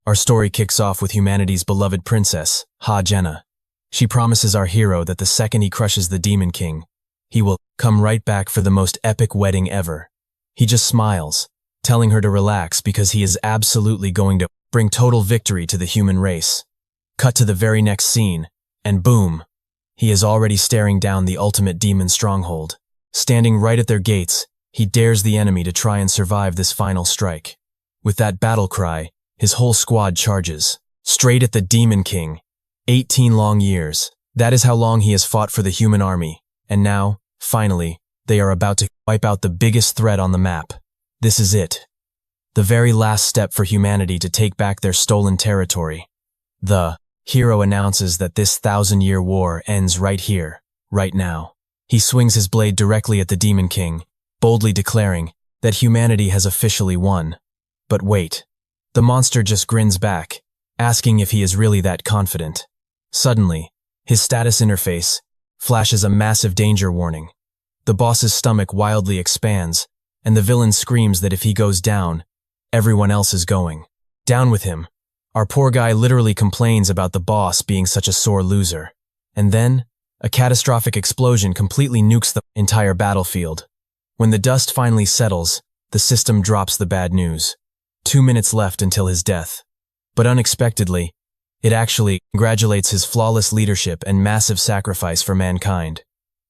Our story kicks off with humanity's beloved princess, Ha-Jenna. She promises our hero that the second he crushes the Demon King, he will come right back for the most epic wedding ever. He just smiles, telling her to relax because he is absolutely going to bring total victory to the human race. Cut to the very next scene, and boom! He is already staring down the ultimate demon stronghold. Standing right at their gates, he dares the enemy to try and survive this final strike. With that battle cry, his whole squad charges, straight at the Demon King. 18 long years. That is how long he has fought for the human army. And now, finally, they are about to wipe out the biggest threat on the map. This is it. The very last step for humanity to take back their stolen territory. The hero announces that this 1,000-year war ends right here, right now. He swings his blade directly at the Demon King, boldly declaring that humanity has officially won. But wait. The monster just grins back, asking if he is really that confident. Suddenly, his status interface flashes a massive danger warning. The boss's stomach wildly expands, and the villain screams that if he goes down, everyone else is going down with him. Our poor guy literally complains about the boss being such a sore loser. And then, a catastrophic explosion completely nukes the entire battlefield. When the dust finally settles, the system drops the bad news. 2 minutes left until his death. But unexpectedly, it actually congratulates his flawless leadership and massive sacrifice for mankind.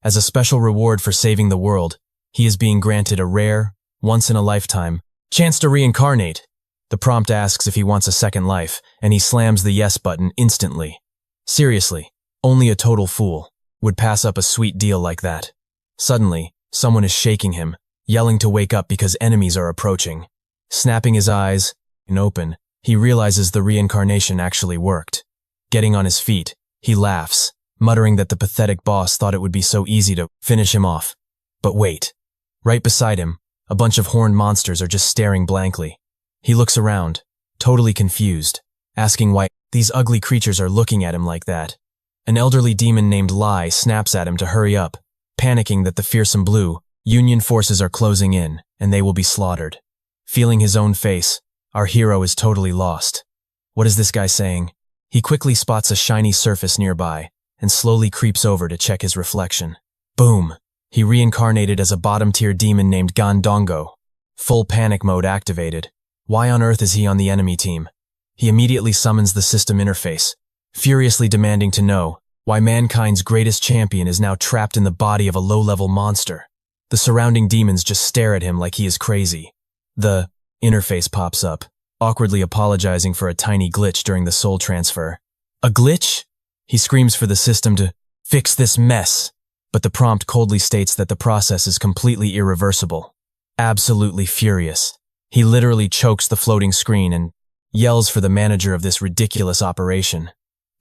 As a special reward for saving the world, he is being granted a rare, once-in-a-lifetime chance to reincarnate. The prompt asks if he wants a second life, and he slams the yes button instantly. Seriously, only a total fool would pass up a sweet deal like that. Suddenly, someone is shaking him, yelling to wake up because enemies are approaching. Snapping his eyes open, he realizes the reincarnation actually worked. Getting on his feet, he laughs, muttering that the pathetic boss thought it would be so easy to finish him off. But wait. Right beside him, a bunch of horned monsters are just staring blankly. He looks around, totally confused, asking why these ugly creatures are looking at him like that. An elderly demon named Lai snaps at him to hurry up, panicking that the fearsome blue Union forces are closing in, and they will be slaughtered. Feeling his own face, our hero is totally lost. What is this guy saying? He quickly spots a shiny surface nearby, and slowly creeps over to check his reflection. Boom! He reincarnated as a bottom-tier demon named Gandongo. Full panic mode activated. Why on earth is he on the enemy team? He immediately summons the system interface, furiously demanding to know why mankind's greatest champion is now trapped in the body of a low-level monster. The surrounding demons just stare at him like he is crazy. The interface pops up, awkwardly apologizing for a tiny glitch during the soul transfer. A glitch? He screams for the system to fix this mess, but the prompt coldly states that the process is completely irreversible. Absolutely furious, he literally chokes the floating screen and yells for the manager of this ridiculous operation.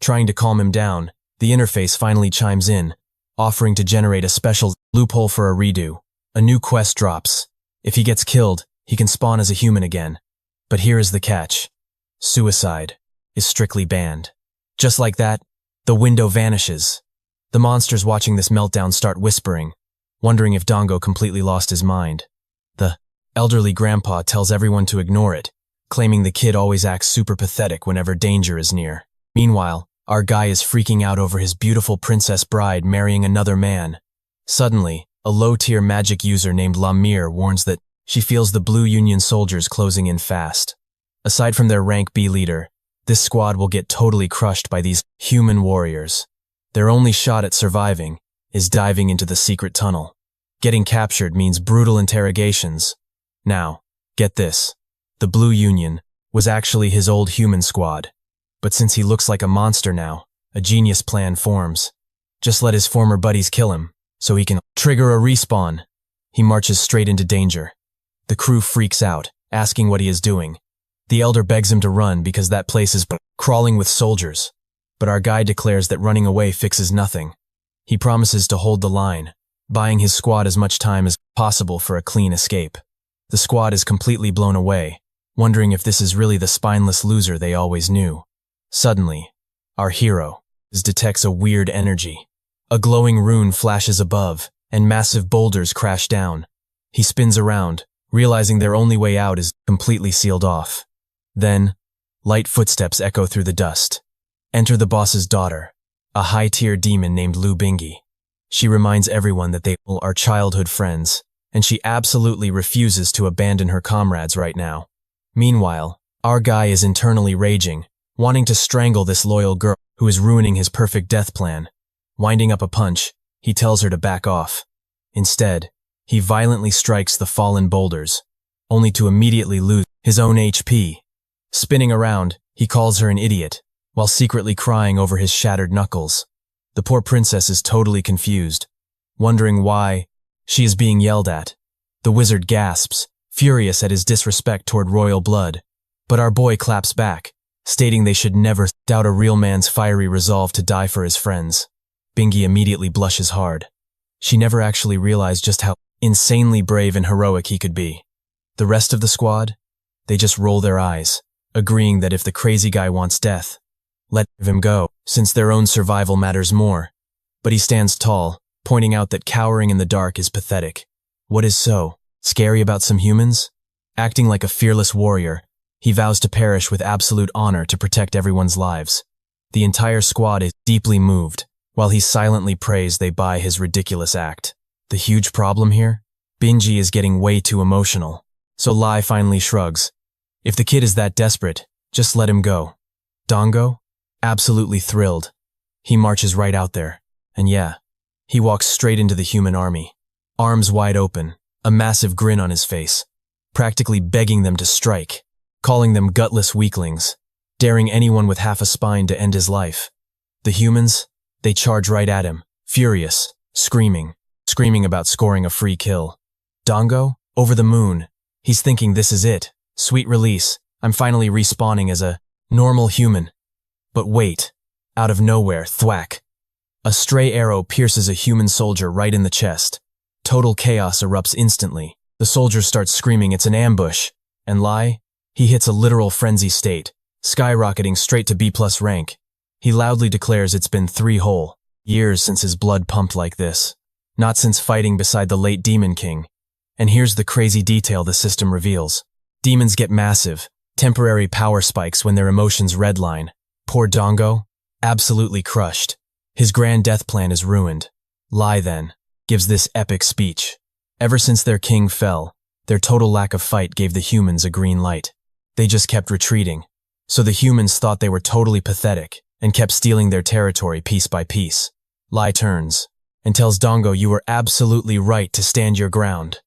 Trying to calm him down, the interface finally chimes in, offering to generate a special loophole for a redo. A new quest drops. If he gets killed, he can spawn as a human again. But here is the catch. Suicide is strictly banned. Just like that, the window vanishes. The monsters watching this meltdown start whispering, wondering if Dongo completely lost his mind. The elderly grandpa tells everyone to ignore it, claiming the kid always acts super pathetic whenever danger is near. Meanwhile, our guy is freaking out over his beautiful princess bride marrying another man. Suddenly, a low-tier magic user named Lamir warns that she feels the Blue Union soldiers closing in fast. Aside from their rank B leader, this squad will get totally crushed by these human warriors. Their only shot at surviving is diving into the secret tunnel. Getting captured means brutal interrogations. Now, get this. The Blue Union was actually his old human squad. But since he looks like a monster now, a genius plan forms. Just let his former buddies kill him, so he can trigger a respawn. He marches straight into danger. The crew freaks out, asking what he is doing. The elder begs him to run because that place is crawling with soldiers. But our guy declares that running away fixes nothing. He promises to hold the line, buying his squad as much time as possible for a clean escape. The squad is completely blown away, wondering if this is really the spineless loser they always knew. Suddenly, our hero detects a weird energy. A glowing rune flashes above, and massive boulders crash down. He spins around, realizing their only way out is completely sealed off. Then, Light footsteps echo through the dust. Enter the boss's daughter, a high-tier demon named Lu Bingi. She reminds everyone that they are childhood friends, and she absolutely refuses to abandon her comrades right now. Meanwhile, our guy is internally raging, wanting to strangle this loyal girl who is ruining his perfect death plan. Winding up a punch, he tells her to back off. Instead, he violently strikes the fallen boulders, only to immediately lose his own HP. Spinning around, he calls her an idiot, while secretly crying over his shattered knuckles. The poor princess is totally confused, wondering why she is being yelled at. The wizard gasps, furious at his disrespect toward royal blood, but our boy claps back, stating they should never doubt a real man's fiery resolve to die for his friends. Bingi immediately blushes hard. She never actually realized just how insanely brave and heroic he could be. The rest of the squad? They just roll their eyes, agreeing that if the crazy guy wants death, let him go, since their own survival matters more. But he stands tall, pointing out that cowering in the dark is pathetic. What is so scary about some humans? Acting like a fearless warrior, he vows to perish with absolute honor to protect everyone's lives. The entire squad is deeply moved, while he silently prays they buy his ridiculous act. The huge problem here? Bingi is getting way too emotional, so Lai finally shrugs. If the kid is that desperate, just let him go. Dongo? Absolutely thrilled. He marches right out there, and yeah, he walks straight into the human army, arms wide open, a massive grin on his face, practically begging them to strike, calling them gutless weaklings, daring anyone with half a spine to end his life. The humans? They charge right at him, furious, screaming about scoring a free kill. Dongo? Over the moon. He's thinking this is it. Sweet release. I'm finally respawning as a normal human. But wait. Out of nowhere, thwack. A stray arrow pierces a human soldier right in the chest. Total chaos erupts instantly. The soldier starts screaming it's an ambush. And Lai? He hits a literal frenzy state, skyrocketing straight to B+ rank. He loudly declares it's been 3 whole years since his blood pumped like this. Not since fighting beside the late Demon King. And here's the crazy detail the system reveals. Demons get massive, temporary power spikes when their emotions redline. Poor Dongo? Absolutely crushed. His grand death plan is ruined. Lai, then, gives this epic speech. Ever since their king fell, their total lack of fight gave the humans a green light. They just kept retreating. So the humans thought they were totally pathetic and kept stealing their territory piece by piece. Lai turns and tells Dongo you were absolutely right to stand your ground.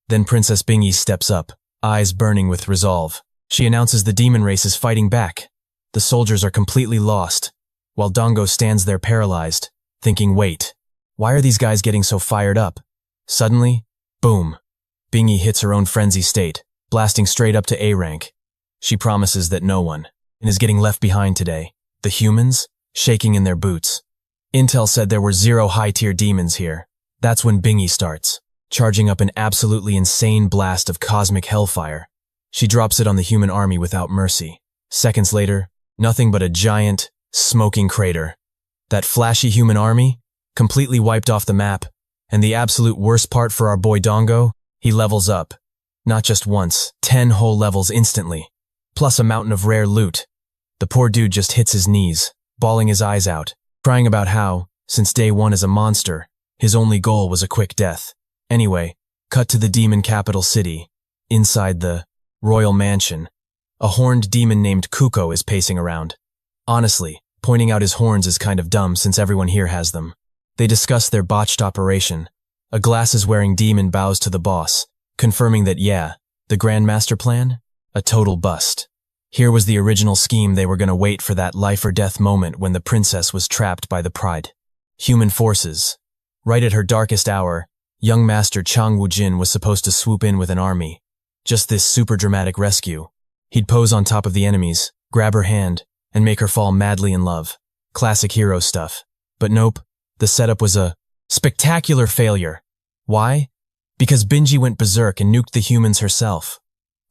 Then Princess Bingi steps up, eyes burning with resolve. She announces the demon race is fighting back. The soldiers are completely lost, while Dongo stands there paralyzed, thinking, wait, why are these guys getting so fired up? Suddenly, boom, Bingi hits her own frenzy state, blasting straight up to A rank. She promises that no one is getting left behind today. The humans? Shaking in their boots. Intel said there were 0 high-tier demons here. That's when Bingi starts, charging up an absolutely insane blast of cosmic hellfire. She drops it on the human army without mercy. Seconds later, nothing but a giant, smoking crater. That flashy human army? Completely wiped off the map. And the absolute worst part for our boy Dongo? He levels up. Not just once, 10 whole levels instantly. Plus a mountain of rare loot. The poor dude just hits his knees, bawling his eyes out, crying about how, since day 1 as a monster, his only goal was a quick death. Anyway, cut to the demon capital city. Inside the royal mansion, a horned demon named Kuko is pacing around. Honestly, pointing out his horns is kind of dumb since everyone here has them. They discuss their botched operation. A glasses-wearing demon bows to the boss, confirming that yeah, the Grandmaster plan? A total bust. Here was the original scheme they were going to wait for that life-or-death moment when the princess was trapped by the pride. Human forces. Right at her darkest hour, young Master Chang Wujin was supposed to swoop in with an army. Just this super dramatic rescue. He'd pose on top of the enemies, grab her hand, and make her fall madly in love. Classic hero stuff. But nope, the setup was a spectacular failure. Why? Because Bingi went berserk and nuked the humans herself.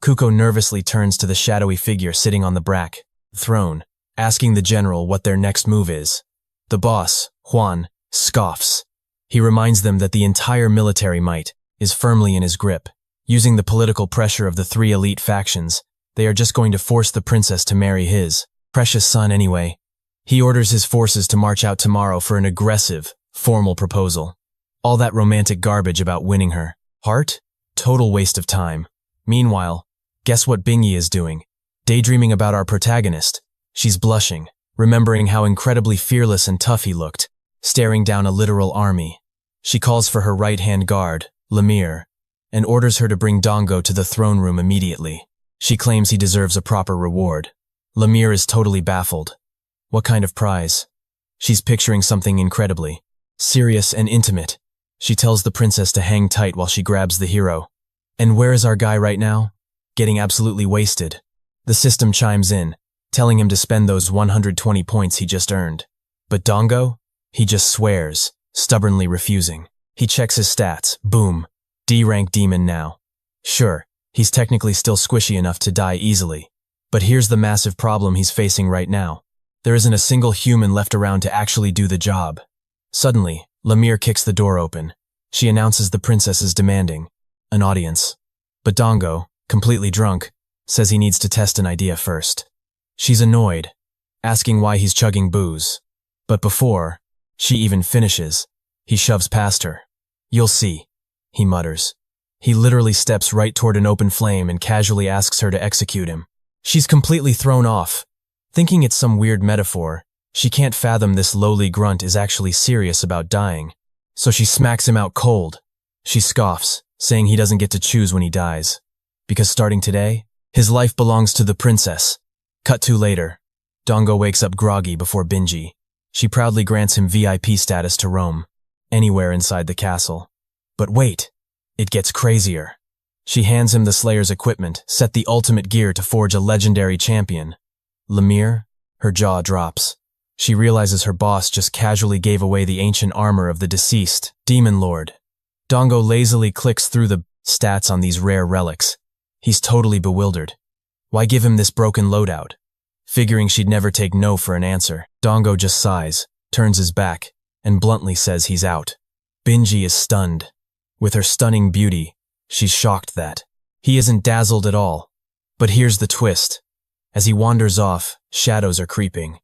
Kuko nervously turns to the shadowy figure sitting on the brack throne, asking the general what their next move is. The boss, Huan, scoffs. He reminds them that the entire military might is firmly in his grip. Using the political pressure of the 3 elite factions, They are just going to force the princess to marry his precious son anyway. He orders his forces to march out tomorrow for an aggressive, formal proposal. All that romantic garbage about winning her heart? Total waste of time. Meanwhile, guess what Bingyi is doing? Daydreaming about our protagonist. She's blushing, remembering how incredibly fearless and tough he looked, staring down a literal army. She calls for her right-hand guard, Lemire, and orders her to bring Dongo to the throne room immediately. She claims he deserves a proper reward. Lemire is totally baffled. What kind of prize? She's picturing something incredibly serious and intimate. She tells the princess to hang tight while she grabs the hero. And where is our guy right now? Getting absolutely wasted. The system chimes in, telling him to spend those 120 points he just earned. But Dongo? He just swears, stubbornly refusing. He checks his stats. Boom. D-rank demon now. Sure, he's technically still squishy enough to die easily. But here's the massive problem he's facing right now. There isn't a single human left around to actually do the job. Suddenly, Lemire kicks the door open. She announces the princess is demanding an audience. But Dongo, completely drunk, says he needs to test an idea first. She's annoyed, asking why he's chugging booze. But before she even finishes, he shoves past her. You'll see, he mutters. He literally steps right toward an open flame and casually asks her to execute him. She's completely thrown off. Thinking it's some weird metaphor, she can't fathom this lowly grunt is actually serious about dying. So she smacks him out cold. She scoffs, saying he doesn't get to choose when he dies. Because starting today, his life belongs to the princess. Cut to later. Dongo wakes up groggy before Bingyi. She proudly grants him VIP status to roam anywhere inside the castle. But wait, it gets crazier. She hands him the Slayer's equipment, set the ultimate gear to forge a legendary champion. Lemire, her jaw drops. She realizes her boss just casually gave away the ancient armor of the deceased demon lord. Dongo lazily clicks through the stats on these rare relics. He's totally bewildered. Why give him this broken loadout? Figuring she'd never take no for an answer, Dongo just sighs, turns his back, and bluntly says he's out. Bingyi is stunned. With her stunning beauty, she's shocked that he isn't dazzled at all. But here's the twist. As he wanders off, shadows are creeping.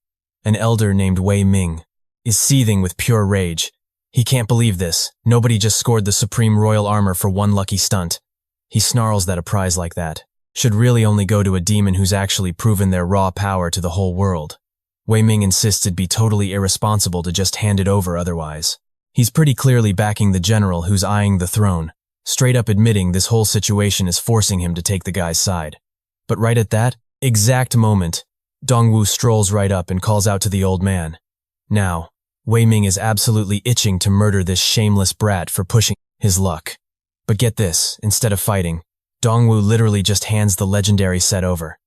An elder named Wei Ming is seething with pure rage. He can't believe this. Nobody just scored the supreme royal armor for one lucky stunt. He snarls that a prize like that should really only go to a demon who's actually proven their raw power to the whole world. Wei Ming insists it'd be totally irresponsible to just hand it over otherwise. He's pretty clearly backing the general who's eyeing the throne, straight up admitting this whole situation is forcing him to take the guy's side. But right at that exact moment, Dongwu strolls right up and calls out to the old man. Now, Wei Ming is absolutely itching to murder this shameless brat for pushing his luck. But get this, instead of fighting, Dongwu literally just hands the legendary set over.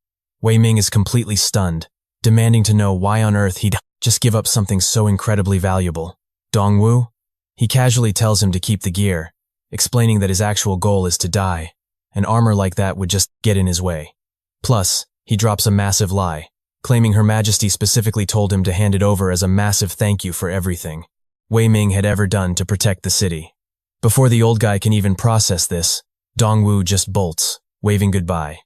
Wei Ming is completely stunned, demanding to know why on earth he'd just give up something so incredibly valuable. Dongwu? He casually tells him to keep the gear, explaining that his actual goal is to die. An armor like that would just get in his way. Plus, he drops a massive lie, claiming Her Majesty specifically told him to hand it over as a massive thank you for everything Wei Ming had ever done to protect the city. Before the old guy can even process this, Dongwu just bolts, waving goodbye.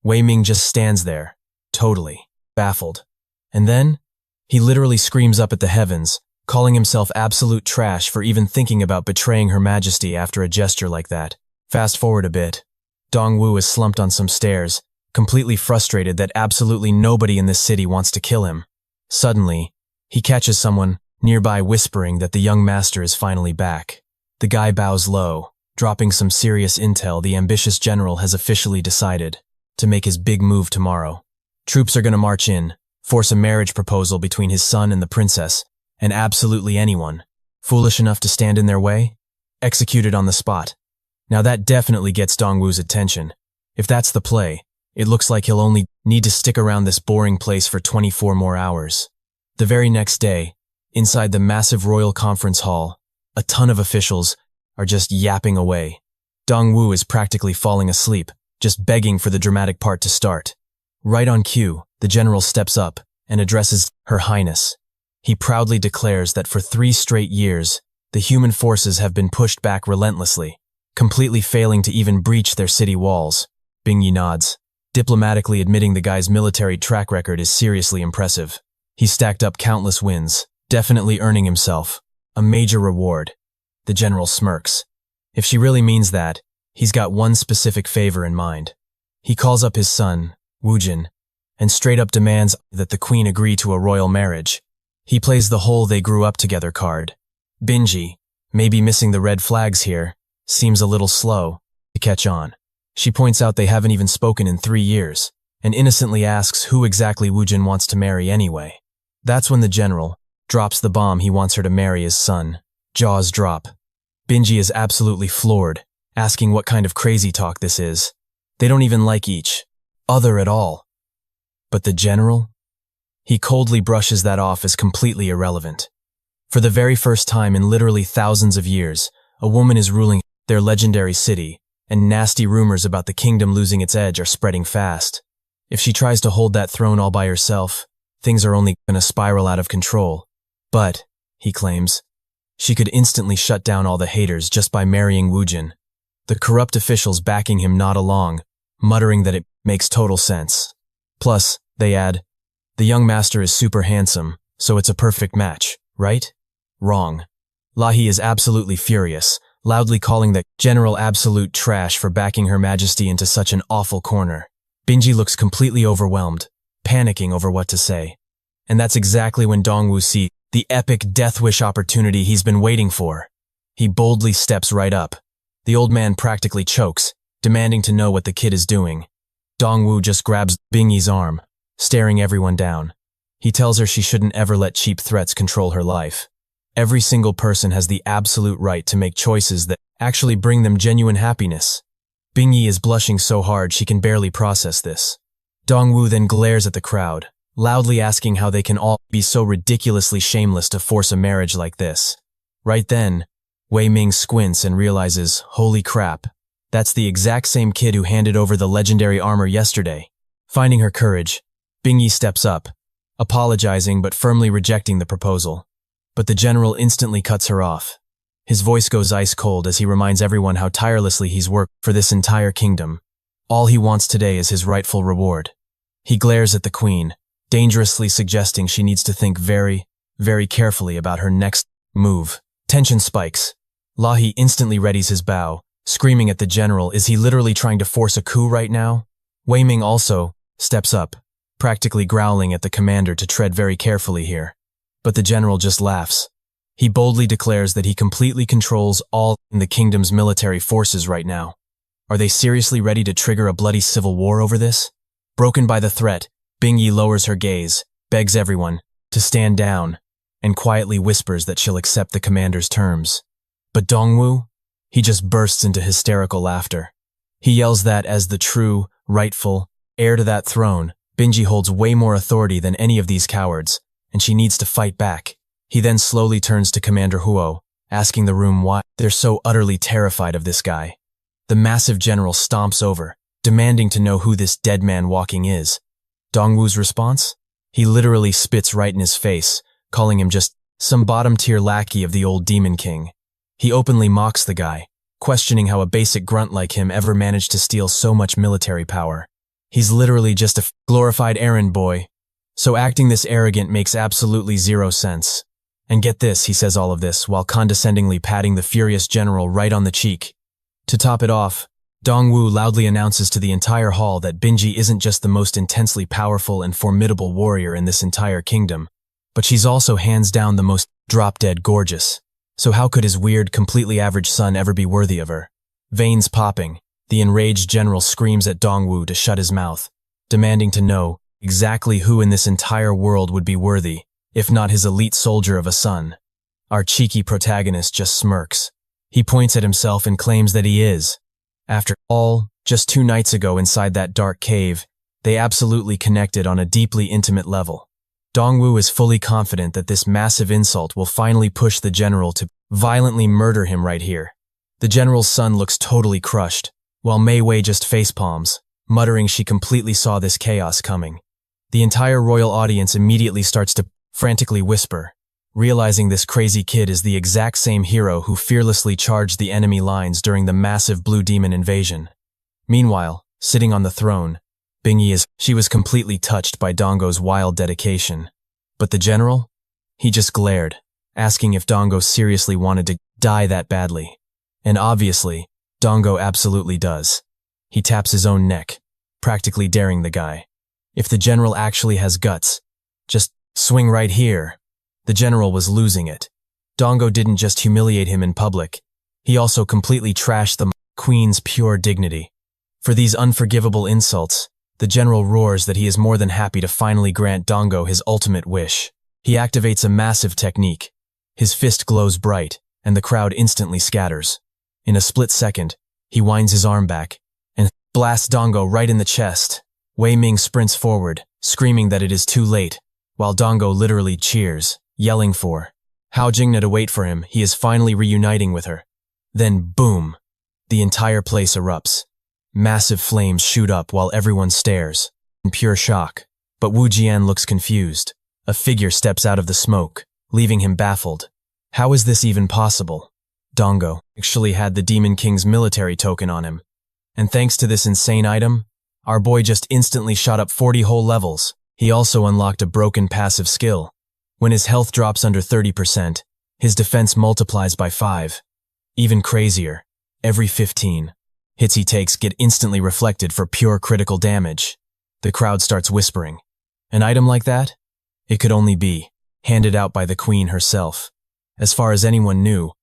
Wei Ming just stands there, totally baffled. And then, he literally screams up at the heavens, calling himself absolute trash for even thinking about betraying Her Majesty after a gesture like that. Fast forward a bit. Dongwu is slumped on some stairs, completely frustrated that absolutely nobody in this city wants to kill him. Suddenly, he catches someone nearby whispering that the young master is finally back. The guy bows low, dropping some serious intel the ambitious general has officially decided to make his big move tomorrow. Troops are going to march in, force a marriage proposal between his son and the princess, and absolutely anyone foolish enough to stand in their way, executed on the spot. Now that definitely gets Dongwu's attention. If that's the play, it looks like he'll only need to stick around this boring place for 24 more hours. The very next day, inside the massive royal conference hall, a ton of officials are just yapping away. Dongwu is practically falling asleep, just begging for the dramatic part to start. Right on cue, the general steps up and addresses Her Highness. He proudly declares that for 3 straight years, the human forces have been pushed back relentlessly, completely failing to even breach their city walls. Bingyi nods. diplomatically admitting the guy's military track record is seriously impressive. He stacked up countless wins, definitely earning himself a major reward. The general smirks. If she really means that, he's got one specific favor in mind. He calls up his son, Woojin, and straight up demands that the queen agree to a royal marriage. He plays the whole they grew up together card. Binji, maybe missing the red flags here, seems a little slow to catch on. She points out they haven't even spoken in 3 years, and innocently asks who exactly Woojin wants to marry anyway. That's when the general drops the bomb he wants her to marry his son. Jaws drop. Binji is absolutely floored, asking what kind of crazy talk this is. They don't even like each other at all. But the general? He coldly brushes that off as completely irrelevant. For the very first time in literally thousands of years, a woman is ruling their legendary city, and nasty rumors about the kingdom losing its edge are spreading fast. If she tries to hold that throne all by herself, things are only going to spiral out of control. But, he claims, she could instantly shut down all the haters just by marrying Woojin. The corrupt officials backing him nod along, muttering that it makes total sense. Plus, they add, the young master is super handsome, so it's a perfect match, right? Wrong. Lahi is absolutely furious, loudly calling the general absolute trash for backing Her Majesty into such an awful corner. Binji looks completely overwhelmed, panicking over what to say. And that's exactly when Dongwoo sees the epic death wish opportunity he's been waiting for. He boldly steps right up. The old man practically chokes, demanding to know what the kid is doing. Dongwoo just grabs Bingi's arm, staring everyone down. He tells her she shouldn't ever let cheap threats control her life. Every single person has the absolute right to make choices that actually bring them genuine happiness. Bingi is blushing so hard she can barely process this. Dongwoo then glares at the crowd, loudly asking how they can all be so ridiculously shameless to force a marriage like this. Right then, Wei Ming squints and realizes, holy crap, that's the exact same kid who handed over the legendary armor yesterday. Finding her courage, Bingi steps up, apologizing but firmly rejecting the proposal. But the general instantly cuts her off. His voice goes ice cold as he reminds everyone how tirelessly he's worked for this entire kingdom. All he wants today is his rightful reward. He glares at the queen, dangerously suggesting she needs to think very, very carefully about her next move. Tension spikes. Lahi instantly readies his bow, screaming at the general, is he literally trying to force a coup right now? Wei Ming also steps up, practically growling at the commander to tread very carefully here. But the general just laughs. He boldly declares that he completely controls all in the kingdom's military forces right now. Are they seriously ready to trigger a bloody civil war over this? Broken by the threat, Bingi lowers her gaze, begs everyone to stand down, and quietly whispers that she'll accept the commander's terms. But Dongwoo? He just bursts into hysterical laughter. He yells that as the true, rightful heir to that throne, Bingi holds way more authority than any of these cowards, and she needs to fight back. He then slowly turns to Commander Huo, asking the room why they're so utterly terrified of this guy. The massive general stomps over, demanding to know who this dead man walking is. Dongwoo's response? He literally spits right in his face, calling him just some bottom-tier lackey of the old Demon King. He openly mocks the guy, questioning how a basic grunt like him ever managed to steal so much military power. He's literally just a glorified errand boy. So acting this arrogant makes absolutely zero sense. And get this, he says all of this while condescendingly patting the furious general right on the cheek. To top it off, Dongwoo loudly announces to the entire hall that Bingi isn't just the most intensely powerful and formidable warrior in this entire kingdom, but she's also hands down the most drop-dead gorgeous. So how could his weird, completely average son ever be worthy of her? Veins popping, the enraged general screams at Dongwoo to shut his mouth, demanding to know exactly who in this entire world would be worthy, if not his elite soldier of a son. Our cheeky protagonist just smirks. He points at himself and claims that he is. After all, just 2 nights ago inside that dark cave, they absolutely connected on a deeply intimate level. Dongwoo is fully confident that this massive insult will finally push the general to violently murder him right here. The general's son looks totally crushed, while Mei Wei just facepalms, muttering she completely saw this chaos coming. The entire royal audience immediately starts to frantically whisper, realizing this crazy kid is the exact same hero who fearlessly charged the enemy lines during the massive Blue Demon invasion. Meanwhile, sitting on the throne, She was completely touched by Dongo's wild dedication. But the general? He just glared, asking if Dongo seriously wanted to die that badly. And obviously, Dongo absolutely does. He taps his own neck, practically daring the guy. If the general actually has guts, just swing right here. The general was losing it. Dongo didn't just humiliate him in public, he also completely trashed the queen's pure dignity. For these unforgivable insults, the general roars that he is more than happy to finally grant Dongo his ultimate wish. He activates a massive technique. His fist glows bright, and the crowd instantly scatters. In a split second, he winds his arm back and blasts Dongo right in the chest. Wei Ming sprints forward, screaming that it is too late, while Dongo literally cheers, yelling for Hao Jingna to wait for him. He is finally reuniting with her. Then boom! The entire place erupts. Massive flames shoot up while everyone stares, in pure shock. But Wu Jian looks confused. A figure steps out of the smoke, leaving him baffled. How is this even possible? Dongo actually had the Demon King's military token on him. And thanks to this insane item, our boy just instantly shot up 40 whole levels. He also unlocked a broken passive skill. When his health drops under 30%, his defense multiplies by 5. Even crazier, every 15 hits he takes get instantly reflected for pure critical damage. The crowd starts whispering. An item like that? It could only be handed out by the queen herself. As far as anyone knew,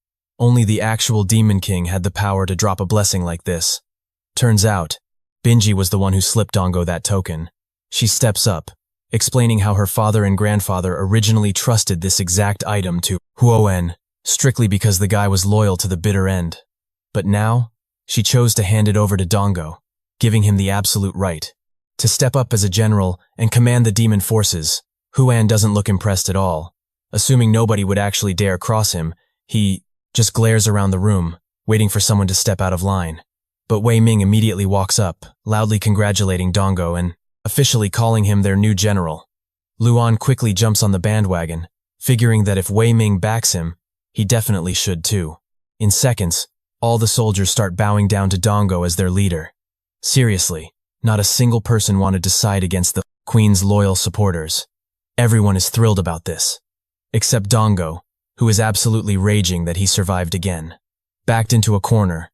only the actual Demon King had the power to drop a blessing like this. Turns out, Binji was the one who slipped Dongo that token. She steps up, explaining how her father and grandfather originally trusted this exact item to Huoen, strictly because the guy was loyal to the bitter end. But now, she chose to hand it over to Dongo, giving him the absolute right to step up as a general and command the demon forces. Huan doesn't look impressed at all. Assuming nobody would actually dare cross him, he just glares around the room, waiting for someone to step out of line. But Wei Ming immediately walks up, loudly congratulating Dongo and officially calling him their new general. Luan quickly jumps on the bandwagon, figuring that if Wei Ming backs him, he definitely should too. In seconds, all the soldiers start bowing down to Dongo as their leader. Seriously, not a single person wanted to side against the Queen's loyal supporters. Everyone is thrilled about this. Except Dongo, who is absolutely raging that he survived again. Backed into a corner,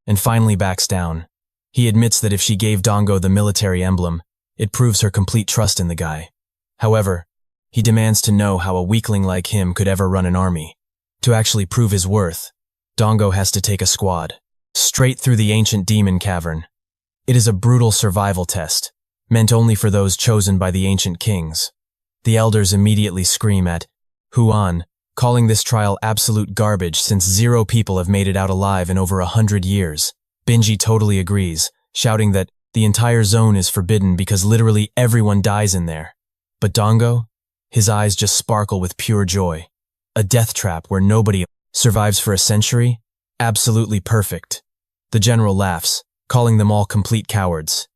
and finally backs down. He admits that if she gave Dongo the military emblem, it proves her complete trust in the guy. However, he demands to know how a weakling like him could ever run an army. To actually prove his worth, Dongo has to take a squad, straight through the ancient demon cavern. It is a brutal survival test, meant only for those chosen by the ancient kings. The elders immediately scream at Huan, calling this trial absolute garbage since 0 people have made it out alive in over 100 years. Binji totally agrees, shouting that the entire zone is forbidden because literally everyone dies in there. But Dongo? His eyes just sparkle with pure joy. A death trap where nobody survives for a century? Absolutely perfect. The general laughs, calling them all complete cowards.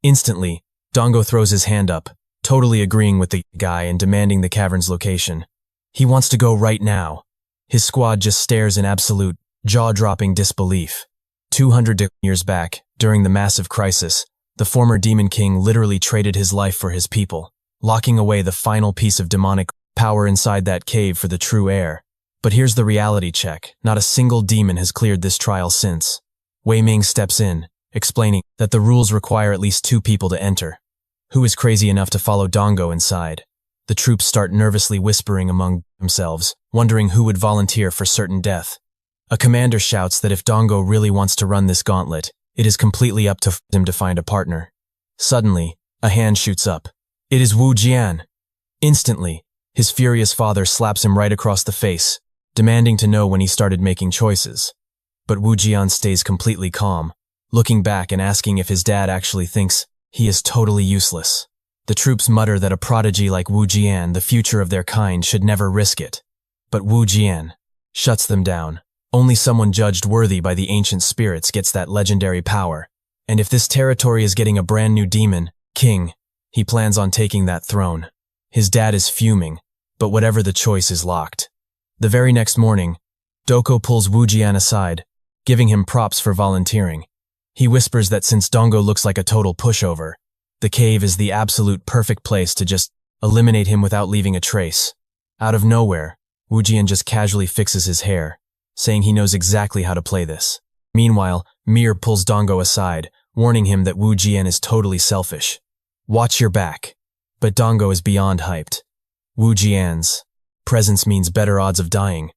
Instantly, Dongo throws his hand up, totally agreeing with the guy and demanding the cavern's location. He wants to go right now. His squad just stares in absolute, jaw-dropping disbelief. 200 years back, during the massive crisis, the former Demon King literally traded his life for his people, locking away the final piece of demonic power inside that cave for the true heir. But here's the reality check. Not a single demon has cleared this trial since. Wei Ming steps in, explaining that the rules require at least 2 people to enter. Who is crazy enough to follow Dongo inside? The troops start nervously whispering among themselves, wondering who would volunteer for certain death. A commander shouts that if Dongo really wants to run this gauntlet, it is completely up to him to find a partner. Suddenly, a hand shoots up. It is Wu Jian. Instantly, his furious father slaps him right across the face, demanding to know when he started making choices. But Wu Jian stays completely calm, looking back and asking if his dad actually thinks he is totally useless. The troops mutter that a prodigy like Wu Jian, the future of their kind, should never risk it. But Wu Jian shuts them down. Only someone judged worthy by the ancient spirits gets that legendary power. And if this territory is getting a brand new demon, king, he plans on taking that throne. His dad is fuming, but whatever the choice is locked. The very next morning, Doko pulls Wu Jian aside, giving him props for volunteering. He whispers that since Dongo looks like a total pushover, The cave is the absolute perfect place to just eliminate him without leaving a trace. Out of nowhere, Wu Jian just casually fixes his hair, saying he knows exactly how to play this. Meanwhile, Mir pulls Dongo aside, warning him that Wu Jian is totally selfish. Watch your back. But Dongo is beyond hyped. Wu Jian's presence means better odds of dying.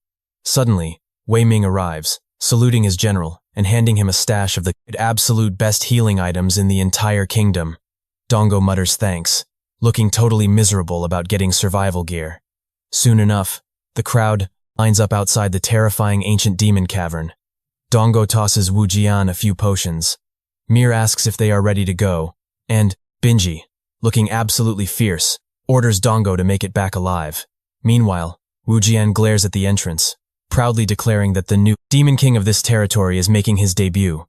Suddenly, Wei Ming arrives, saluting his general and handing him a stash of the absolute best healing items in the entire kingdom. Dongo mutters thanks, looking totally miserable about getting survival gear. Soon enough, the crowd lines up outside the terrifying ancient demon cavern. Dongo tosses Wu Jian a few potions. Mir asks if they are ready to go, and Binji, looking absolutely fierce, orders Dongo to make it back alive. Meanwhile, Wu Jian glares at the entrance, proudly declaring that the new demon king of this territory is making his debut.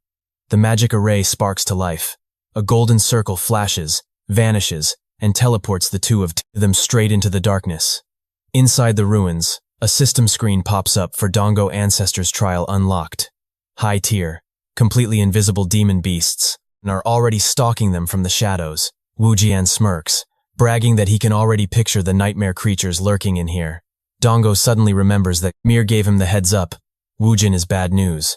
The magic array sparks to life. A golden circle flashes, vanishes, and teleports the two of them straight into the darkness. Inside the ruins, a system screen pops up for Dongo Ancestors Trial unlocked. High tier, completely invisible demon beasts are already stalking them from the shadows. Wu Jian smirks, bragging that he can already picture the nightmare creatures lurking in here. Dongo suddenly remembers that Mir gave him the heads up. Wu Jin is bad news.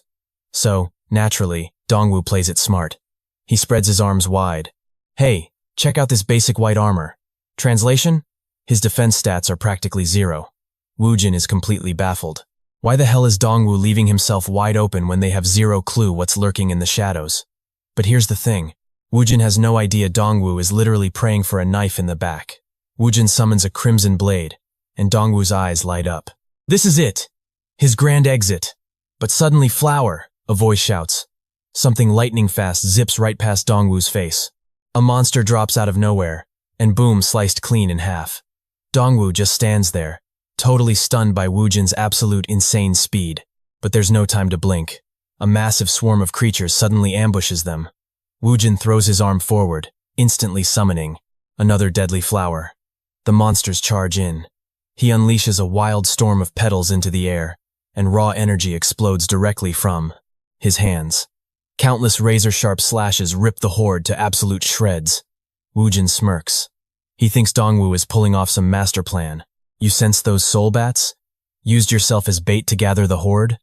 So, naturally, Dongwu plays it smart. He spreads his arms wide. Hey, check out this basic white armor. Translation? His defense stats are practically zero. Wu Jin is completely baffled. Why the hell is Dongwu leaving himself wide open when they have zero clue what's lurking in the shadows? But here's the thing. Wu Jin has no idea Dongwu is literally praying for a knife in the back. Wu Jin summons a crimson blade, and Dongwu's eyes light up. This is it! His grand exit! But suddenly flower, a voice shouts. Something lightning fast zips right past Dongwu's face. A monster drops out of nowhere, and boom, sliced clean in half. Dongwu just stands there, totally stunned by Wu Jin's absolute insane speed. But there's no time to blink. A massive swarm of creatures suddenly ambushes them. Wu Jin throws his arm forward, instantly summoning another deadly flower. The monsters charge in. He unleashes a wild storm of petals into the air, and raw energy explodes directly from his hands. Countless razor-sharp slashes rip the horde to absolute shreds. Wu Jin smirks. He thinks Dongwu is pulling off some master plan. You sense those soul bats? Used yourself as bait to gather the horde?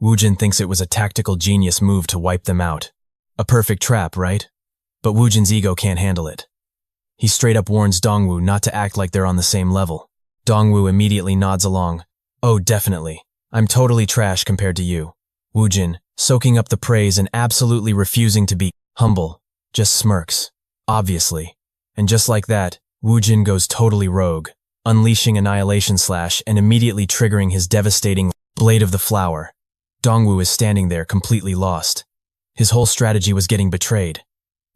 Wu Jin thinks it was a tactical genius move to wipe them out. A perfect trap, right? But Wu Jin's ego can't handle it. He straight up warns Dongwu not to act like they're on the same level. Dongwu immediately nods along. Oh, definitely. I'm totally trash compared to you. Wu Jin, soaking up the praise and absolutely refusing to be humble, just smirks. Obviously. And just like that, Wu Jin goes totally rogue, unleashing Annihilation Slash and immediately triggering his devastating Blade of the Flower. Dongwu is standing there completely lost. His whole strategy was getting betrayed.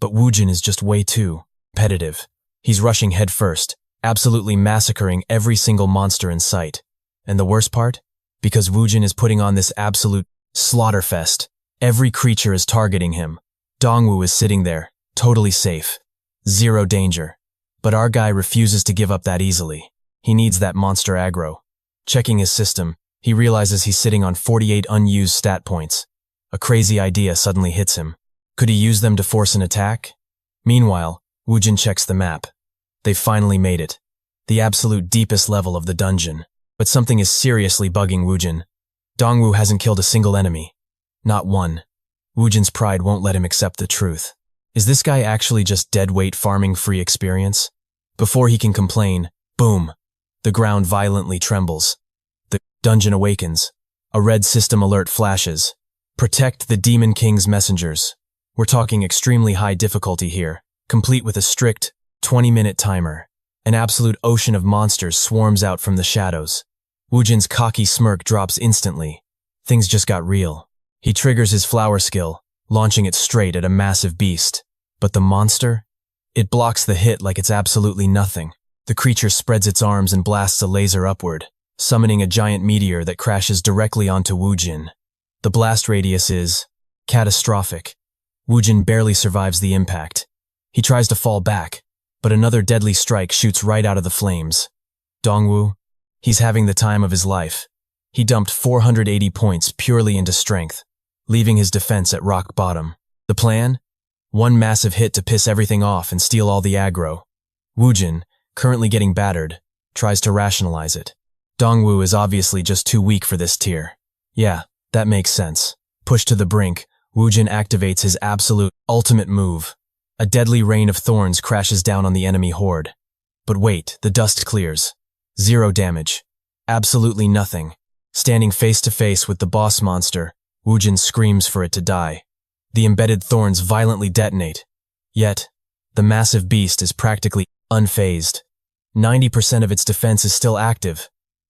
But Wu Jin is just way too competitive. He's rushing headfirst, absolutely massacring every single monster in sight. And the worst part? Because Wu Jin is putting on this absolute slaughterfest, every creature is targeting him. Dongwu is sitting there, totally safe. Zero danger. But our guy refuses to give up that easily. He needs that monster aggro. Checking his system, he realizes he's sitting on 48 unused stat points. A crazy idea suddenly hits him. Could he use them to force an attack? Meanwhile, Wu Jin checks the map. They've finally made it. The absolute deepest level of the dungeon. But something is seriously bugging Wu Jin. Dongwu hasn't killed a single enemy. Not one. Wu Jin's pride won't let him accept the truth. Is this guy actually just deadweight farming free experience? Before he can complain, boom. The ground violently trembles. The dungeon awakens. A red system alert flashes. Protect the Demon King's messengers. We're talking extremely high difficulty here, complete with a strict 20-minute timer. An absolute ocean of monsters swarms out from the shadows. Wu Jin's cocky smirk drops instantly. Things just got real. He triggers his flower skill, launching it straight at a massive beast. But the monster? It blocks the hit like it's absolutely nothing. The creature spreads its arms and blasts a laser upward, summoning a giant meteor that crashes directly onto Wu Jin. The blast radius is catastrophic. Wu Jin barely survives the impact. He tries to fall back, but another deadly strike shoots right out of the flames. Dongwu? He's having the time of his life. He dumped 480 points purely into strength, leaving his defense at rock bottom. The plan? One massive hit to piss everything off and steal all the aggro. Woojin, currently getting battered, tries to rationalize it. Dongwoo is obviously just too weak for this tier. Yeah, that makes sense. Pushed to the brink, Woojin activates his absolute ultimate move. A deadly rain of thorns crashes down on the enemy horde. But wait, the dust clears. 0 damage. Absolutely nothing. Standing face to face with the boss monster, Woojin screams for it to die. The embedded thorns violently detonate. Yet, the massive beast is practically unfazed. 90% of its defense is still active.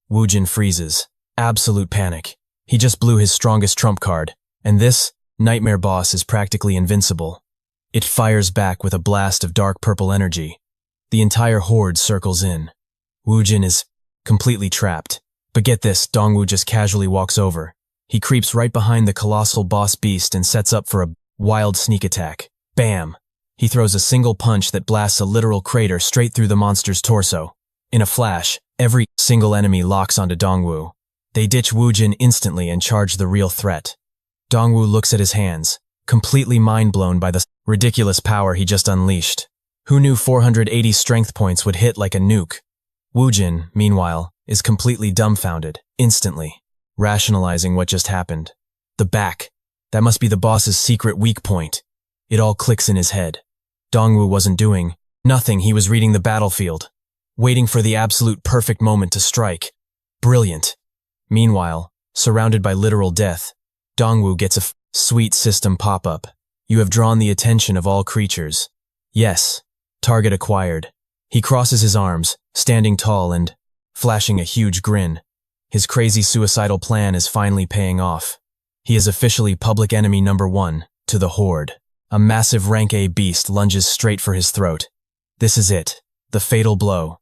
Woojin freezes. Absolute panic. He just blew his strongest trump card, and this nightmare boss is practically invincible. It fires back with a blast of dark purple energy. The entire horde circles in. Woojin is completely trapped. But get this, Dongwoo just casually walks over. He creeps right behind the colossal boss beast and sets up for a wild sneak attack. Bam! He throws a single punch that blasts a literal crater straight through the monster's torso. In a flash, every single enemy locks onto Dongwoo. They ditch Woojin instantly and charge the real threat. Dongwoo looks at his hands, completely mind-blown by the ridiculous power he just unleashed. Who knew 480 strength points would hit like a nuke? Woojin, meanwhile, is completely dumbfounded, instantly, rationalizing what just happened. The back. That must be the boss's secret weak point. It all clicks in his head. Dongwoo wasn't doing nothing, he was reading the battlefield, waiting for the absolute perfect moment to strike. Brilliant. Meanwhile, surrounded by literal death, Dongwoo gets a sweet system pop-up. You have drawn the attention of all creatures. Yes. Target acquired. He crosses his arms, standing tall and flashing a huge grin. His crazy suicidal plan is finally paying off. He is officially public enemy number 1 to the horde. A massive rank A beast lunges straight for his throat. This is it. The fatal blow.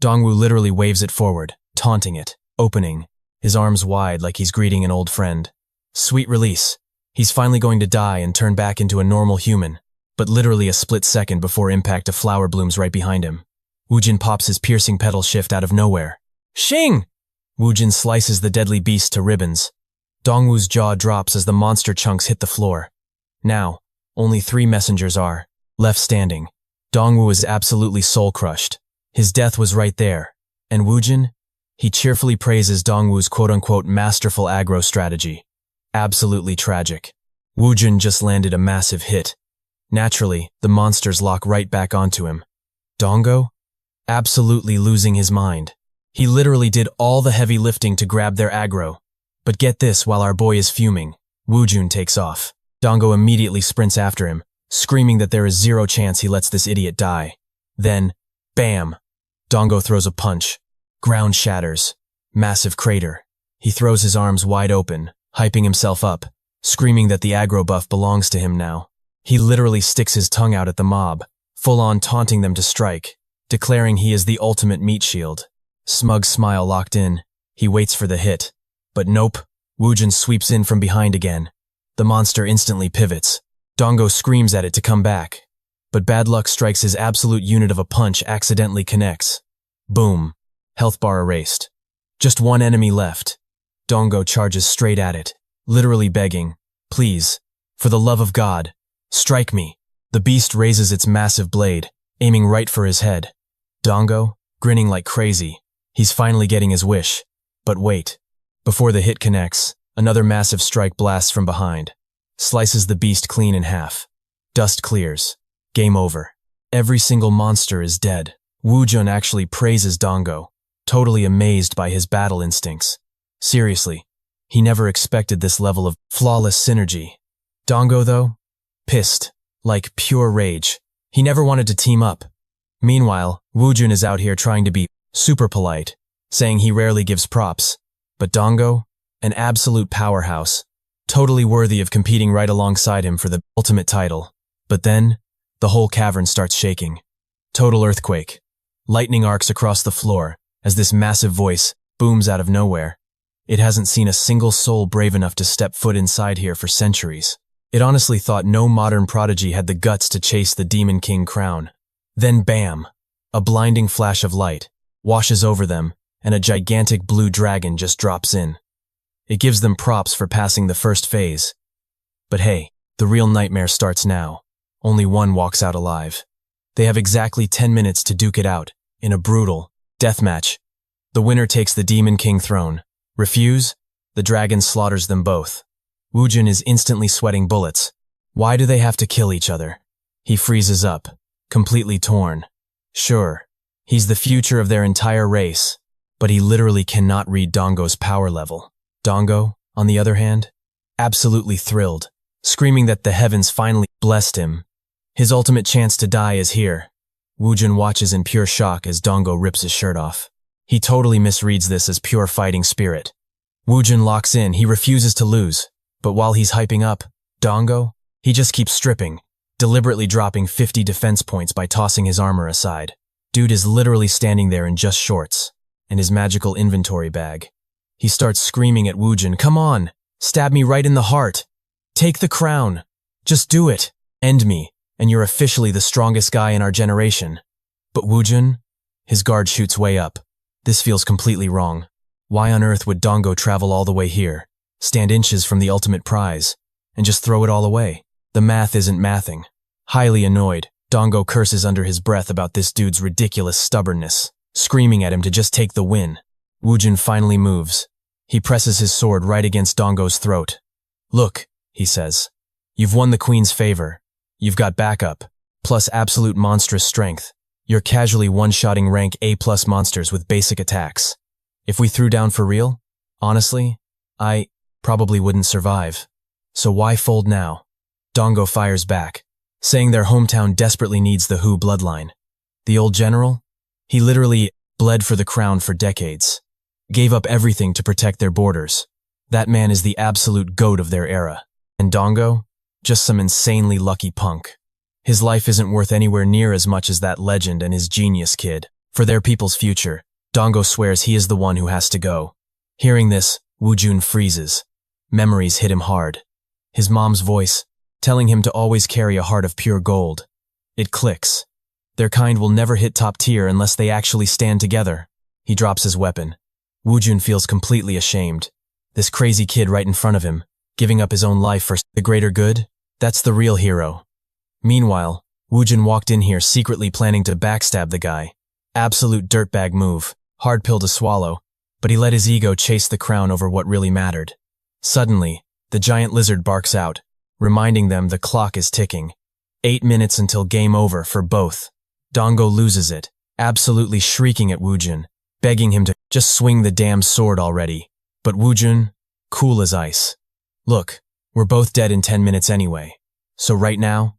Dongwoo literally waves it forward, taunting it, opening, his arms wide like he's greeting an old friend. Sweet release. He's finally going to die and turn back into a normal human, but literally a split second before impact a flower blooms right behind him. Woojin pops his piercing petal shift out of nowhere. Shing! Woojin slices the deadly beast to ribbons. Dongwoo's jaw drops as the monster chunks hit the floor. Now, only 3 messengers are left standing. Dongwoo is absolutely soul-crushed. His death was right there. And Woojin? He cheerfully praises Dongwoo's quote-unquote masterful aggro strategy. Absolutely tragic. Woojin just landed a massive hit. Naturally, the monsters lock right back onto him. Dongo? Absolutely losing his mind. He literally did all the heavy lifting to grab their aggro. But get this, while our boy is fuming, Woojin takes off. Dongo immediately sprints after him, screaming that there is 0 chance he lets this idiot die. Then, bam! Dongo throws a punch. Ground shatters. Massive crater. He throws his arms wide open, hyping himself up, screaming that the aggro buff belongs to him now. He literally sticks his tongue out at the mob, full-on taunting them to strike, declaring he is the ultimate meat shield. Smug smile locked in. He waits for the hit. But nope. Woojin sweeps in from behind again. The monster instantly pivots. Dongo screams at it to come back. But bad luck strikes. His absolute unit of a punch accidentally connects. Boom. Health bar erased. Just 1 enemy left. Dongo charges straight at it, literally begging, "Please, for the love of God, strike me." The beast raises its massive blade, aiming right for his head. Dongo, grinning like crazy. He's finally getting his wish. But wait. Before the hit connects, another massive strike blasts from behind. Slices the beast clean in half. Dust clears. Game over. Every single monster is dead. Woojin actually praises Dongo, totally amazed by his battle instincts. Seriously, he never expected this level of flawless synergy. Dongo, though? Pissed. Like pure rage. He never wanted to team up. Meanwhile, Woojin is out here trying to be super polite, saying he rarely gives props. But Dongo? An absolute powerhouse. Totally worthy of competing right alongside him for the ultimate title. But then, the whole cavern starts shaking. Total earthquake. Lightning arcs across the floor as this massive voice booms out of nowhere. It hasn't seen a single soul brave enough to step foot inside here for centuries. It honestly thought no modern prodigy had the guts to chase the Demon King crown. Then bam! A blinding flash of light washes over them, and a gigantic blue dragon just drops in. It gives them props for passing the first phase. But hey, the real nightmare starts now. only one walks out alive. They have exactly 10 minutes to duke it out, in a brutal deathmatch. The winner takes the Demon King throne. Refuse? The dragon slaughters them both. Woojin is instantly sweating bullets. Why do they have to kill each other? He freezes up, completely torn. Sure, he's the future of their entire race, but he literally cannot read Dongo's power level. Dongo, on the other hand, absolutely thrilled, screaming that the heavens finally blessed him. His ultimate chance to die is here. Woojin watches in pure shock as Dongo rips his shirt off. He totally misreads this as pure fighting spirit. Woojin locks in, he refuses to lose, but while he's hyping up Dongo, he just keeps stripping, deliberately dropping 50 defense points by tossing his armor aside. Dude is literally standing there in just shorts and his magical inventory bag. He starts screaming at Woojin, "Come on, stab me right in the heart. Take the crown. Just do it. End me, and you're officially the strongest guy in our generation." But Woojin? His guard shoots way up. This feels completely wrong. Why on earth would Dongo travel all the way here, stand inches from the ultimate prize, and just throw it all away? The math isn't mathing. Highly annoyed, Dongo curses under his breath about this dude's ridiculous stubbornness, screaming at him to just take the win. Woojin finally moves. He presses his sword right against Dongo's throat. "Look," he says, "you've won the queen's favor. You've got backup, plus absolute monstrous strength. You're casually one-shotting rank A+ monsters with basic attacks. If we threw down for real, honestly, I probably wouldn't survive. So why fold now?" Dongo fires back, saying their hometown desperately needs the Hu bloodline. The old general? He literally bled for the crown for decades, gave up everything to protect their borders. That man is the absolute goat of their era. And Dongo? Just some insanely lucky punk. His life isn't worth anywhere near as much as that legend and his genius kid. For their people's future, Dongo swears he is the one who has to go. Hearing this, Woojin freezes. Memories hit him hard. His mom's voice, telling him to always carry a heart of pure gold. It clicks. Their kind will never hit top tier unless they actually stand together. He drops his weapon. Woojin feels completely ashamed. This crazy kid right in front of him, giving up his own life for the greater good? That's the real hero. Meanwhile, Woojin walked in here secretly planning to backstab the guy. Absolute dirtbag move, hard pill to swallow, but he let his ego chase the crown over what really mattered. Suddenly, the giant lizard barks out, reminding them the clock is ticking. 8 minutes until game over for both. Dongo loses it, absolutely shrieking at Woojin, begging him to just swing the damn sword already. But Woojin, cool as ice. "Look, we're both dead in 10 minutes anyway. So right now,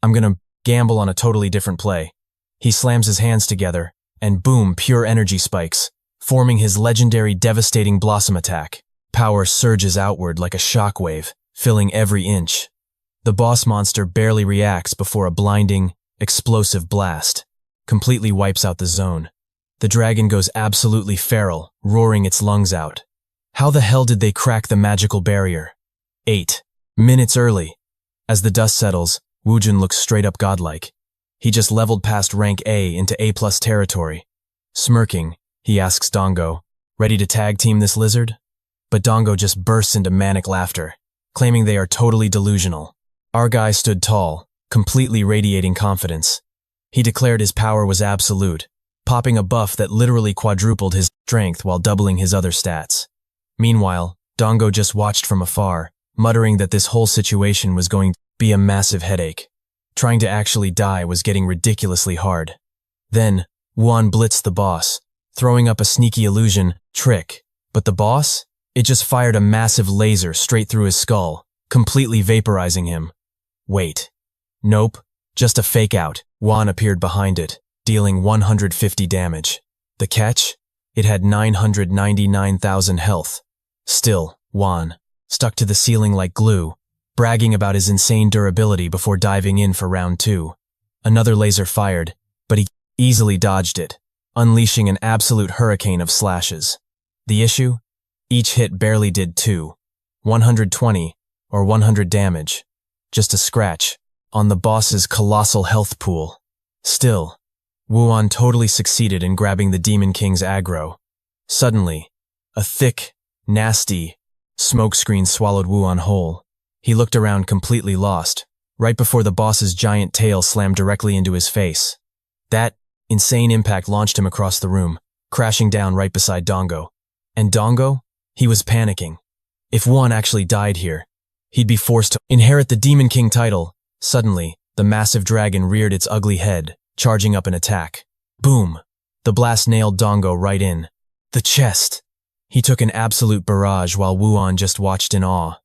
I'm gonna gamble on a totally different play." He slams his hands together, and boom, pure energy spikes, forming his legendary devastating blossom attack. Power surges outward like a shockwave, filling every inch. The boss monster barely reacts before a blinding, explosive blast completely wipes out the zone. The dragon goes absolutely feral, roaring its lungs out. How the hell did they crack the magical barrier? 8 minutes early. As the dust settles, Woojin looks straight up godlike. He just leveled past rank A into A+ territory. Smirking, he asks Dongo, "Ready to tag team this lizard?" But Dongo just bursts into manic laughter, claiming they are totally delusional. Our guy stood tall, completely radiating confidence. He declared his power was absolute, popping a buff that literally quadrupled his strength while doubling his other stats. Meanwhile, Dongo just watched from afar, muttering that this whole situation was going to be a massive headache. Trying to actually die was getting ridiculously hard. Then, Wuan blitzed the boss, throwing up a sneaky illusion trick. But the boss? It just fired a massive laser straight through his skull, completely vaporizing him. Wait. Nope, just a fake out. Wuan appeared behind it, dealing 150 damage. The catch? It had 999,000 health. Still, Wuan stuck to the ceiling like glue, bragging about his insane durability before diving in for round 2. Another laser fired, but he easily dodged it, unleashing an absolute hurricane of slashes. The issue? Each hit barely did 120 or 100 damage. Just a scratch on the boss's colossal health pool. Still, Wuan totally succeeded in grabbing the Demon King's aggro. Suddenly, a thick, nasty smokescreen swallowed Wuan whole. He looked around completely lost, right before the boss's giant tail slammed directly into his face. That insane impact launched him across the room, crashing down right beside Dongo. And Dongo? He was panicking. If Wuan actually died here, he'd be forced to inherit the Demon King title. Suddenly, the massive dragon reared its ugly head, charging up an attack. Boom! The blast nailed Dongo right in the chest. He took an absolute barrage while Wuan just watched in awe.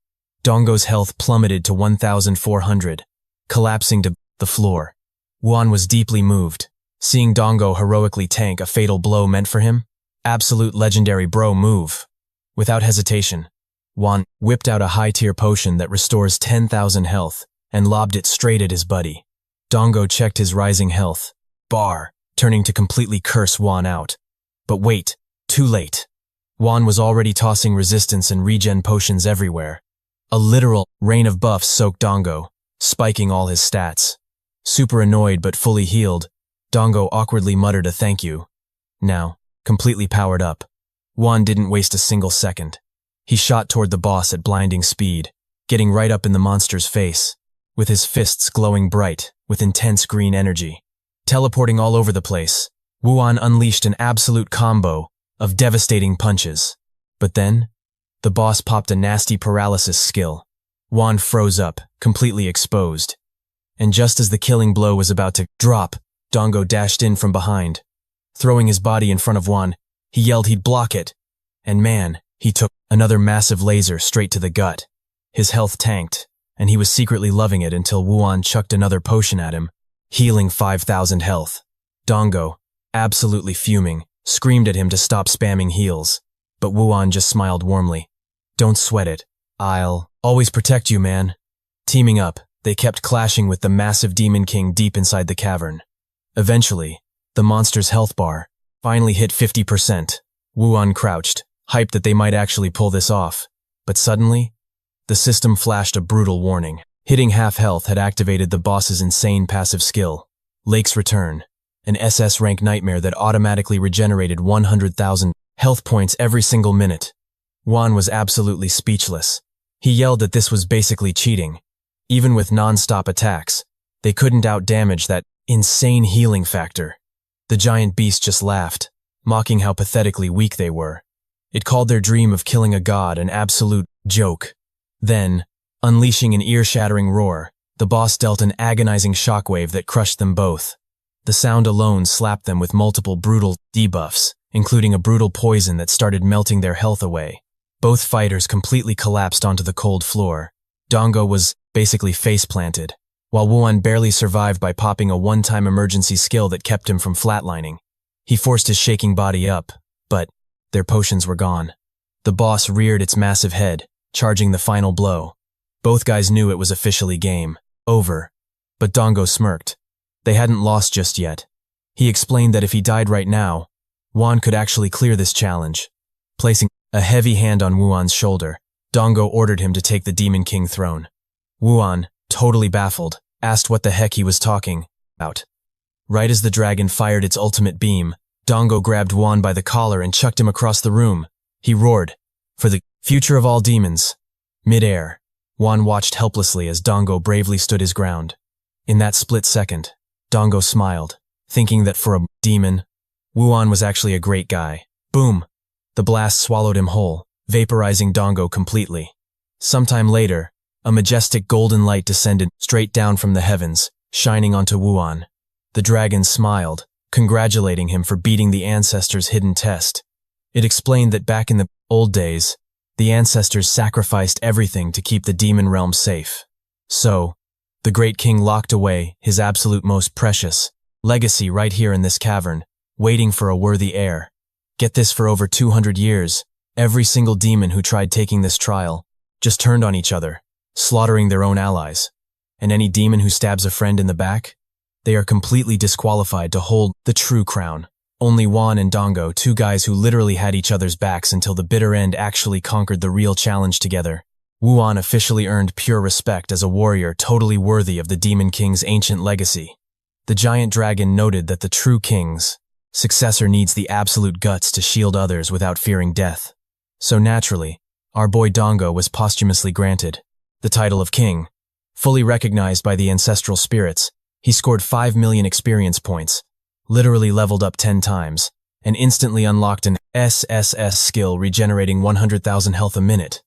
Dongo's health plummeted to 1,400, collapsing to the floor. Wuan was deeply moved. Seeing Dongo heroically tank a fatal blow meant for him? Absolute legendary bro move. Without hesitation, Wuan whipped out a high-tier potion that restores 10,000 health and lobbed it straight at his buddy. Dongo checked his rising health bar, turning to completely curse Wuan out. But wait, too late. Wuan was already tossing resistance and regen potions everywhere. A literal rain of buffs soaked Dongo, spiking all his stats. Super annoyed but fully healed, Dongo awkwardly muttered a thank you. Now, completely powered up, Wuan didn't waste a single second. He shot toward the boss at blinding speed, getting right up in the monster's face, with his fists glowing bright with intense green energy. Teleporting all over the place, Wuan unleashed an absolute combo of devastating punches. But then, the boss popped a nasty paralysis skill. Wuan froze up, completely exposed. And just as the killing blow was about to drop, Dongo dashed in from behind. Throwing his body in front of Wuan, he yelled he'd block it. And man, he took another massive laser straight to the gut. His health tanked, and he was secretly loving it until Wuan chucked another potion at him, healing 5,000 health. Dongo, absolutely fuming, screamed at him to stop spamming heals. But Wuan just smiled warmly. Don't sweat it. I'll always protect you, man. Teaming up, they kept clashing with the massive Demon King deep inside the cavern. Eventually, the monster's health bar finally hit 50%. Wuan crouched, hyped that they might actually pull this off. But suddenly, the system flashed a brutal warning. Hitting half health had activated the boss's insane passive skill, Lake's Return, an SS rank nightmare that automatically regenerated 100,000 health points every single minute. Wuan was absolutely speechless. He yelled that this was basically cheating. Even with non-stop attacks, they couldn't outdamage that insane healing factor. The giant beast just laughed, mocking how pathetically weak they were. It called their dream of killing a god an absolute joke. Then, unleashing an ear-shattering roar, the boss dealt an agonizing shockwave that crushed them both. The sound alone slapped them with multiple brutal debuffs, including a brutal poison that started melting their health away. Both fighters completely collapsed onto the cold floor. Dongo was basically face-planted, while Wuan barely survived by popping a one-time emergency skill that kept him from flatlining. He forced his shaking body up, but their potions were gone. The boss reared its massive head, charging the final blow. Both guys knew it was officially game over, but Dongo smirked. They hadn't lost just yet. He explained that if he died right now, Wuan could actually clear this challenge. Placing a heavy hand on Wuan's shoulder, Dongo ordered him to take the Demon King throne. Wuan, totally baffled, asked what the heck he was talking about. Right as the dragon fired its ultimate beam, Dongo grabbed Wuan by the collar and chucked him across the room. He roared, "For the future of all demons!" Mid-air, Wuan watched helplessly as Dongo bravely stood his ground. In that split second, Dongo smiled, thinking that for a demon, Wuan was actually a great guy. Boom! The blast swallowed him whole, vaporizing Dongo completely. Sometime later, a majestic golden light descended straight down from the heavens, shining onto Wuan. The dragon smiled, congratulating him for beating the ancestors' hidden test. It explained that back in the old days, the ancestors sacrificed everything to keep the demon realm safe. So, the great king locked away his absolute most precious legacy right here in this cavern, waiting for a worthy heir. Get this, for over 200 years, every single demon who tried taking this trial just turned on each other, slaughtering their own allies. And any demon who stabs a friend in the back, they are completely disqualified to hold the true crown. Only Wuan and Dongo, two guys who literally had each other's backs until the bitter end, actually conquered the real challenge together. Wuan officially earned pure respect as a warrior totally worthy of the Demon King's ancient legacy. The giant dragon noted that the true king's successor needs the absolute guts to shield others without fearing death. So naturally, our boy Dongo was posthumously granted the title of king. Fully recognized by the ancestral spirits, he scored 5 million experience points, literally leveled up 10 times, and instantly unlocked an SSS skill regenerating 100,000 health a minute.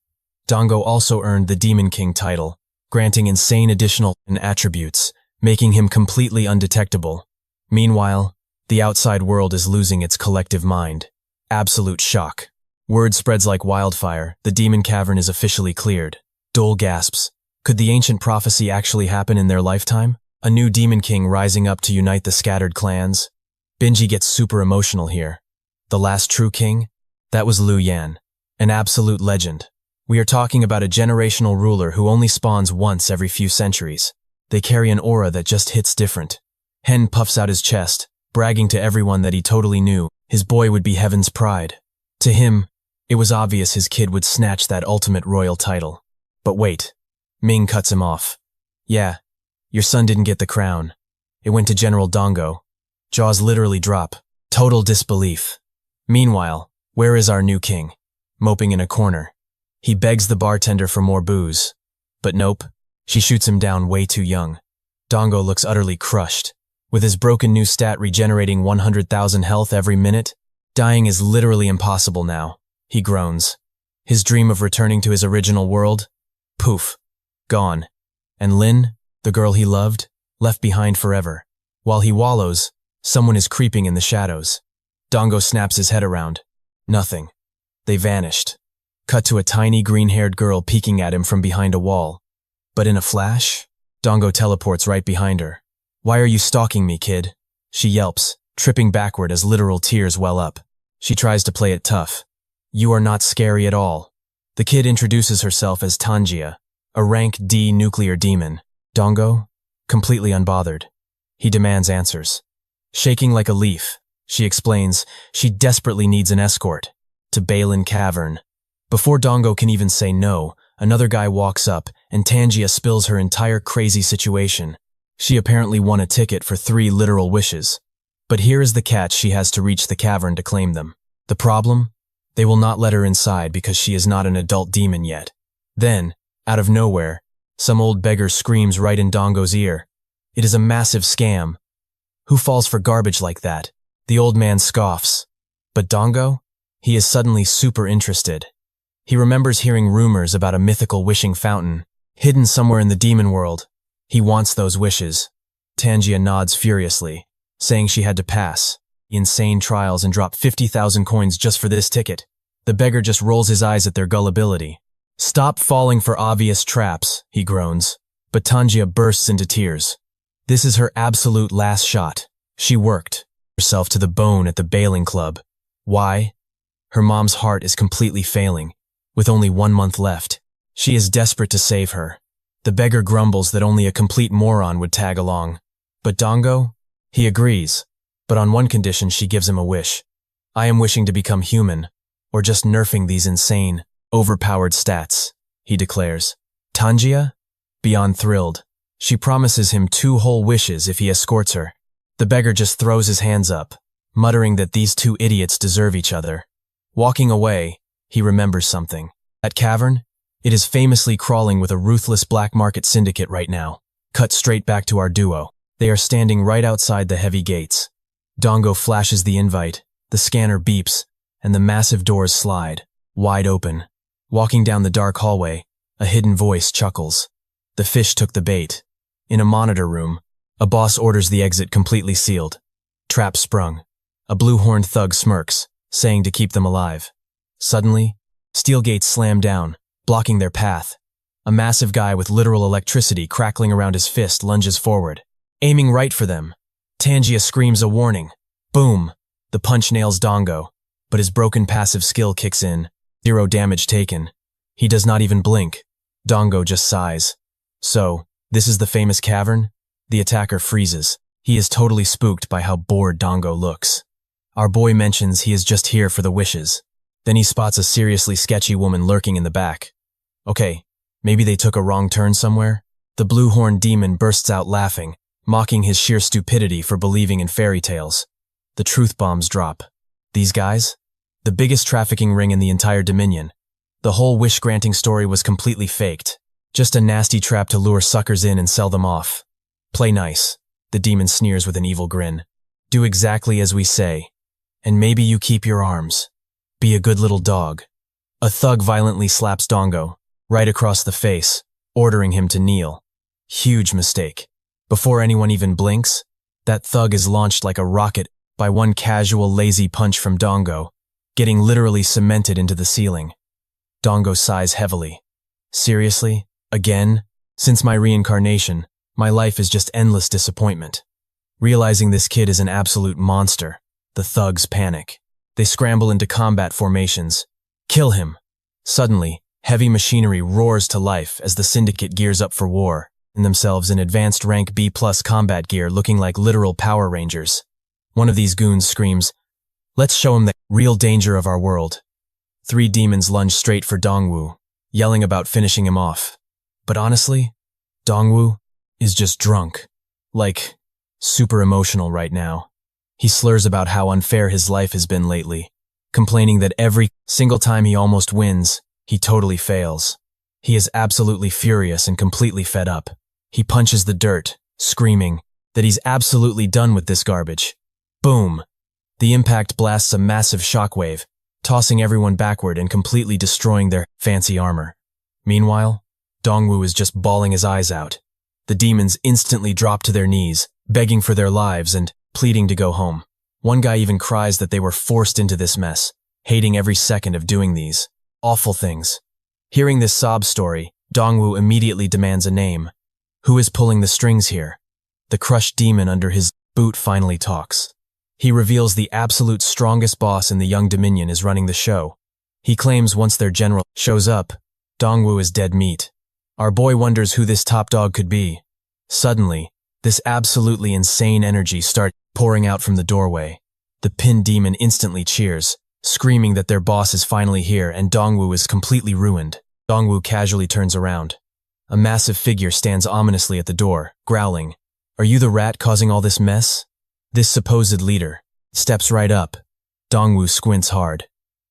Dango also earned the Demon King title, granting insane additional attributes, making him completely undetectable. Meanwhile, the outside world is losing its collective mind. Absolute shock. Word spreads like wildfire, the demon cavern is officially cleared. Dole gasps. Could the ancient prophecy actually happen in their lifetime? A new demon king rising up to unite the scattered clans? Benji gets super emotional here. The last true king? That was Liu Yan. An absolute legend. We are talking about a generational ruler who only spawns once every few centuries. They carry an aura that just hits different. Hen puffs out his chest, bragging to everyone that he totally knew his boy would be heaven's pride. To him, it was obvious his kid would snatch that ultimate royal title. But wait, Ming cuts him off. Yeah, your son didn't get the crown. It went to General Dango. Jaws literally drop. Total disbelief. Meanwhile, where is our new king? Moping in a corner. He begs the bartender for more booze. But nope, she shoots him down way too young. Dango looks utterly crushed. With his broken new stat regenerating 100,000 health every minute, dying is literally impossible now. He groans. His dream of returning to his original world? Poof. Gone. And Lin, the girl he loved, left behind forever. While he wallows, someone is creeping in the shadows. Dango snaps his head around. Nothing. They vanished. Cut to a tiny green-haired girl peeking at him from behind a wall. But in a flash, Dango teleports right behind her. Why are you stalking me, kid? She yelps, tripping backward as literal tears well up. She tries to play it tough. You are not scary at all. The kid introduces herself as Tanjia, a rank D nuclear demon. Dango? Completely unbothered. He demands answers. Shaking like a leaf, she explains she desperately needs an escort to Balin Cavern. Before Dango can even say no, another guy walks up and Tanjia spills her entire crazy situation. She apparently won a ticket for 3 literal wishes. But here is the catch: she has to reach the cavern to claim them. The problem? They will not let her inside because she is not an adult demon yet. Then, out of nowhere, some old beggar screams right in Dango's ear. It is a massive scam. Who falls for garbage like that? The old man scoffs. But Dango? He is suddenly super interested. He remembers hearing rumors about a mythical wishing fountain, hidden somewhere in the demon world. He wants those wishes. Tanjia nods furiously, saying she had to pass insane trials and drop 50,000 coins just for this ticket. The beggar just rolls his eyes at their gullibility. Stop falling for obvious traps, he groans. But Tanjia bursts into tears. This is her absolute last shot. She worked herself to the bone at the bailing club. Why? Her mom's heart is completely failing. With only 1 month left, she is desperate to save her. The beggar grumbles that only a complete moron would tag along. But Dango? He agrees, but on one condition: she gives him a wish. I am wishing to become human, or just nerfing these insane, overpowered stats, he declares. Tanjia? Beyond thrilled. She promises him 2 whole wishes if he escorts her. The beggar just throws his hands up, muttering that these 2 idiots deserve each other. Walking away, he remembers something. That cavern? It is famously crawling with a ruthless black market syndicate right now. Cut straight back to our duo. They are standing right outside the heavy gates. Dango flashes the invite, the scanner beeps, and the massive doors slide, wide open. Walking down the dark hallway, a hidden voice chuckles. The fish took the bait. In a monitor room, a boss orders the exit completely sealed. Trap sprung. A blue-horned thug smirks, saying to keep them alive. Suddenly, steel gates slam down, blocking their path. A massive guy with literal electricity crackling around his fist lunges forward, aiming right for them. Tanjia screams a warning. Boom! The punch nails Dango, but his broken passive skill kicks in. 0 damage taken. He does not even blink. Dango just sighs. So, this is the famous cavern? The attacker freezes. He is totally spooked by how bored Dango looks. Our boy mentions he is just here for the wishes. Then he spots a seriously sketchy woman lurking in the back. Okay, maybe they took a wrong turn somewhere? The blue-horned demon bursts out laughing, mocking his sheer stupidity for believing in fairy tales. The truth bombs drop. These guys? The biggest trafficking ring in the entire Dominion. The whole wish-granting story was completely faked. Just a nasty trap to lure suckers in and sell them off. Play nice, the demon sneers with an evil grin. Do exactly as we say, and maybe you keep your arms. Be a good little dog. A thug violently slaps Dongo, right across the face, ordering him to kneel. Huge mistake. Before anyone even blinks, that thug is launched like a rocket by one casual lazy punch from Dongo, getting literally cemented into the ceiling. Dongo sighs heavily. Seriously? Again? Since my reincarnation, my life is just endless disappointment. Realizing this kid is an absolute monster, the thugs panic. They scramble into combat formations. Kill him! Suddenly, heavy machinery roars to life as the syndicate gears up for war, in themselves in advanced rank B+ combat gear looking like literal Power Rangers. One of these goons screams, "Let's show him the real danger of our world." 3 demons lunge straight for Dongwu, yelling about finishing him off. But honestly, Dongwu is just drunk. Like, super emotional right now. He slurs about how unfair his life has been lately, complaining that every single time he almost wins, he totally fails. He is absolutely furious and completely fed up. He punches the dirt, screaming that he's absolutely done with this garbage. Boom! The impact blasts a massive shockwave, tossing everyone backward and completely destroying their fancy armor. Meanwhile, Dongwu is just bawling his eyes out. The demons instantly drop to their knees, begging for their lives and pleading to go home. One guy even cries that they were forced into this mess, hating every second of doing these awful things. Hearing this sob story, Dongwu immediately demands a name. Who is pulling the strings here? The crushed demon under his boot finally talks. He reveals the absolute strongest boss in the Young Dominion is running the show. He claims once their general shows up, Dongwu is dead meat. Our boy wonders who this top dog could be. Suddenly, this absolutely insane energy starts pouring out from the doorway. The pinned demon instantly cheers, screaming that their boss is finally here and Dongwu is completely ruined. Dongwu casually turns around. A massive figure stands ominously at the door, growling. "Are you the rat causing all this mess?" This supposed leader steps right up. Dongwu squints hard.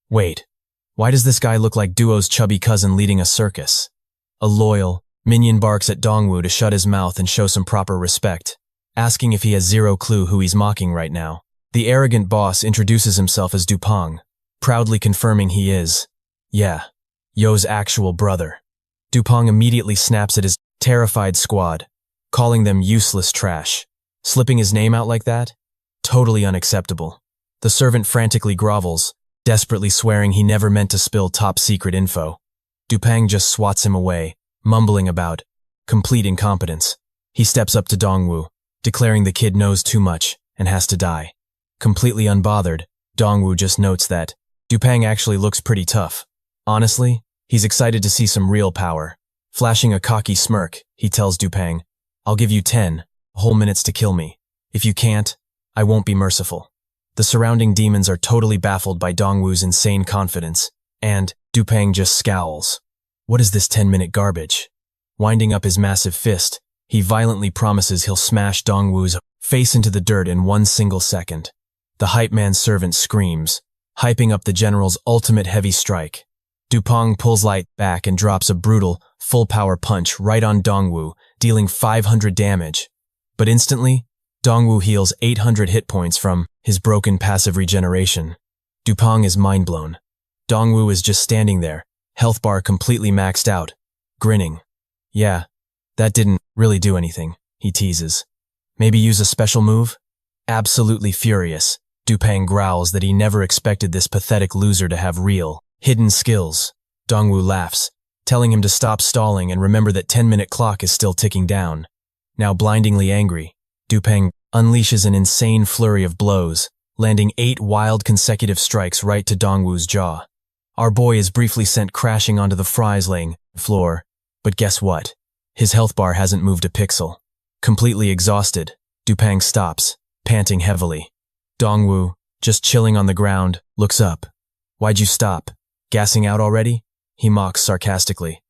Wait, why does this guy look like Duo's chubby cousin leading a circus? A loyal minion barks at Dongwu to shut his mouth and show some proper respect, asking if he has zero clue who he's mocking right now. The arrogant boss introduces himself as Dupang, proudly confirming he is, yeah, Yo's actual brother. Dupang immediately snaps at his terrified squad, calling them useless trash. Slipping his name out like that? Totally unacceptable. The servant frantically grovels, desperately swearing he never meant to spill top-secret info. Dupang just swats him away, mumbling about complete incompetence. He steps up to Dongwu, declaring the kid knows too much and has to die. Completely unbothered, Dongwu just notes that Dupang actually looks pretty tough. Honestly, he's excited to see some real power. Flashing a cocky smirk, he tells Dupang, "I'll give you 10 whole minutes to kill me. If you can't, I won't be merciful." The surrounding demons are totally baffled by Dongwu's insane confidence, and Dupang just scowls. What is this 10-minute garbage? Winding up his massive fist, he violently promises he'll smash Dongwu's face into the dirt in 1 single second. The hype man's servant screams, hyping up the general's ultimate heavy strike. Dupang pulls light back and drops a brutal, full-power punch right on Dongwu, dealing 500 damage. But instantly, Dongwu heals 800 hit points from his broken passive regeneration. Dupang is mind-blown. Dongwu is just standing there, health bar completely maxed out, grinning. Yeah, that didn't really do anything, he teases. Maybe use a special move? Absolutely furious, Dupang growls that he never expected this pathetic loser to have real, hidden skills. Dongwu laughs, telling him to stop stalling and remember that 10-minute clock is still ticking down. Now blindingly angry, Dupang unleashes an insane flurry of blows, landing 8 wild consecutive strikes right to Dongwu's jaw. Our boy is briefly sent crashing onto the fries-laying floor, but guess what? His health bar hasn't moved a pixel. Completely exhausted, Dupang stops, panting heavily. Dongwu, just chilling on the ground, looks up. "Why'd you stop? Gassing out already?" he mocks sarcastically.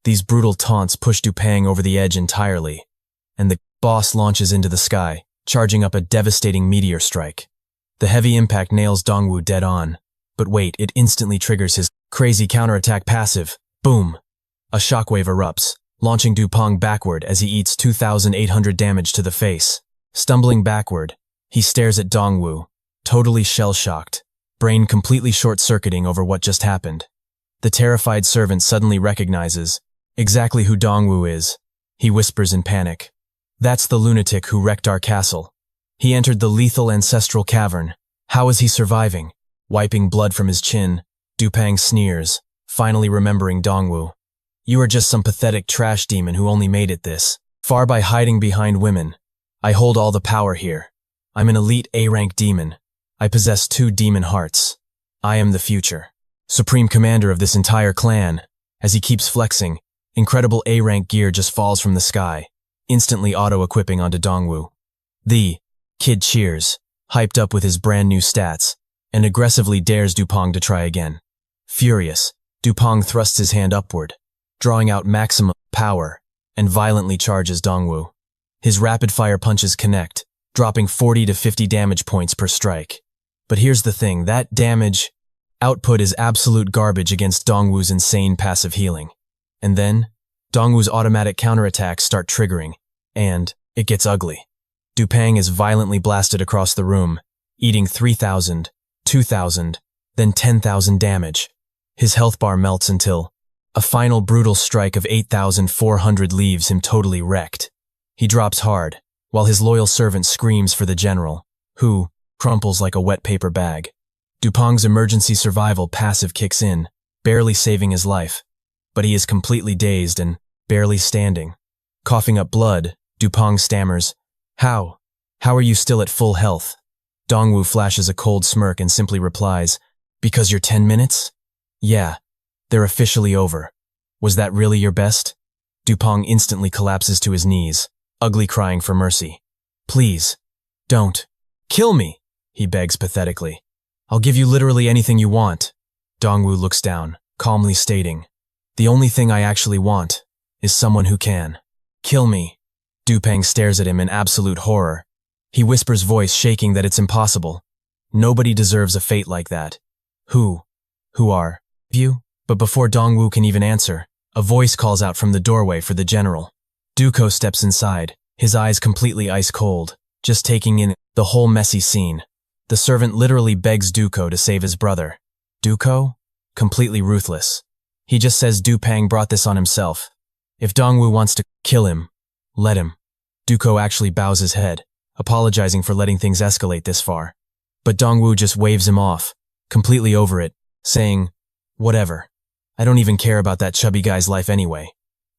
These brutal taunts push Dupang over the edge entirely, and the boss launches into the sky, charging up a devastating meteor strike. The heavy impact nails Dongwu dead on, but wait, it instantly triggers his crazy counterattack passive. Boom! A shockwave erupts, launching Dupong backward as he eats 2,800 damage to the face. Stumbling backward, he stares at Dongwu, totally shell-shocked, brain completely short-circuiting over what just happened. The terrified servant suddenly recognizes exactly who Dongwu is. He whispers in panic. That's the lunatic who wrecked our castle. He entered the lethal ancestral cavern. How is he surviving? Wiping blood from his chin, Dupang sneers, finally remembering Dongwu. You are just some pathetic trash demon who only made it this far by hiding behind women. I hold all the power here. I'm an elite A-rank demon. I possess 2 demon hearts. I am the future. Supreme commander of this entire clan. As he keeps flexing, incredible A-rank gear just falls from the sky, instantly auto-equipping onto Dongwu. The kid cheers, hyped up with his brand new stats, and aggressively dares Dupong to try again. Furious, Dupong thrusts his hand upward, drawing out maximum power, and violently charges Dongwu. His rapid-fire punches connect, dropping 40 to 50 damage points per strike. But here's the thing, that damage output is absolute garbage against Dongwu's insane passive healing. And then, Dongwu's automatic counterattacks start triggering, and it gets ugly. Dupang is violently blasted across the room, eating 3,000, 2,000, then 10,000 damage. His health bar melts until a final brutal strike of 8,400 leaves him totally wrecked. He drops hard, while his loyal servant screams for the general, who crumples like a wet paper bag. Dupong's emergency survival passive kicks in, barely saving his life, but he is completely dazed and barely standing. Coughing up blood, Dupong stammers, How are you still at full health? Dongwu flashes a cold smirk and simply replies, Because your 10 minutes? Yeah, they're officially over. Was that really your best? Dupong instantly collapses to his knees, ugly crying for mercy. Please, don't. Kill me, he begs pathetically. I'll give you literally anything you want. Dongwu looks down, calmly stating, The only thing I actually want is someone who can. Kill me. Dupang stares at him in absolute horror. He whispers, voice shaking, that it's impossible. Nobody deserves a fate like that. Who are you? But before Dongwu can even answer, a voice calls out from the doorway for the general. Duko steps inside, his eyes completely ice cold, just taking in the whole messy scene. The servant literally begs Duko to save his brother. Duko? Completely ruthless. He just says Dupang brought this on himself. If Dongwu wants to kill him, let him. Duko actually bows his head, apologizing for letting things escalate this far. But Dongwu just waves him off, completely over it, saying, Whatever. I don't even care about that chubby guy's life anyway.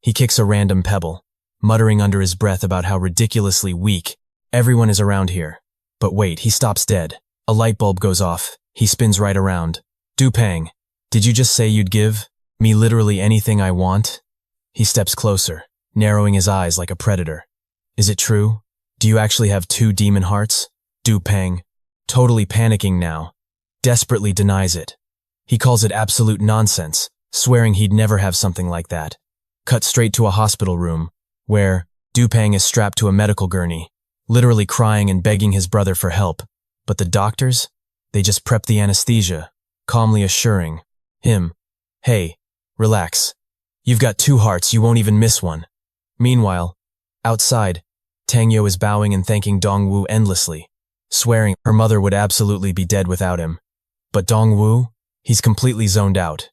He kicks a random pebble, muttering under his breath about how ridiculously weak everyone is around here. But wait, he stops dead. A light bulb goes off. He spins right around. Dupang, did you just say you'd give me literally anything I want? He steps closer, narrowing his eyes like a predator. Is it true? Do you actually have 2 demon hearts? Dupang, totally panicking now, desperately denies it. He calls it absolute nonsense, swearing he'd never have something like that. Cut straight to a hospital room, where Dupang is strapped to a medical gurney, literally crying and begging his brother for help. But the doctors? They just prep the anesthesia, calmly assuring him, Hey, relax. You've got 2 hearts, you won't even miss one. Meanwhile, outside, Tangyo is bowing and thanking Dongwu endlessly, swearing her mother would absolutely be dead without him. But Dongwu? He's completely zoned out.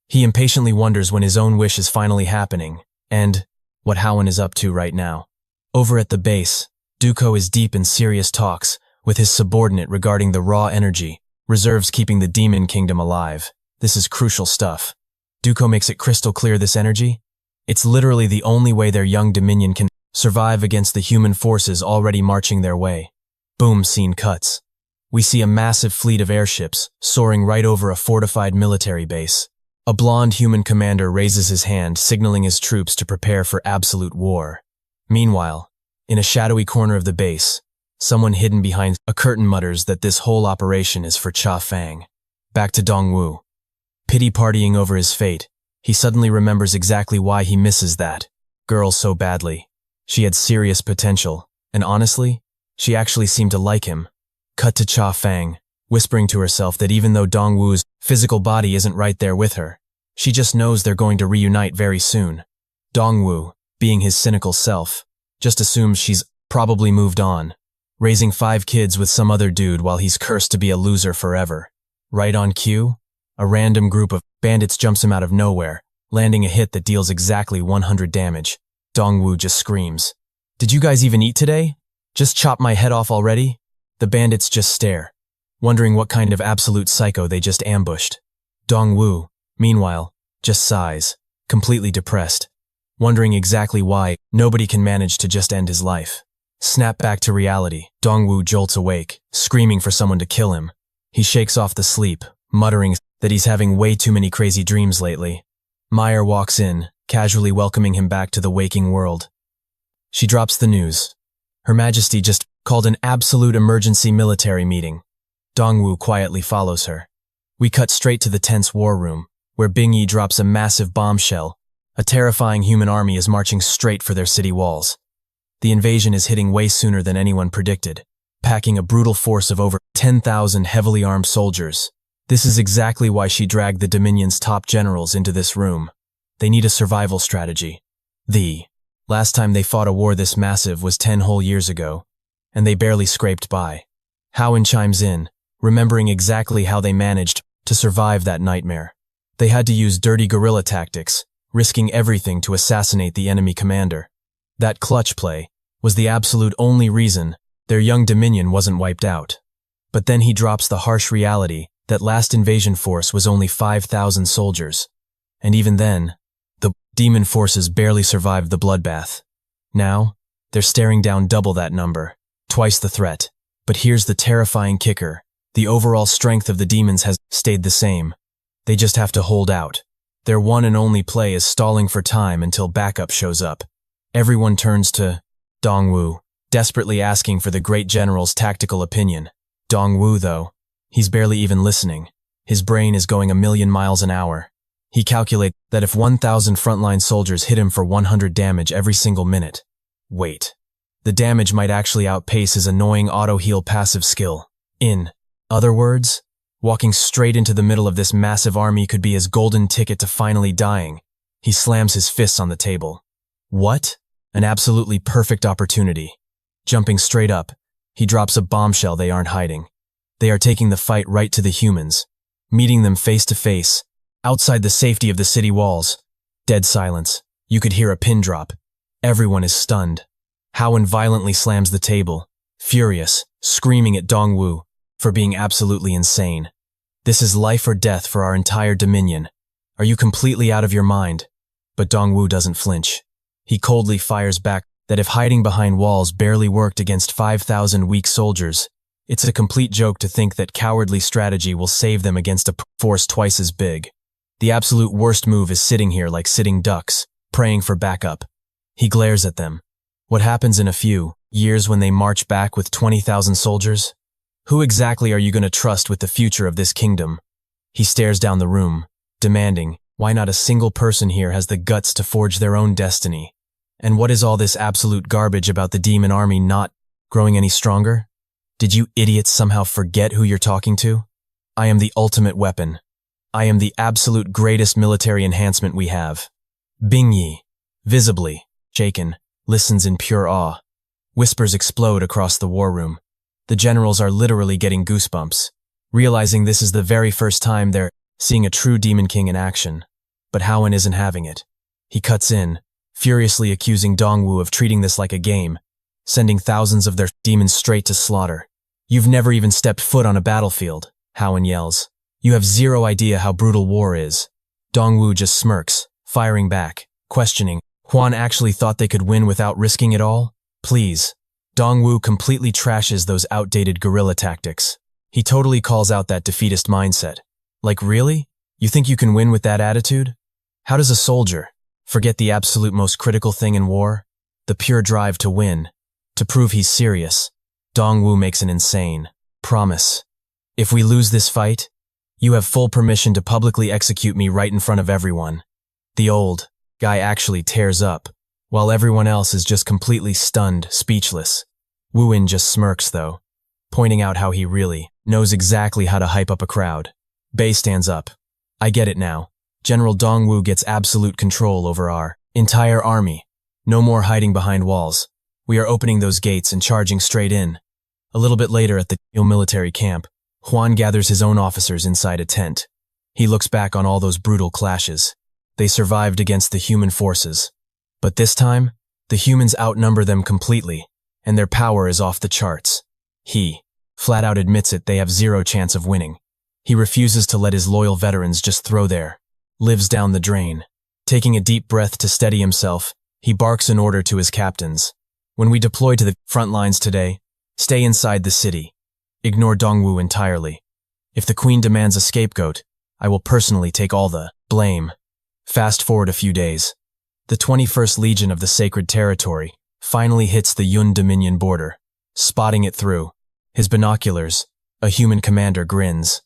He impatiently wonders when his own wish is finally happening, and what Howen is up to right now. Over at the base, Duko is deep in serious talks with his subordinate regarding the raw energy reserves keeping the demon kingdom alive. This is crucial stuff. Duko makes it crystal clear this energy? It's literally the only way their young dominion can survive against the human forces already marching their way. Boom, scene cuts. We see a massive fleet of airships soaring right over a fortified military base. A blonde human commander raises his hand, signaling his troops to prepare for absolute war. Meanwhile, in a shadowy corner of the base, someone hidden behind a curtain mutters that this whole operation is for Cha Fang. Back to Dongwu. Pity partying over his fate, he suddenly remembers exactly why he misses that girl so badly. She had serious potential, and honestly, she actually seemed to like him. Cut to Cha Fang, whispering to herself that even though Dongwu's physical body isn't right there with her, she just knows they're going to reunite very soon. Dongwu, being his cynical self, just assumes she's probably moved on, raising 5 kids with some other dude while he's cursed to be a loser forever. Right on cue, a random group of bandits jumps him out of nowhere, landing a hit that deals exactly 100 damage. Dongwoo just screams, "Did you guys even eat today? Just chop my head off already?" The bandits just stare, wondering what kind of absolute psycho they just ambushed. Dongwoo, meanwhile, just sighs, completely depressed, wondering exactly why nobody can manage to just end his life. Snap back to reality. Dongwoo jolts awake, screaming for someone to kill him. He shakes off the sleep, muttering that he's having way too many crazy dreams lately. Meyer walks in, casually welcoming him back to the waking world. She drops the news. Her Majesty just called an absolute emergency military meeting. Dongwoo quietly follows her. We cut straight to the tense war room, where Bingyi drops a massive bombshell. A terrifying human army is marching straight for their city walls. The invasion is hitting way sooner than anyone predicted, packing a brutal force of over 10,000 heavily armed soldiers. This is exactly why she dragged the Dominion's top generals into this room. They need a survival strategy. The last time they fought a war this massive was 10 whole years ago, and they barely scraped by. Howen chimes in, remembering exactly how they managed to survive that nightmare. They had to use dirty guerrilla tactics, risking everything to assassinate the enemy commander. That clutch play was the absolute only reason their young Dominion wasn't wiped out. But then he drops the harsh reality that last invasion force was only 5,000 soldiers. And even then, the demon forces barely survived the bloodbath. Now, they're staring down double that number, twice the threat. But here's the terrifying kicker. The overall strength of the demons has stayed the same. They just have to hold out. Their one and only play is stalling for time until backup shows up. Everyone turns to Dongwoo, desperately asking for the great general's tactical opinion. Dongwoo, though, he's barely even listening. His brain is going 1,000,000 miles an hour. He calculates that if 1,000 frontline soldiers hit him for 100 damage every single minute, wait, the damage might actually outpace his annoying auto-heal passive skill. In other words, walking straight into the middle of this massive army could be his golden ticket to finally dying. He slams his fists on the table. What? An absolutely perfect opportunity. Jumping straight up, he drops a bombshell they aren't hiding. They are taking the fight right to the humans, meeting them face to face, outside the safety of the city walls. Dead silence. You could hear a pin drop. Everyone is stunned. Howen violently slams the table, furious, screaming at Dongwoo for being absolutely insane. This is life or death for our entire Dominion. Are you completely out of your mind? But Dongwoo doesn't flinch. He coldly fires back that if hiding behind walls barely worked against 5,000 weak soldiers, it's a complete joke to think that cowardly strategy will save them against a force twice as big. The absolute worst move is sitting here like sitting ducks, praying for backup. He glares at them. What happens in a few years when they march back with 20,000 soldiers? Who exactly are you going to trust with the future of this kingdom? He stares down the room, demanding, why not a single person here has the guts to forge their own destiny? And what is all this absolute garbage about the demon army not growing any stronger? Did you idiots somehow forget who you're talking to? I am the ultimate weapon. I am the absolute greatest military enhancement we have. Bingyi, visibly shaken, listens in pure awe. Whispers explode across the war room. The generals are literally getting goosebumps, realizing this is the very first time they're seeing a true Demon King in action. But Howen isn't having it. He cuts in, furiously accusing Dongwoo of treating this like a game, sending thousands of their demons straight to slaughter. You've never even stepped foot on a battlefield, Howen yells. You have zero idea how brutal war is. Dongwoo just smirks, firing back, questioning, Huan actually thought they could win without risking it all? Please. Dongwoo completely trashes those outdated guerrilla tactics. He totally calls out that defeatist mindset. Like really? You think you can win with that attitude? How does a soldier forget the absolute most critical thing in war? The pure drive to win, to prove he's serious. Dongwoo makes an insane promise. If we lose this fight, you have full permission to publicly execute me right in front of everyone. The old guy actually tears up, while everyone else is just completely stunned, speechless. Woo-in just smirks though, pointing out how he really knows exactly how to hype up a crowd. Bei stands up. I get it now. General Dongwoo gets absolute control over our entire army. No more hiding behind walls. We are opening those gates and charging straight in. A little bit later at the military camp, Juan gathers his own officers inside a tent. He looks back on all those brutal clashes. They survived against the human forces. But this time, the humans outnumber them completely, and their power is off the charts. He flat out admits it, they have zero chance of winning. He refuses to let his loyal veterans just throw their lives down the drain. Taking a deep breath to steady himself, he barks an order to his captains. When we deploy to the front lines today, stay inside the city. Ignore Dongwu entirely. If the queen demands a scapegoat, I will personally take all the blame. Fast forward a few days. The 21st Legion of the Sacred Territory finally hits the Yun Dominion border. Spotting it through his binoculars, a human commander grins.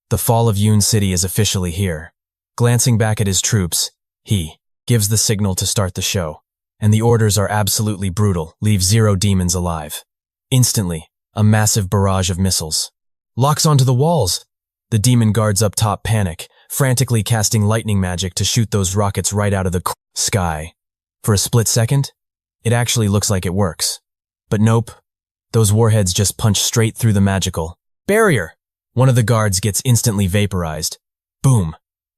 The fall of Yun City is officially here. Glancing back at his troops, he gives the signal to start the show. And the orders are absolutely brutal, leave 0 demons alive. Instantly, a massive barrage of missiles locks onto the walls. The demon guards up top panic, frantically casting lightning magic to shoot those rockets right out of the sky. For a split second, it actually looks like it works. But nope, those warheads just punch straight through the magical barrier. One of the guards gets instantly vaporized. Boom.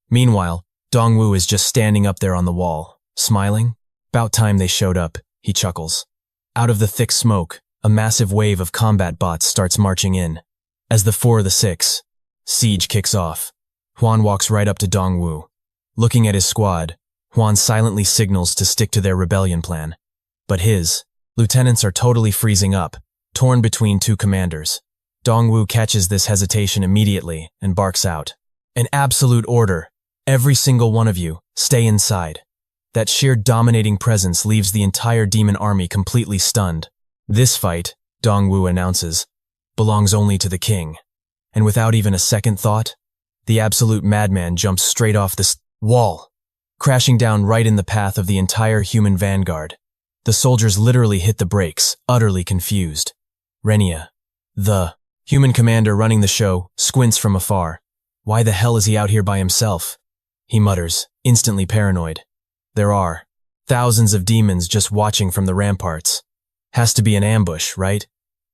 Meanwhile, Dongwu is just standing up there on the wall, smiling. About time they showed up, he chuckles. Out of the thick smoke, a massive wave of combat bots starts marching in. As the 4 of the 6 siege kicks off, Juan walks right up to Dongwu. Looking at his squad, Juan silently signals to stick to their rebellion plan. But his lieutenants are totally freezing up, torn between 2 commanders. Dongwu catches this hesitation immediately and barks out. An absolute order. Every single one of you, stay inside. That sheer dominating presence leaves the entire demon army completely stunned. This fight, Dongwu announces, belongs only to the king. And without even a second thought, the absolute madman jumps straight off the wall, crashing down right in the path of the entire human vanguard. The soldiers literally hit the brakes, utterly confused. Renia, the human commander running the show, squints from afar. Why the hell is he out here by himself? He mutters, instantly paranoid. There are thousands of demons just watching from the ramparts. Has to be an ambush, right?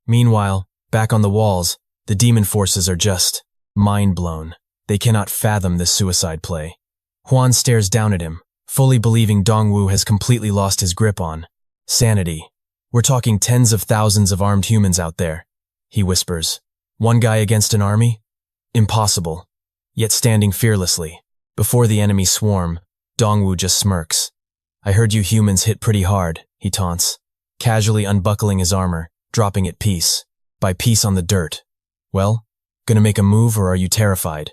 Meanwhile, back on the walls, the demon forces are just mind blown. They cannot fathom this suicide play. Juan stares down at him, fully believing Dongwu has completely lost his grip on sanity. We're talking tens of thousands of armed humans out there, he whispers. One guy against an army? Impossible. Yet standing fearlessly before the enemy swarm, Dongwu just smirks. I heard you humans hit pretty hard, he taunts, casually unbuckling his armor, dropping it piece by piece on the dirt. Well, gonna make a move or are you terrified?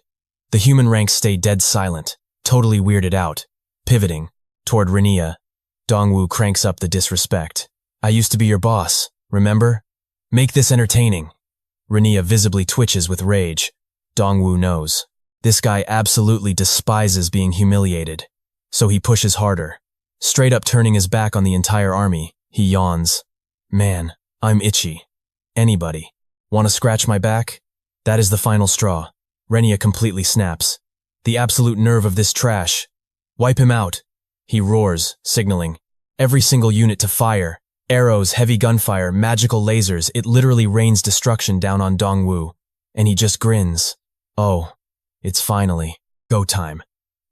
The human ranks stay dead silent, totally weirded out. Pivoting toward Renia, Dongwu cranks up the disrespect. I used to be your boss, remember? Make this entertaining. Renia visibly twitches with rage. Dongwu knows. This guy absolutely despises being humiliated. So he pushes harder. Straight up turning his back on the entire army, he yawns. Man, I'm itchy. Anybody want to scratch my back? That is the final straw. Renia completely snaps. The absolute nerve of this trash. Wipe him out. He roars, signaling. Every single unit to fire. Arrows, heavy gunfire, magical lasers, it literally rains destruction down on Dongwu. And he just grins. Oh, it's finally go time.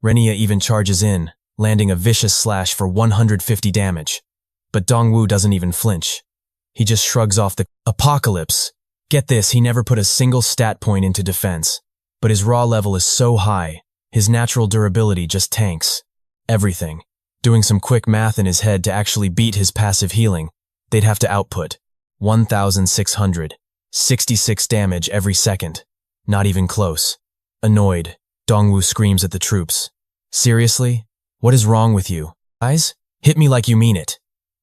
Renia even charges in, landing a vicious slash for 150 damage. But Dongwu doesn't even flinch. He just shrugs off the apocalypse. Get this, he never put a single stat point into defense. But his raw level is so high, his natural durability just tanks everything. Doing some quick math in his head to actually beat his passive healing, they'd have to output 1,666 damage every second. Not even close. Annoyed, Dongwu screams at the troops. Seriously? What is wrong with you? Guys? Hit me like you mean it.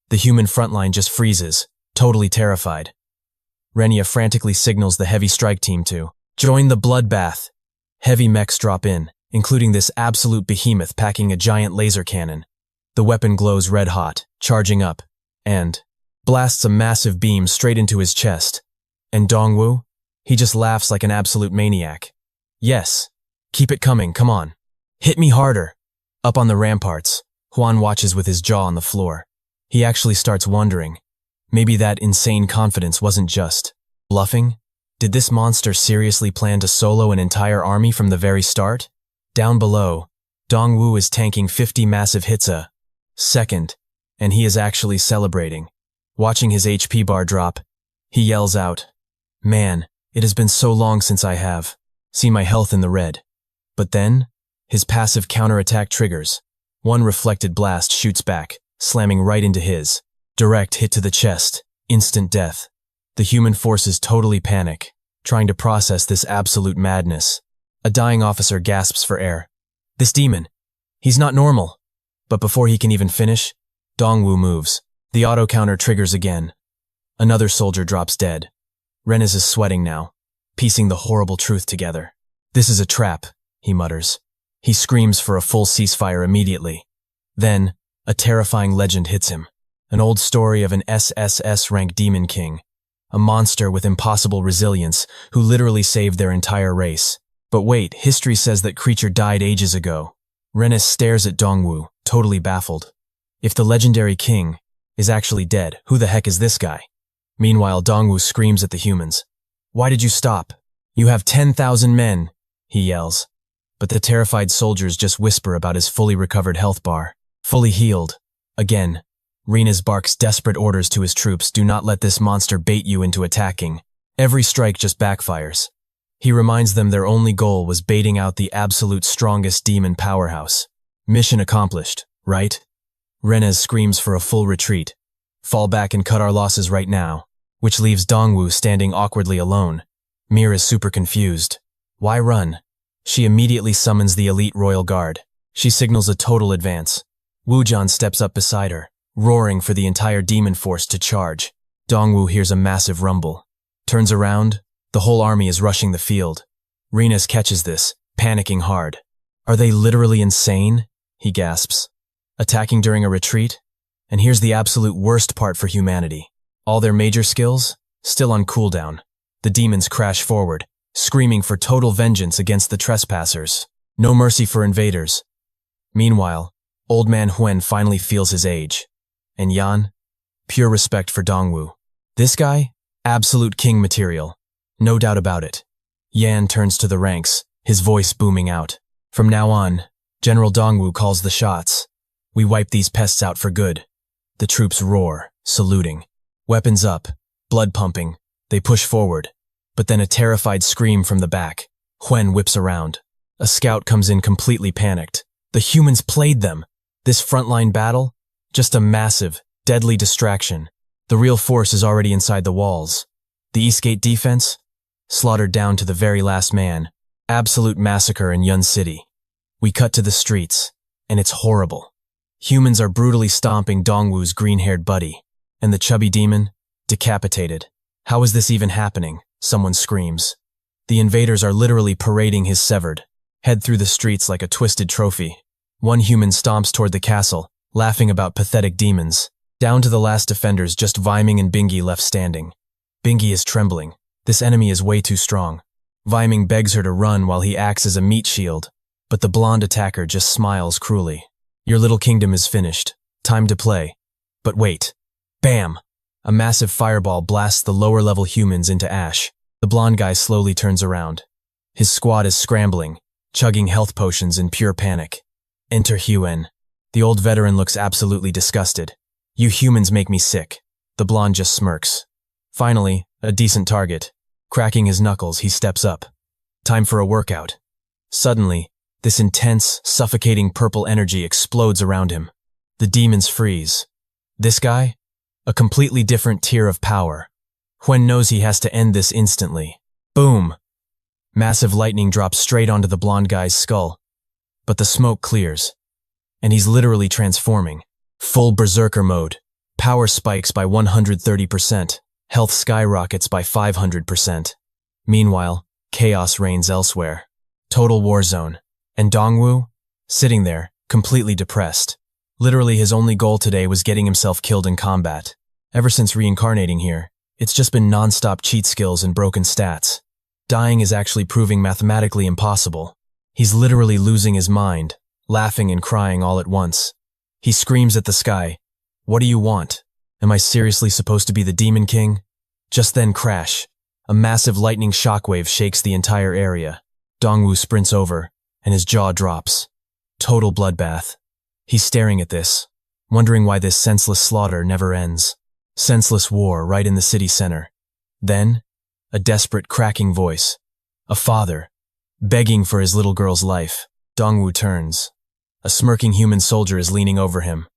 The human frontline just freezes, totally terrified. Renia frantically signals the heavy strike team to join the bloodbath. Heavy mechs drop in, including this absolute behemoth packing a giant laser cannon. The weapon glows red hot, charging up, and blasts a massive beam straight into his chest. And Dongwu? He just laughs like an absolute maniac. Yes. Keep it coming, come on. Hit me harder. Up on the ramparts, Juan watches with his jaw on the floor. He actually starts wondering. Maybe that insane confidence wasn't just bluffing? Did this monster seriously plan to solo an entire army from the very start? Down below, Dongwu is tanking 50 massive hits a second, and he is actually celebrating. Watching his HP bar drop, he yells out, "Man, it has been so long since I have seen my health in the red." But then, his passive counterattack triggers. One reflected blast shoots back, slamming right into his. Direct hit to the chest, instant death. The human forces totally panic, trying to process this absolute madness. A dying officer gasps for air. This demon, he's not normal. But before he can even finish, Dongwu moves. The auto counter triggers again. Another soldier drops dead. Renes is sweating now, piecing the horrible truth together. This is a trap, he mutters. He screams for a full ceasefire immediately. Then, a terrifying legend hits him. An old story of an SSS-rank demon king. A monster with impossible resilience who literally saved their entire race. But wait, history says that creature died ages ago. Renes stares at Dongwu, totally baffled. If the legendary king is actually dead, who the heck is this guy? Meanwhile, Dongwu screams at the humans. "Why did you stop? You have 10,000 men," he yells. But the terrified soldiers just whisper about his fully recovered health bar. Fully healed. Again, Renes barks desperate orders to his troops, "Do not let this monster bait you into attacking." Every strike just backfires. He reminds them their only goal was baiting out the absolute strongest demon powerhouse. Mission accomplished, right? Renes screams for a full retreat. "Fall back and cut our losses right now," which leaves Dongwu standing awkwardly alone. Mir is super confused. Why run? She immediately summons the elite royal guard. She signals a total advance. Wujan steps up beside her, roaring for the entire demon force to charge. Dongwu hears a massive rumble. Turns around, the whole army is rushing the field. Renes catches this, panicking hard. "Are they literally insane?" he gasps. "Attacking during a retreat? And here's the absolute worst part for humanity. All their major skills, still on cooldown. The demons crash forward, screaming for total vengeance against the trespassers. No mercy for invaders." Meanwhile, Old Man Huen finally feels his age. And Yan? Pure respect for Dongwu. This guy? Absolute king material. No doubt about it. Yan turns to the ranks, his voice booming out. "From now on, General Dongwu calls the shots. We wipe these pests out for good." The troops roar, saluting. Weapons up, blood pumping. They push forward. But then a terrified scream from the back. Huen whips around. A scout comes in completely panicked. The humans played them. This frontline battle? Just a massive, deadly distraction. The real force is already inside the walls. The Eastgate defense? Slaughtered down to the very last man. Absolute massacre in Yun City. We cut to the streets, and it's horrible. Humans are brutally stomping Dongwu's green-haired buddy. And the chubby demon? Decapitated. "How is this even happening?" someone screams. The invaders are literally parading his severed head through the streets like a twisted trophy. One human stomps toward the castle, laughing about pathetic demons. Down to the last defenders, just Viming and Bingi left standing. Bingi is trembling. This enemy is way too strong. Viming begs her to run while he acts as a meat shield, but the blonde attacker just smiles cruelly. "Your little kingdom is finished. Time to play." But wait. Bam! A massive fireball blasts the lower-level humans into ash. The blonde guy slowly turns around. His squad is scrambling, chugging health potions in pure panic. Enter Huen. The old veteran looks absolutely disgusted. "You humans make me sick." The blonde just smirks. Finally, a decent target. Cracking his knuckles, he steps up. Time for a workout. Suddenly, this intense, suffocating purple energy explodes around him. The demons freeze. This guy? A completely different tier of power. Huen knows he has to end this instantly. Boom! Massive lightning drops straight onto the blonde guy's skull. But the smoke clears. And he's literally transforming. Full berserker mode. Power spikes by 130%. Health skyrockets by 500%. Meanwhile, chaos reigns elsewhere. Total war zone. And Dongwu? Sitting there, completely depressed. Literally his only goal today was getting himself killed in combat. Ever since reincarnating here, it's just been non-stop cheat skills and broken stats. Dying is actually proving mathematically impossible. He's literally losing his mind, laughing and crying all at once. He screams at the sky, What do you want? Am I seriously supposed to be the Demon King? Just then crash. A massive lightning shockwave shakes the entire area. Dongwoo sprints over, and his jaw drops. Total bloodbath. He's staring at this, wondering why this senseless slaughter never ends. Senseless war right in the city center. Then, a desperate, cracking voice. A father, begging for his little girl's life. Dongwoo turns. A smirking human soldier is leaning over him.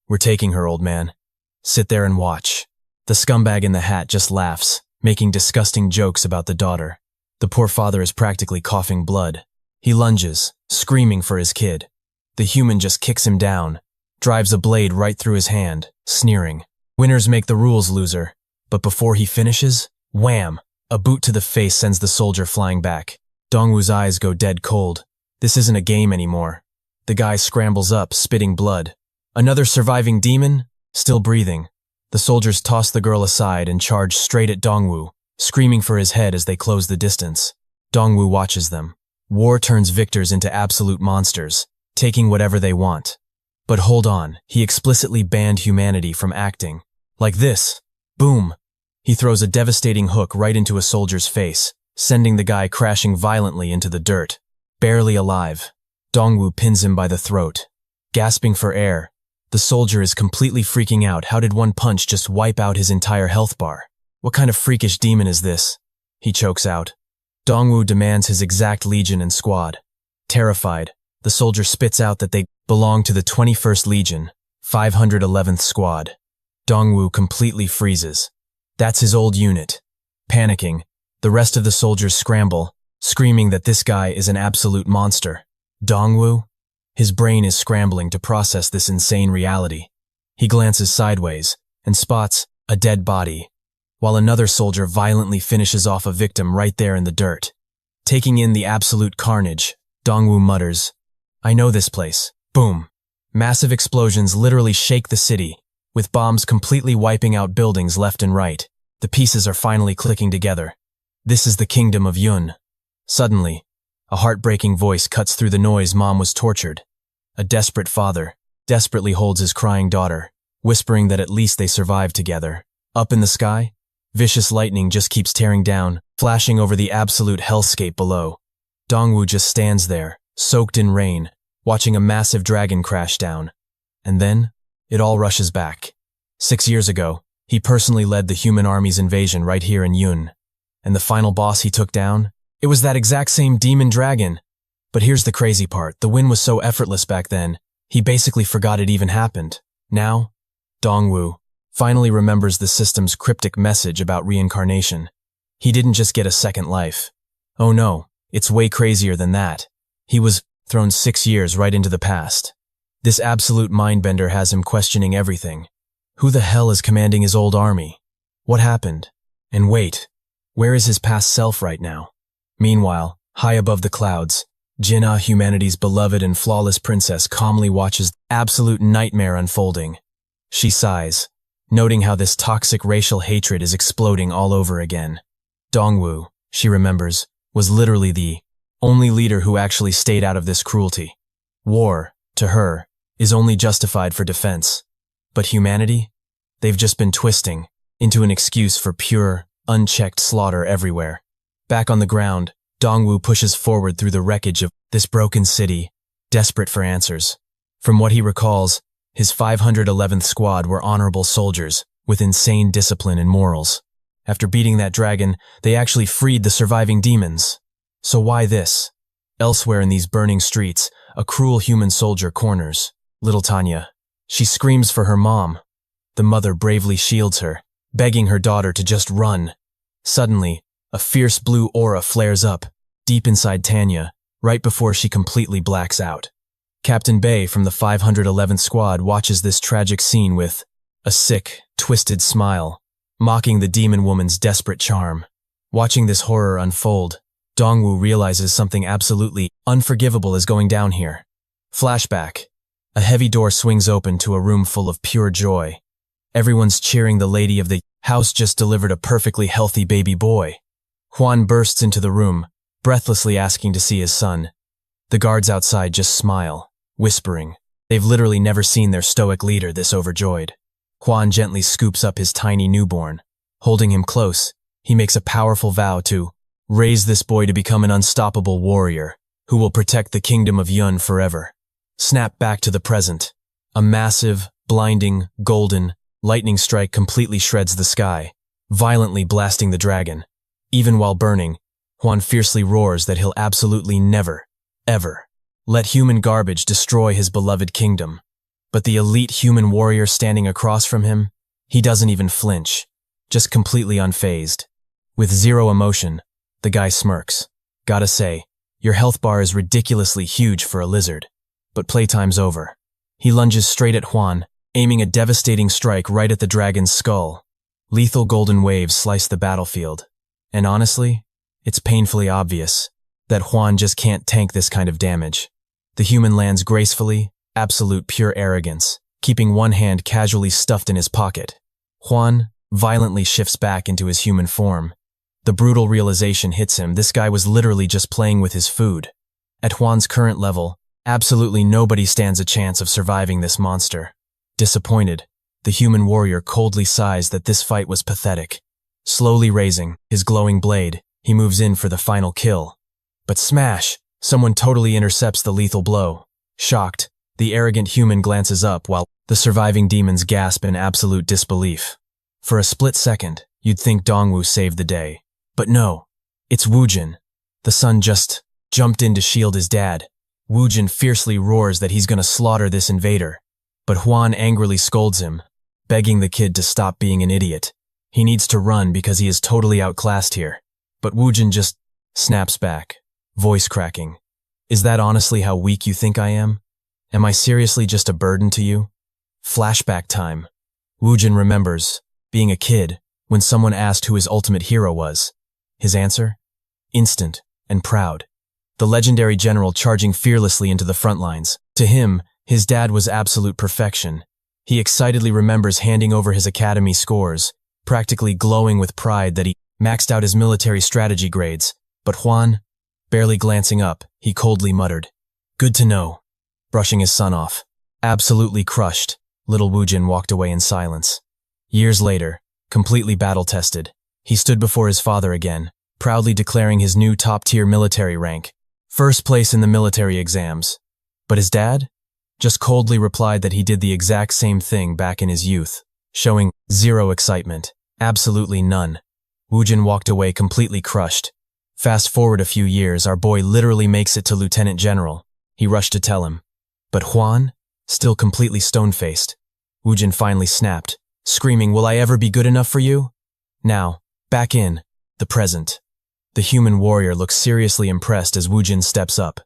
We're taking her, old man. Sit there and watch. The scumbag in the hat just laughs, making disgusting jokes about the daughter. The poor father is practically coughing blood. He lunges, screaming for his kid. The human just kicks him down, drives a blade right through his hand, sneering. Winners make the rules, loser. But before he finishes, wham! A boot to the face sends the soldier flying back. Dongwoo's eyes go dead cold. This isn't a game anymore. The guy scrambles up, spitting blood. Another surviving demon? Still breathing. The soldiers toss the girl aside and charge straight at Dongwoo, screaming for his head as they close the distance. Dongwoo watches them. War turns victors into absolute monsters, taking whatever they want. But hold on, he explicitly banned humanity from acting. Like this. Boom! He throws a devastating hook right into a soldier's face, sending the guy crashing violently into the dirt. Barely alive. Dongwoo pins him by the throat. Gasping for air, the soldier is completely freaking out. How did one punch just wipe out his entire health bar? What kind of freakish demon is this? He chokes out. Dongwoo demands his exact legion and squad. Terrified, the soldier spits out that they belong to the 21st Legion, 511th Squad. Dongwoo completely freezes. That's his old unit. Panicking, the rest of the soldiers scramble, screaming that this guy is an absolute monster. Dongwoo? His brain is scrambling to process this insane reality. He glances sideways and spots a dead body, while another soldier violently finishes off a victim right there in the dirt. Taking in the absolute carnage, Dongwoo mutters, "I know this place." Boom. Massive explosions literally shake the city, with bombs completely wiping out buildings left and right. The pieces are finally clicking together. This is the kingdom of Yun. Suddenly, a heartbreaking voice cuts through the noise. Mom was tortured. A desperate father desperately holds his crying daughter, whispering that at least they survived together. Up in the sky, vicious lightning just keeps tearing down, flashing over the absolute hellscape below. Dongwoo just stands there, soaked in rain, watching a massive dragon crash down. And then, it all rushes back. 6 years ago, he personally led the human army's invasion right here in Yun. And the final boss he took down? It was that exact same demon dragon. But here's the crazy part, the win was so effortless back then, he basically forgot it even happened. Now, Dongwoo finally remembers the system's cryptic message about reincarnation. He didn't just get a second life. Oh no, it's way crazier than that. He was thrown 6 years right into the past. This absolute mindbender has him questioning everything. Who the hell is commanding his old army? What happened? And wait, where is his past self right now? Meanwhile, high above the clouds, Jinnah, humanity's beloved and flawless princess, calmly watches absolute nightmare unfolding. She sighs, noting how this toxic racial hatred is exploding all over again. Dongwoo, she remembers, was literally the only leader who actually stayed out of this cruelty. War, to her, is only justified for defense. But humanity? They've just been twisting into an excuse for pure, unchecked slaughter everywhere. Back on the ground, Dongwoo pushes forward through the wreckage of this broken city, desperate for answers. From what he recalls, his 511th Squad were honorable soldiers with insane discipline and morals. After beating that dragon, they actually freed the surviving demons. So why this? Elsewhere in these burning streets, a cruel human soldier corners little Tanya. She screams for her mom. The mother bravely shields her, begging her daughter to just run. Suddenly, a fierce blue aura flares up, deep inside Tanya, right before she completely blacks out. Captain Bay from the 511th Squad watches this tragic scene with a sick, twisted smile, mocking the demon woman's desperate charm. Watching this horror unfold, Dongwoo realizes something absolutely unforgivable is going down here. Flashback. A heavy door swings open to a room full of pure joy. Everyone's cheering. The lady of the house just delivered a perfectly healthy baby boy. Juan bursts into the room, breathlessly asking to see his son. The guards outside just smile, whispering. They've literally never seen their stoic leader this overjoyed. Huan gently scoops up his tiny newborn. Holding him close, he makes a powerful vow to raise this boy to become an unstoppable warrior who will protect the kingdom of Yun forever. Snap back to the present. A massive, blinding, golden, lightning strike completely shreds the sky, violently blasting the dragon. Even while burning, Huan fiercely roars that he'll absolutely never, ever, let human garbage destroy his beloved kingdom. But the elite human warrior standing across from him, he doesn't even flinch, just completely unfazed. With zero emotion, the guy smirks. Gotta say, your health bar is ridiculously huge for a lizard. But playtime's over. He lunges straight at Huan, aiming a devastating strike right at the dragon's skull. Lethal golden waves slice the battlefield. And honestly, it's painfully obvious that Huan just can't tank this kind of damage. The human lands gracefully, absolute pure arrogance, keeping one hand casually stuffed in his pocket. Huan violently shifts back into his human form. The brutal realization hits him this guy was literally just playing with his food. At Huan's current level, absolutely nobody stands a chance of surviving this monster. Disappointed, the human warrior coldly sighs that this fight was pathetic. Slowly raising his glowing blade, he moves in for the final kill. But smash! Someone totally intercepts the lethal blow. Shocked, the arrogant human glances up while the surviving demons gasp in absolute disbelief. For a split second, you'd think Dongwu saved the day. But no, it's Wujin. The son just jumped in to shield his dad. Wujin fiercely roars that he's gonna slaughter this invader. But Huan angrily scolds him, begging the kid to stop being an idiot. He needs to run because he is totally outclassed here. But Wujin just snaps back, voice cracking. Is that honestly how weak you think I am? Am I seriously just a burden to you? Flashback time. Wujin remembers, being a kid, when someone asked who his ultimate hero was. His answer? Instant and proud. The legendary general charging fearlessly into the front lines. To him, his dad was absolute perfection. He excitedly remembers handing over his academy scores, practically glowing with pride that he maxed out his military strategy grades. But Huan, barely glancing up, he coldly muttered, "Good to know," brushing his son off. Absolutely crushed, little Wujin walked away in silence. Years later, completely battle-tested, he stood before his father again, proudly declaring his new top-tier military rank, first place in the military exams. But his dad just coldly replied that he did the exact same thing back in his youth, showing zero excitement, absolutely none. Wujin walked away completely crushed. Fast forward a few years, our boy literally makes it to Lieutenant General. He rushed to tell him. But Huan, still completely stone-faced. Wujin finally snapped, screaming, "Will I ever be good enough for you?" Now, back in the present. The human warrior looks seriously impressed as Wujin steps up.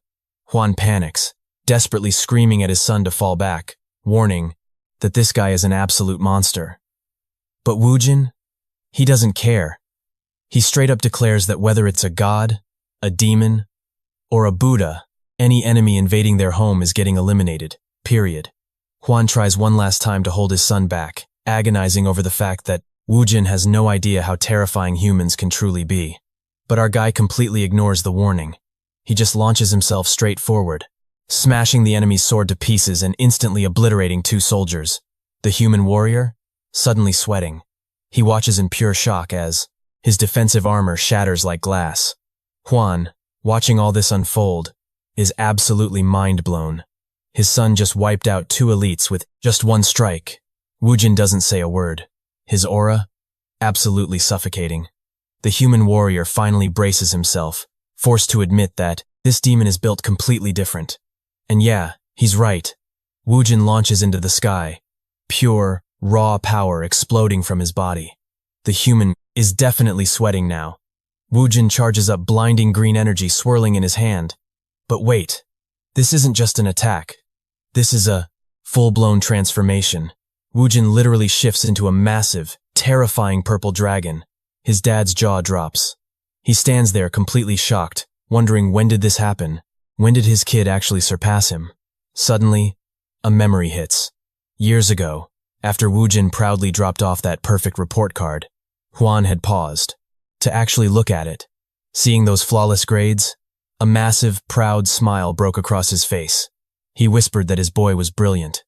Huan panics, desperately screaming at his son to fall back, warning that this guy is an absolute monster. But Wujin, he doesn't care. He straight up declares that whether it's a god, a demon, or a Buddha, any enemy invading their home is getting eliminated, period. Huan tries one last time to hold his son back, agonizing over the fact that Wujin has no idea how terrifying humans can truly be. But our guy completely ignores the warning. He just launches himself straight forward, smashing the enemy's sword to pieces and instantly obliterating 2 soldiers. The human warrior, suddenly sweating. He watches in pure shock as his defensive armor shatters like glass. Huan, watching all this unfold, is absolutely mind-blown. His son just wiped out 2 elites with just 1 strike. Wujin doesn't say a word. His aura? Absolutely suffocating. The human warrior finally braces himself, forced to admit that this demon is built completely different. And yeah, he's right. Wujin launches into the sky, pure, raw power exploding from his body. The human is definitely sweating now. Wujin charges up blinding green energy swirling in his hand. But wait, this isn't just an attack. This is a full-blown transformation. Wujin literally shifts into a massive, terrifying purple dragon. His dad's jaw drops. He stands there completely shocked, wondering when did this happen? When did his kid actually surpass him? Suddenly, a memory hits. Years ago, after Wujin proudly dropped off that perfect report card, Huan had paused to actually look at it. Seeing those flawless grades, a massive, proud smile broke across his face. He whispered that his boy was brilliant.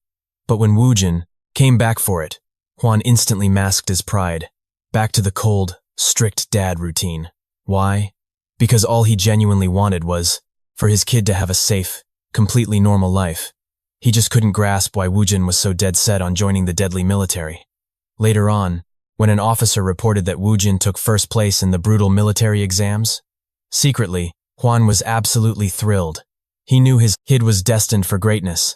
But when Wujin came back for it, Juan instantly masked his pride. Back to the cold, strict dad routine. Why? Because all he genuinely wanted was for his kid to have a safe, completely normal life. He just couldn't grasp why Woojin was so dead set on joining the deadly military. Later on, when an officer reported that Woojin took first place in the brutal military exams, secretly, Juan was absolutely thrilled. He knew his kid was destined for greatness.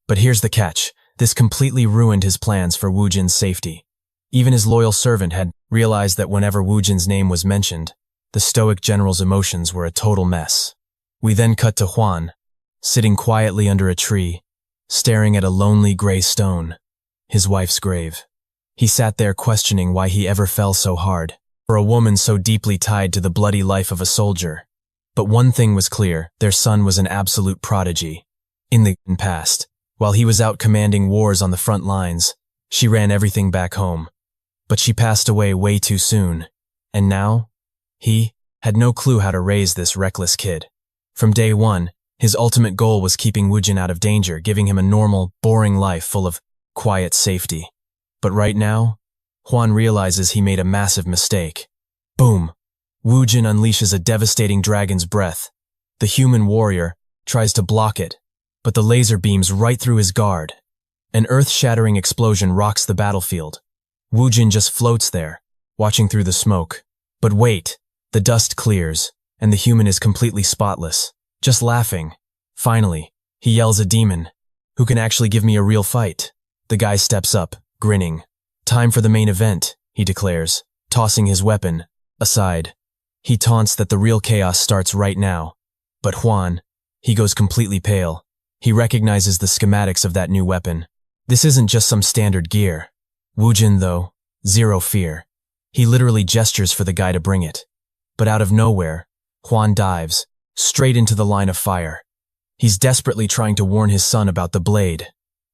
But here's the catch. This completely ruined his plans for Woojin's safety. Even his loyal servant had realized that whenever Woojin's name was mentioned, the stoic general's emotions were a total mess. We then cut to Juan, sitting quietly under a tree, staring at a lonely gray stone, his wife's grave. He sat there questioning why he ever fell so hard, for a woman so deeply tied to the bloody life of a soldier. But one thing was clear, their son was an absolute prodigy. In the past, while he was out commanding wars on the front lines, she ran everything back home. But she passed away way too soon. And now, he had no clue how to raise this reckless kid. From day one, his ultimate goal was keeping Woojin out of danger, giving him a normal, boring life full of quiet safety. But right now, Juan realizes he made a massive mistake. Boom! Woojin unleashes a devastating dragon's breath. The human warrior tries to block it, but the laser beams right through his guard. An earth-shattering explosion rocks the battlefield. Woojin just floats there, watching through the smoke. But wait, the dust clears, and the human is completely spotless, just laughing. Finally, he yells a demon. Who can actually give me a real fight? The guy steps up, grinning. Time for the main event, he declares, tossing his weapon aside. He taunts that the real chaos starts right now. But Juan, he goes completely pale. He recognizes the schematics of that new weapon. This isn't just some standard gear. Woojin, though, zero fear. He literally gestures for the guy to bring it. But out of nowhere, Juan dives straight into the line of fire. He's desperately trying to warn his son about the blade,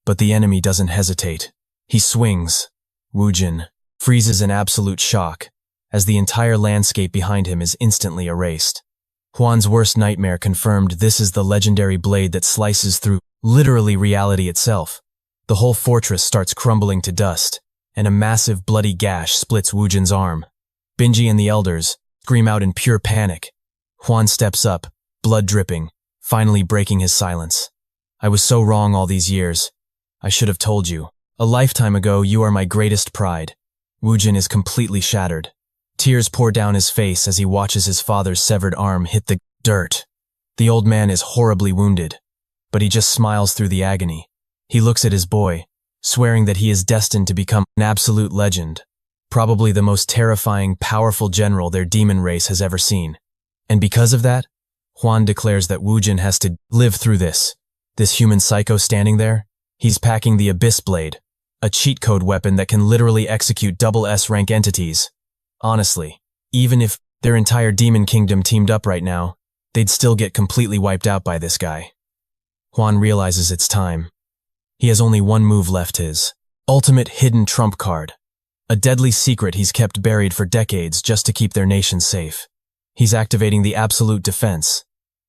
but the enemy doesn't hesitate. He swings. Woojin freezes in absolute shock, as the entire landscape behind him is instantly erased. Juan's worst nightmare confirmed this is the legendary blade that slices through literally reality itself. The whole fortress starts crumbling to dust, and a massive bloody gash splits Woojin's arm. Binji and the elders scream out in pure panic. Juan steps up, blood dripping, finally breaking his silence. I was so wrong all these years. I should have told you. A lifetime ago, you are my greatest pride. Woojin is completely shattered. Tears pour down his face as he watches his father's severed arm hit the dirt. The old man is horribly wounded, but he just smiles through the agony. He looks at his boy, swearing that he is destined to become an absolute legend, probably the most terrifying, powerful general their demon race has ever seen. And because of that, Juan declares that Woojin has to live through this. This human psycho standing there, he's packing the Abyss Blade, a cheat code weapon that can literally execute double S rank entities. Honestly, even if their entire demon kingdom teamed up right now, they'd still get completely wiped out by this guy. Juan realizes it's time. He has only one move left, his ultimate hidden trump card. A deadly secret he's kept buried for decades just to keep their nation safe. He's activating the absolute defense.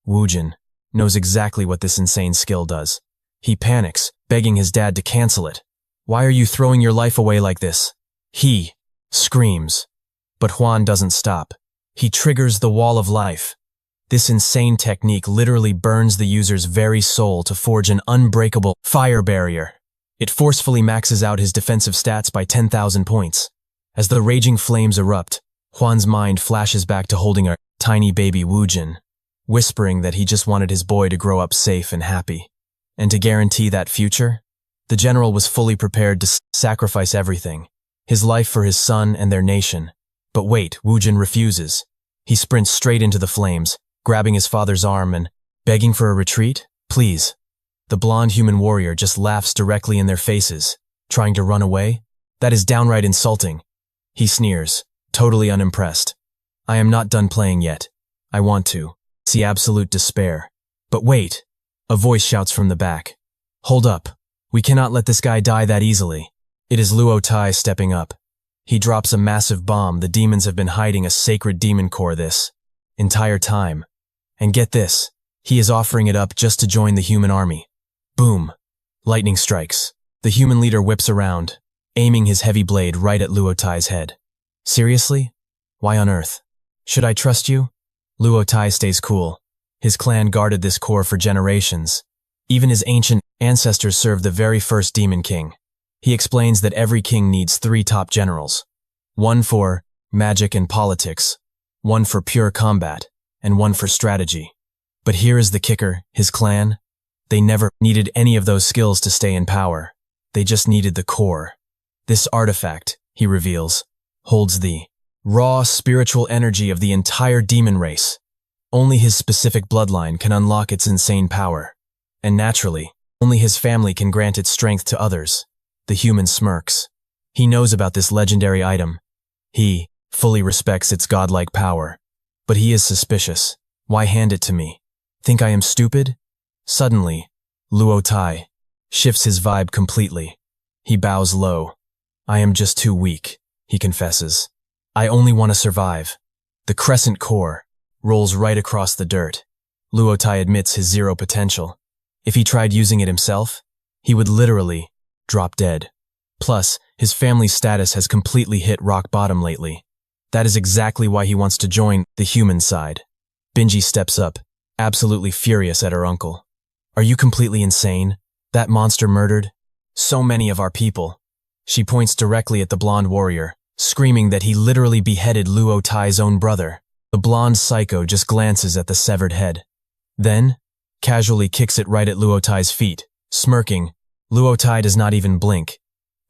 Woojin knows exactly what this insane skill does. He panics, begging his dad to cancel it. Why are you throwing your life away like this? He screams. But Juan doesn't stop. He triggers the Wall of Life. This insane technique literally burns the user's very soul to forge an unbreakable fire barrier. It forcefully maxes out his defensive stats by 10,000 points. As the raging flames erupt, Juan's mind flashes back to holding a tiny baby Woojin, whispering that he just wanted his boy to grow up safe and happy. And to guarantee that future, the general was fully prepared to sacrifice everything, his life for his son and their nation. But wait, Woojin refuses. He sprints straight into the flames, grabbing his father's arm and begging for a retreat. Please. The blonde human warrior just laughs directly in their faces, trying to run away. That is downright insulting. He sneers, totally unimpressed. I am not done playing yet. I want to. See absolute despair. But wait. A voice shouts from the back. Hold up. We cannot let this guy die that easily. It is Luo Tai stepping up. He drops a massive bomb. The demons have been hiding a sacred demon core this entire time. And get this, he is offering it up just to join the human army. Boom. Lightning strikes. The human leader whips around, aiming his heavy blade right at Luo Tai's head. Seriously? Why on earth? Should I trust you? Luo Tai stays cool. His clan guarded this core for generations. Even his ancient ancestors served the very first demon king. He explains that every king needs 3 top generals. One for magic and politics, one for pure combat, and one for strategy. But here is the kicker, his clan. They never needed any of those skills to stay in power. They just needed the core. This artifact, he reveals, holds the raw spiritual energy of the entire demon race. Only his specific bloodline can unlock its insane power. And naturally, only his family can grant its strength to others. The human smirks. He knows about this legendary item. He fully respects its godlike power. But he is suspicious. Why hand it to me? Think I am stupid? Suddenly, Luo Tai shifts his vibe completely. He bows low. I am just too weak, he confesses. I only want to survive. The crescent core rolls right across the dirt. Luo Tai admits his zero potential. If he tried using it himself, he would literally drop dead. Plus, his family's status has completely hit rock bottom lately. That is exactly why he wants to join the human side. Binji steps up, absolutely furious at her uncle. Are you completely insane? That monster murdered so many of our people. She points directly at the blonde warrior, screaming that he literally beheaded Luo Tai's own brother. The blonde psycho just glances at the severed head. Then, casually kicks it right at Luo Tai's feet, smirking. Luo Tai does not even blink.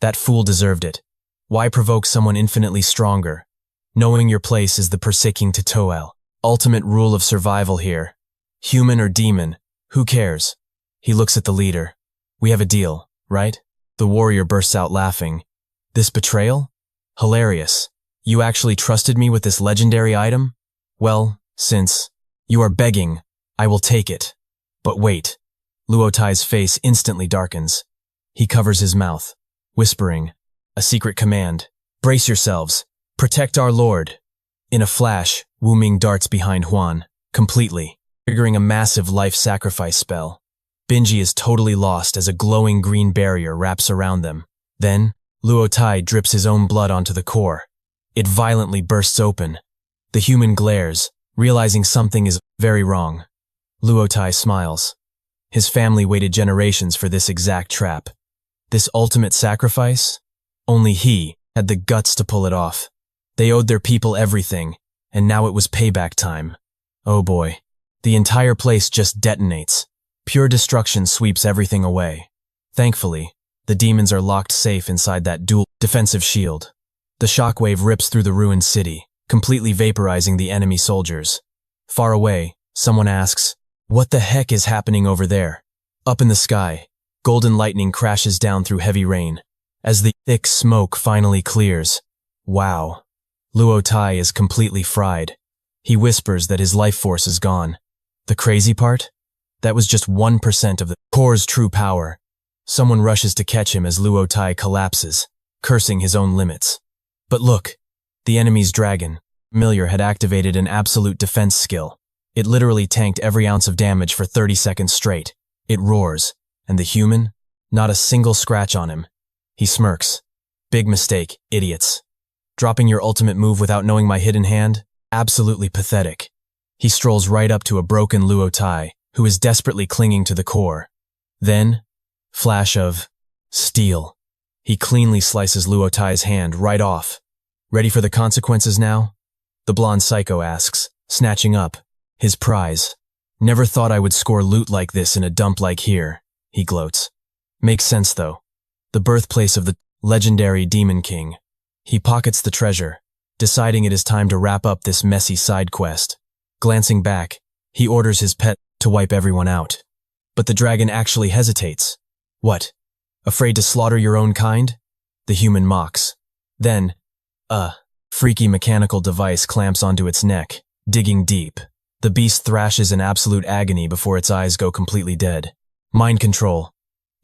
That fool deserved it. Why provoke someone infinitely stronger? Knowing your place is the Perseking Tutorial. Ultimate rule of survival here. Human or demon, who cares? He looks at the leader. We have a deal, right? The warrior bursts out laughing. This betrayal? Hilarious. You actually trusted me with this legendary item? Well, since you are begging, I will take it. But wait. Luo Tai's face instantly darkens. He covers his mouth, whispering a secret command. Brace yourselves. Protect our lord. In a flash, Wu Ming darts behind Huan, completely, triggering a massive life sacrifice spell. Binji is totally lost as a glowing green barrier wraps around them. Then, Luo Tai drips his own blood onto the core. It violently bursts open. The human glares, realizing something is very wrong. Luo Tai smiles. His family waited generations for this exact trap. This ultimate sacrifice? Only he had the guts to pull it off. They owed their people everything, and now it was payback time. Oh boy. The entire place just detonates. Pure destruction sweeps everything away. Thankfully, the demons are locked safe inside that dual defensive shield. The shockwave rips through the ruined city, completely vaporizing the enemy soldiers. Far away, someone asks, what the heck is happening over there? Up in the sky, golden lightning crashes down through heavy rain. As the thick smoke finally clears, wow. Luo Tai is completely fried. He whispers that his life force is gone. The crazy part? That was just 1% of the core's true power. Someone rushes to catch him as Luo Tai collapses, cursing his own limits. But look, the enemy's dragon, Familiar, had activated an absolute defense skill. It literally tanked every ounce of damage for 30 seconds straight. It roars, and the human? Not a single scratch on him. He smirks. Big mistake, idiots. Dropping your ultimate move without knowing my hidden hand? Absolutely pathetic. He strolls right up to a broken Luo Tai, who is desperately clinging to the core. Then, flash of steel. He cleanly slices Luo Tai's hand right off. Ready for the consequences now? The blonde psycho asks, snatching up his prize. Never thought I would score loot like this in a dump like here, he gloats. Makes sense though. The birthplace of the legendary Demon King. He pockets the treasure, deciding it is time to wrap up this messy side quest. Glancing back, he orders his pet to wipe everyone out. But the dragon actually hesitates. What? Afraid to slaughter your own kind? The human mocks. Then, a freaky mechanical device clamps onto its neck, digging deep. The beast thrashes in absolute agony before its eyes go completely dead. Mind control.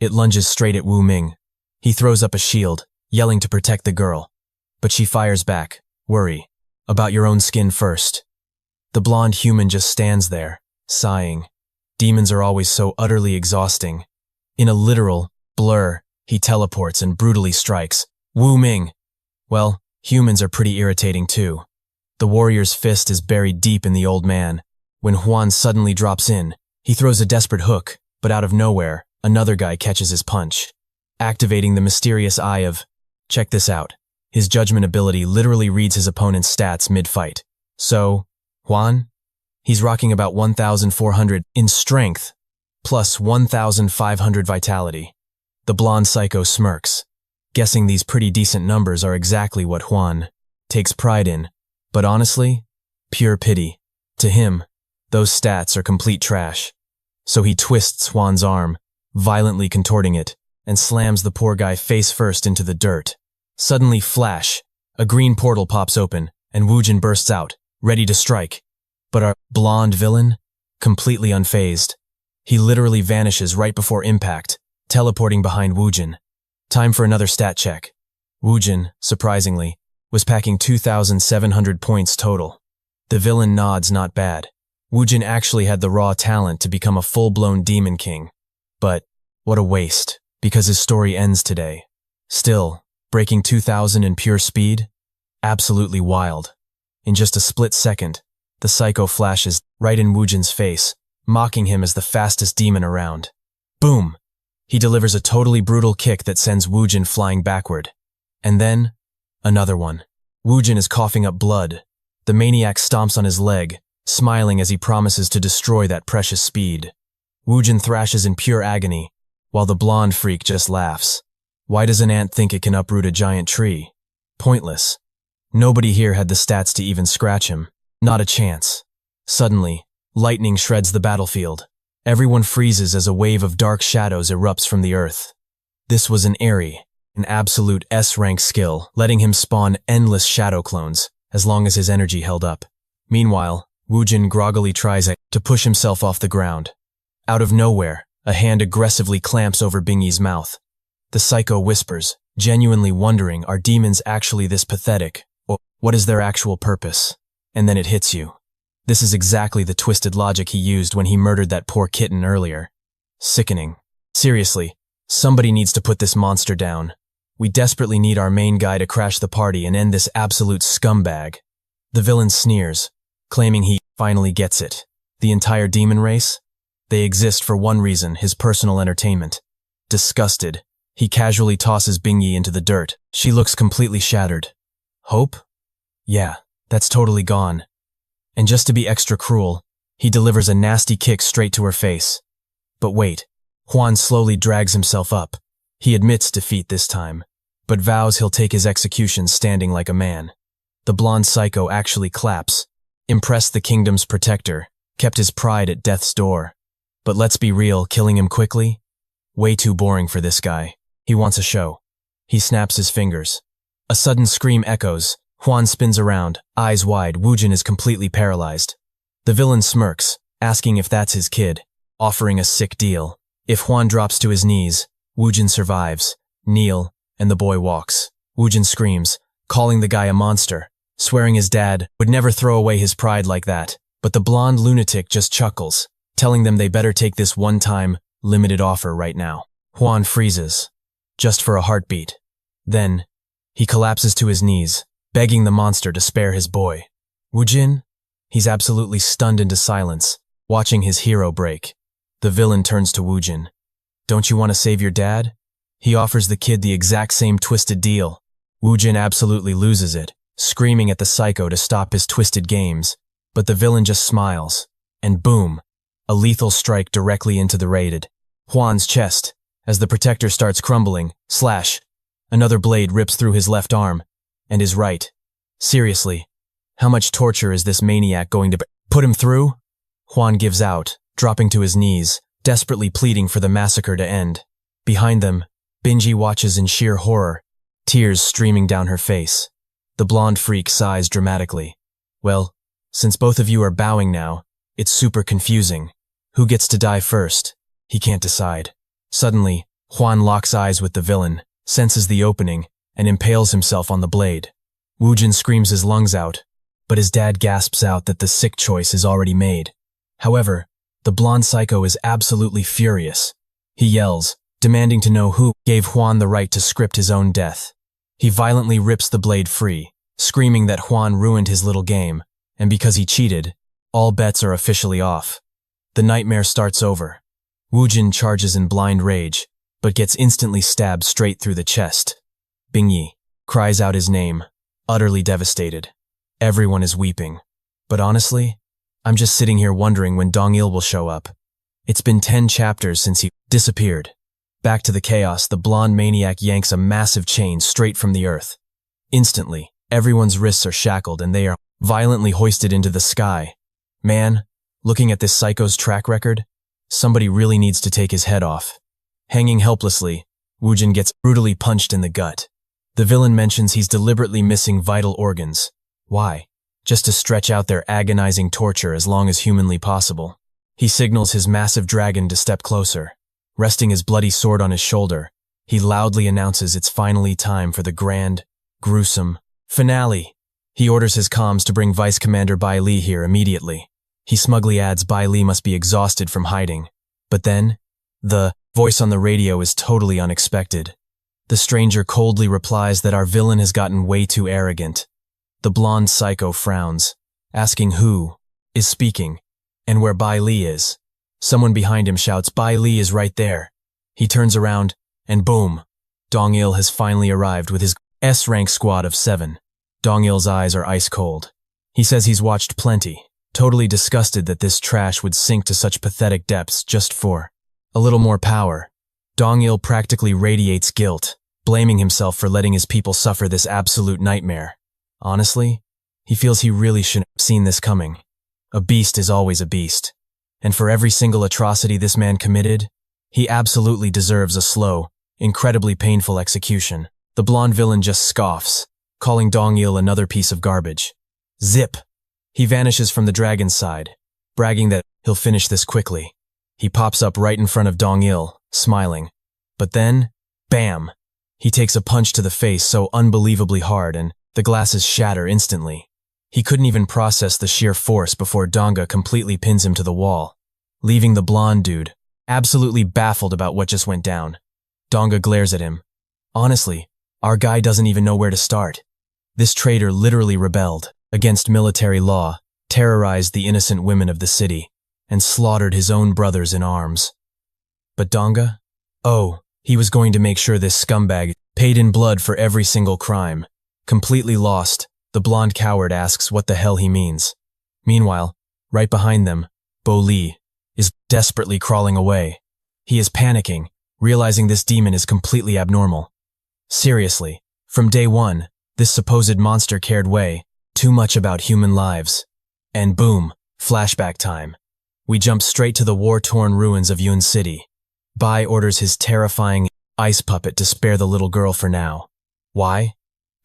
It lunges straight at Wu Ming. He throws up a shield, yelling to protect the girl. But she fires back. Worry. About your own skin first. The blonde human just stands there, sighing. Demons are always so utterly exhausting. In a literal blur, he teleports and brutally strikes, Wu Ming. Well, humans are pretty irritating too. The warrior's fist is buried deep in the old man. When Juan suddenly drops in, he throws a desperate hook, but out of nowhere, another guy catches his punch, activating the mysterious eye of… Check this out. His judgment ability literally reads his opponent's stats mid-fight. So, Juan? He's rocking about 1,400 in strength, plus 1,500 vitality. The blonde psycho smirks, guessing these pretty decent numbers are exactly what Juan takes pride in. But honestly, pure pity. To him, those stats are complete trash. So he twists Juan's arm, violently contorting it, and slams the poor guy face first into the dirt. Suddenly, flash, a green portal pops open, and Wujin bursts out, ready to strike. But our blonde villain? Completely unfazed. He literally vanishes right before impact, teleporting behind Wujin. Time for another stat check. Wujin, surprisingly, was packing 2,700 points total. The villain nods not bad. Wujin actually had the raw talent to become a full-blown demon king. But what a waste, because his story ends today. Still, breaking 2,000 in pure speed? Absolutely wild. In just a split second, the psycho flashes right in Wujin's face, mocking him as the fastest demon around. Boom! He delivers a totally brutal kick that sends Wujin flying backward. And then, another one. Wujin is coughing up blood. The maniac stomps on his leg, smiling as he promises to destroy that precious speed. Wujin thrashes in pure agony, while the blonde freak just laughs. Why does an ant think it can uproot a giant tree? Pointless. Nobody here had the stats to even scratch him. Not a chance. Suddenly, lightning shreds the battlefield. Everyone freezes as a wave of dark shadows erupts from the earth. This was an absolute S-rank skill, letting him spawn endless shadow clones, as long as his energy held up. Meanwhile, Wujin groggily tries to push himself off the ground. Out of nowhere, a hand aggressively clamps over Bingyi's mouth. The psycho whispers, genuinely wondering, are demons actually this pathetic, or what is their actual purpose? And then it hits you. This is exactly the twisted logic he used when he murdered that poor kitten earlier. Sickening. Seriously, somebody needs to put this monster down. We desperately need our main guy to crash the party and end this absolute scumbag. The villain sneers, claiming he finally gets it. The entire demon race? They exist for one reason, his personal entertainment. Disgusted, he casually tosses Bingyi into the dirt. She looks completely shattered. Hope? Yeah, that's totally gone. And just to be extra cruel, he delivers a nasty kick straight to her face. But wait, Juan slowly drags himself up. He admits defeat this time, but vows he'll take his execution standing like a man. The blonde psycho actually claps. Impressed the kingdom's protector, kept his pride at death's door. But let's be real, killing him quickly? Way too boring for this guy. He wants a show. He snaps his fingers. A sudden scream echoes. Juan spins around, eyes wide. Wujin is completely paralyzed. The villain smirks, asking if that's his kid, offering a sick deal. If Juan drops to his knees, Wujin survives. Kneel, and the boy walks. Wujin screams, calling the guy a monster, swearing his dad would never throw away his pride like that. But the blonde lunatic just chuckles, telling them they better take this one-time, limited offer right now. Juan freezes, just for a heartbeat. Then, he collapses to his knees, begging the monster to spare his boy. Wujin? He's absolutely stunned into silence, watching his hero break. The villain turns to Wujin. Don't you want to save your dad? He offers the kid the exact same twisted deal. Wujin absolutely loses it, screaming at the psycho to stop his twisted games. But the villain just smiles, and boom, a lethal strike directly into the raided Juan's chest. As the protector starts crumbling, slash, another blade rips through his left arm, and his right. Seriously, how much torture is this maniac going to put him through? Juan gives out, dropping to his knees, desperately pleading for the massacre to end. Behind them, Bingyi watches in sheer horror, tears streaming down her face. The blonde freak sighs dramatically. Well, since both of you are bowing now, it's super confusing. Who gets to die first? He can't decide. Suddenly, Juan locks eyes with the villain, senses the opening, and impales himself on the blade. Wujin screams his lungs out, but his dad gasps out that the sick choice is already made. However, the blonde psycho is absolutely furious. He yells, demanding to know who gave Juan the right to script his own death. He violently rips the blade free, screaming that Juan ruined his little game, and because he cheated, all bets are officially off. The nightmare starts over. Woojin charges in blind rage, but gets instantly stabbed straight through the chest. Bingyi cries out his name, utterly devastated. Everyone is weeping. But honestly, I'm just sitting here wondering when Dong-il will show up. It's been 10 chapters since he disappeared. Back to the chaos, the blonde maniac yanks a massive chain straight from the earth. Instantly, everyone's wrists are shackled and they are violently hoisted into the sky. Man, looking at this psycho's track record, somebody really needs to take his head off. Hanging helplessly, Woojin gets brutally punched in the gut. The villain mentions he's deliberately missing vital organs. Why? Just to stretch out their agonizing torture as long as humanly possible. He signals his massive dragon to step closer. Resting his bloody sword on his shoulder, he loudly announces it's finally time for the grand, gruesome finale. He orders his comms to bring Vice Commander Bai Li here immediately. He smugly adds Bai Li must be exhausted from hiding. But then, the voice on the radio is totally unexpected. The stranger coldly replies that our villain has gotten way too arrogant. The blonde psycho frowns, asking who is speaking and where Bai Li is. Someone behind him shouts, "Bai Li is right there." He turns around, and boom! Dong-il has finally arrived with his S-rank squad of 7. Dong-il's eyes are ice cold. He says he's watched plenty, totally disgusted that this trash would sink to such pathetic depths just for a little more power. Dong-il practically radiates guilt, blaming himself for letting his people suffer this absolute nightmare. Honestly, he feels he really shouldn't have seen this coming. A beast is always a beast. And for every single atrocity this man committed, he absolutely deserves a slow, incredibly painful execution. The blonde villain just scoffs, calling Dong-il another piece of garbage. Zip! He vanishes from the dragon's side, bragging that he'll finish this quickly. He pops up right in front of Dong-il, smiling. But then, bam! He takes a punch to the face so unbelievably hard and the glasses shatter instantly. He couldn't even process the sheer force before Donga completely pins him to the wall, leaving the blonde dude absolutely baffled about what just went down. Donga glares at him. Honestly, our guy doesn't even know where to start. This traitor literally rebelled against military law, terrorized the innocent women of the city, and slaughtered his own brothers in arms. But Donga? Oh, he was going to make sure this scumbag paid in blood for every single crime. Completely lost, the blonde coward asks what the hell he means. Meanwhile, right behind them, Bo Li is desperately crawling away. He is panicking, realizing this demon is completely abnormal. Seriously, from day one, this supposed monster cared way too much about human lives. And boom, flashback time. We jump straight to the war-torn ruins of Yun City. Bai orders his terrifying ice puppet to spare the little girl for now. Why?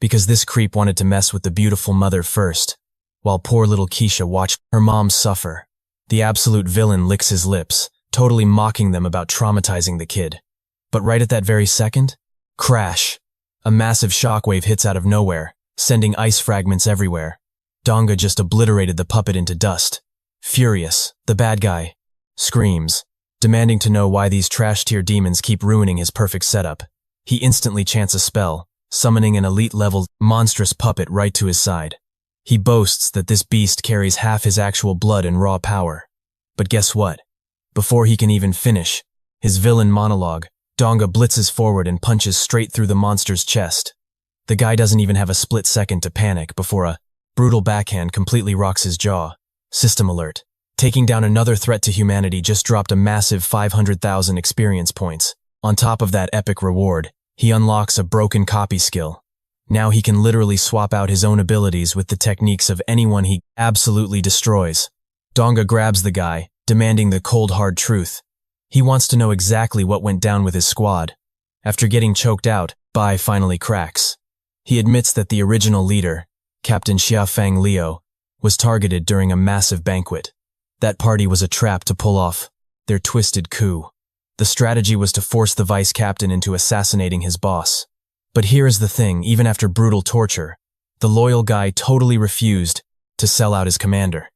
Because this creep wanted to mess with the beautiful mother first, while poor little Keisha watched her mom suffer. The absolute villain licks his lips, totally mocking them about traumatizing the kid. But right at that very second, crash! A massive shockwave hits out of nowhere, sending ice fragments everywhere. Donga just obliterated the puppet into dust. Furious, the bad guy screams, demanding to know why these trash-tier demons keep ruining his perfect setup. He instantly chants a spell, summoning an elite-level, monstrous puppet right to his side. He boasts that this beast carries half his actual blood and raw power. But guess what? Before he can even finish his villain monologue, Donga blitzes forward and punches straight through the monster's chest. The guy doesn't even have a split second to panic before a brutal backhand completely rocks his jaw. System alert. Taking down another threat to humanity just dropped a massive 500,000 experience points. On top of that epic reward, he unlocks a broken copy skill. Now he can literally swap out his own abilities with the techniques of anyone he absolutely destroys. Donga grabs the guy, demanding the cold hard truth. He wants to know exactly what went down with his squad. After getting choked out, Bai finally cracks. He admits that the original leader, Captain Xiafang Liu, was targeted during a massive banquet. That party was a trap to pull off their twisted coup. The strategy was to force the vice captain into assassinating his boss. But here is the thing, even after brutal torture, the loyal guy totally refused to sell out his commander.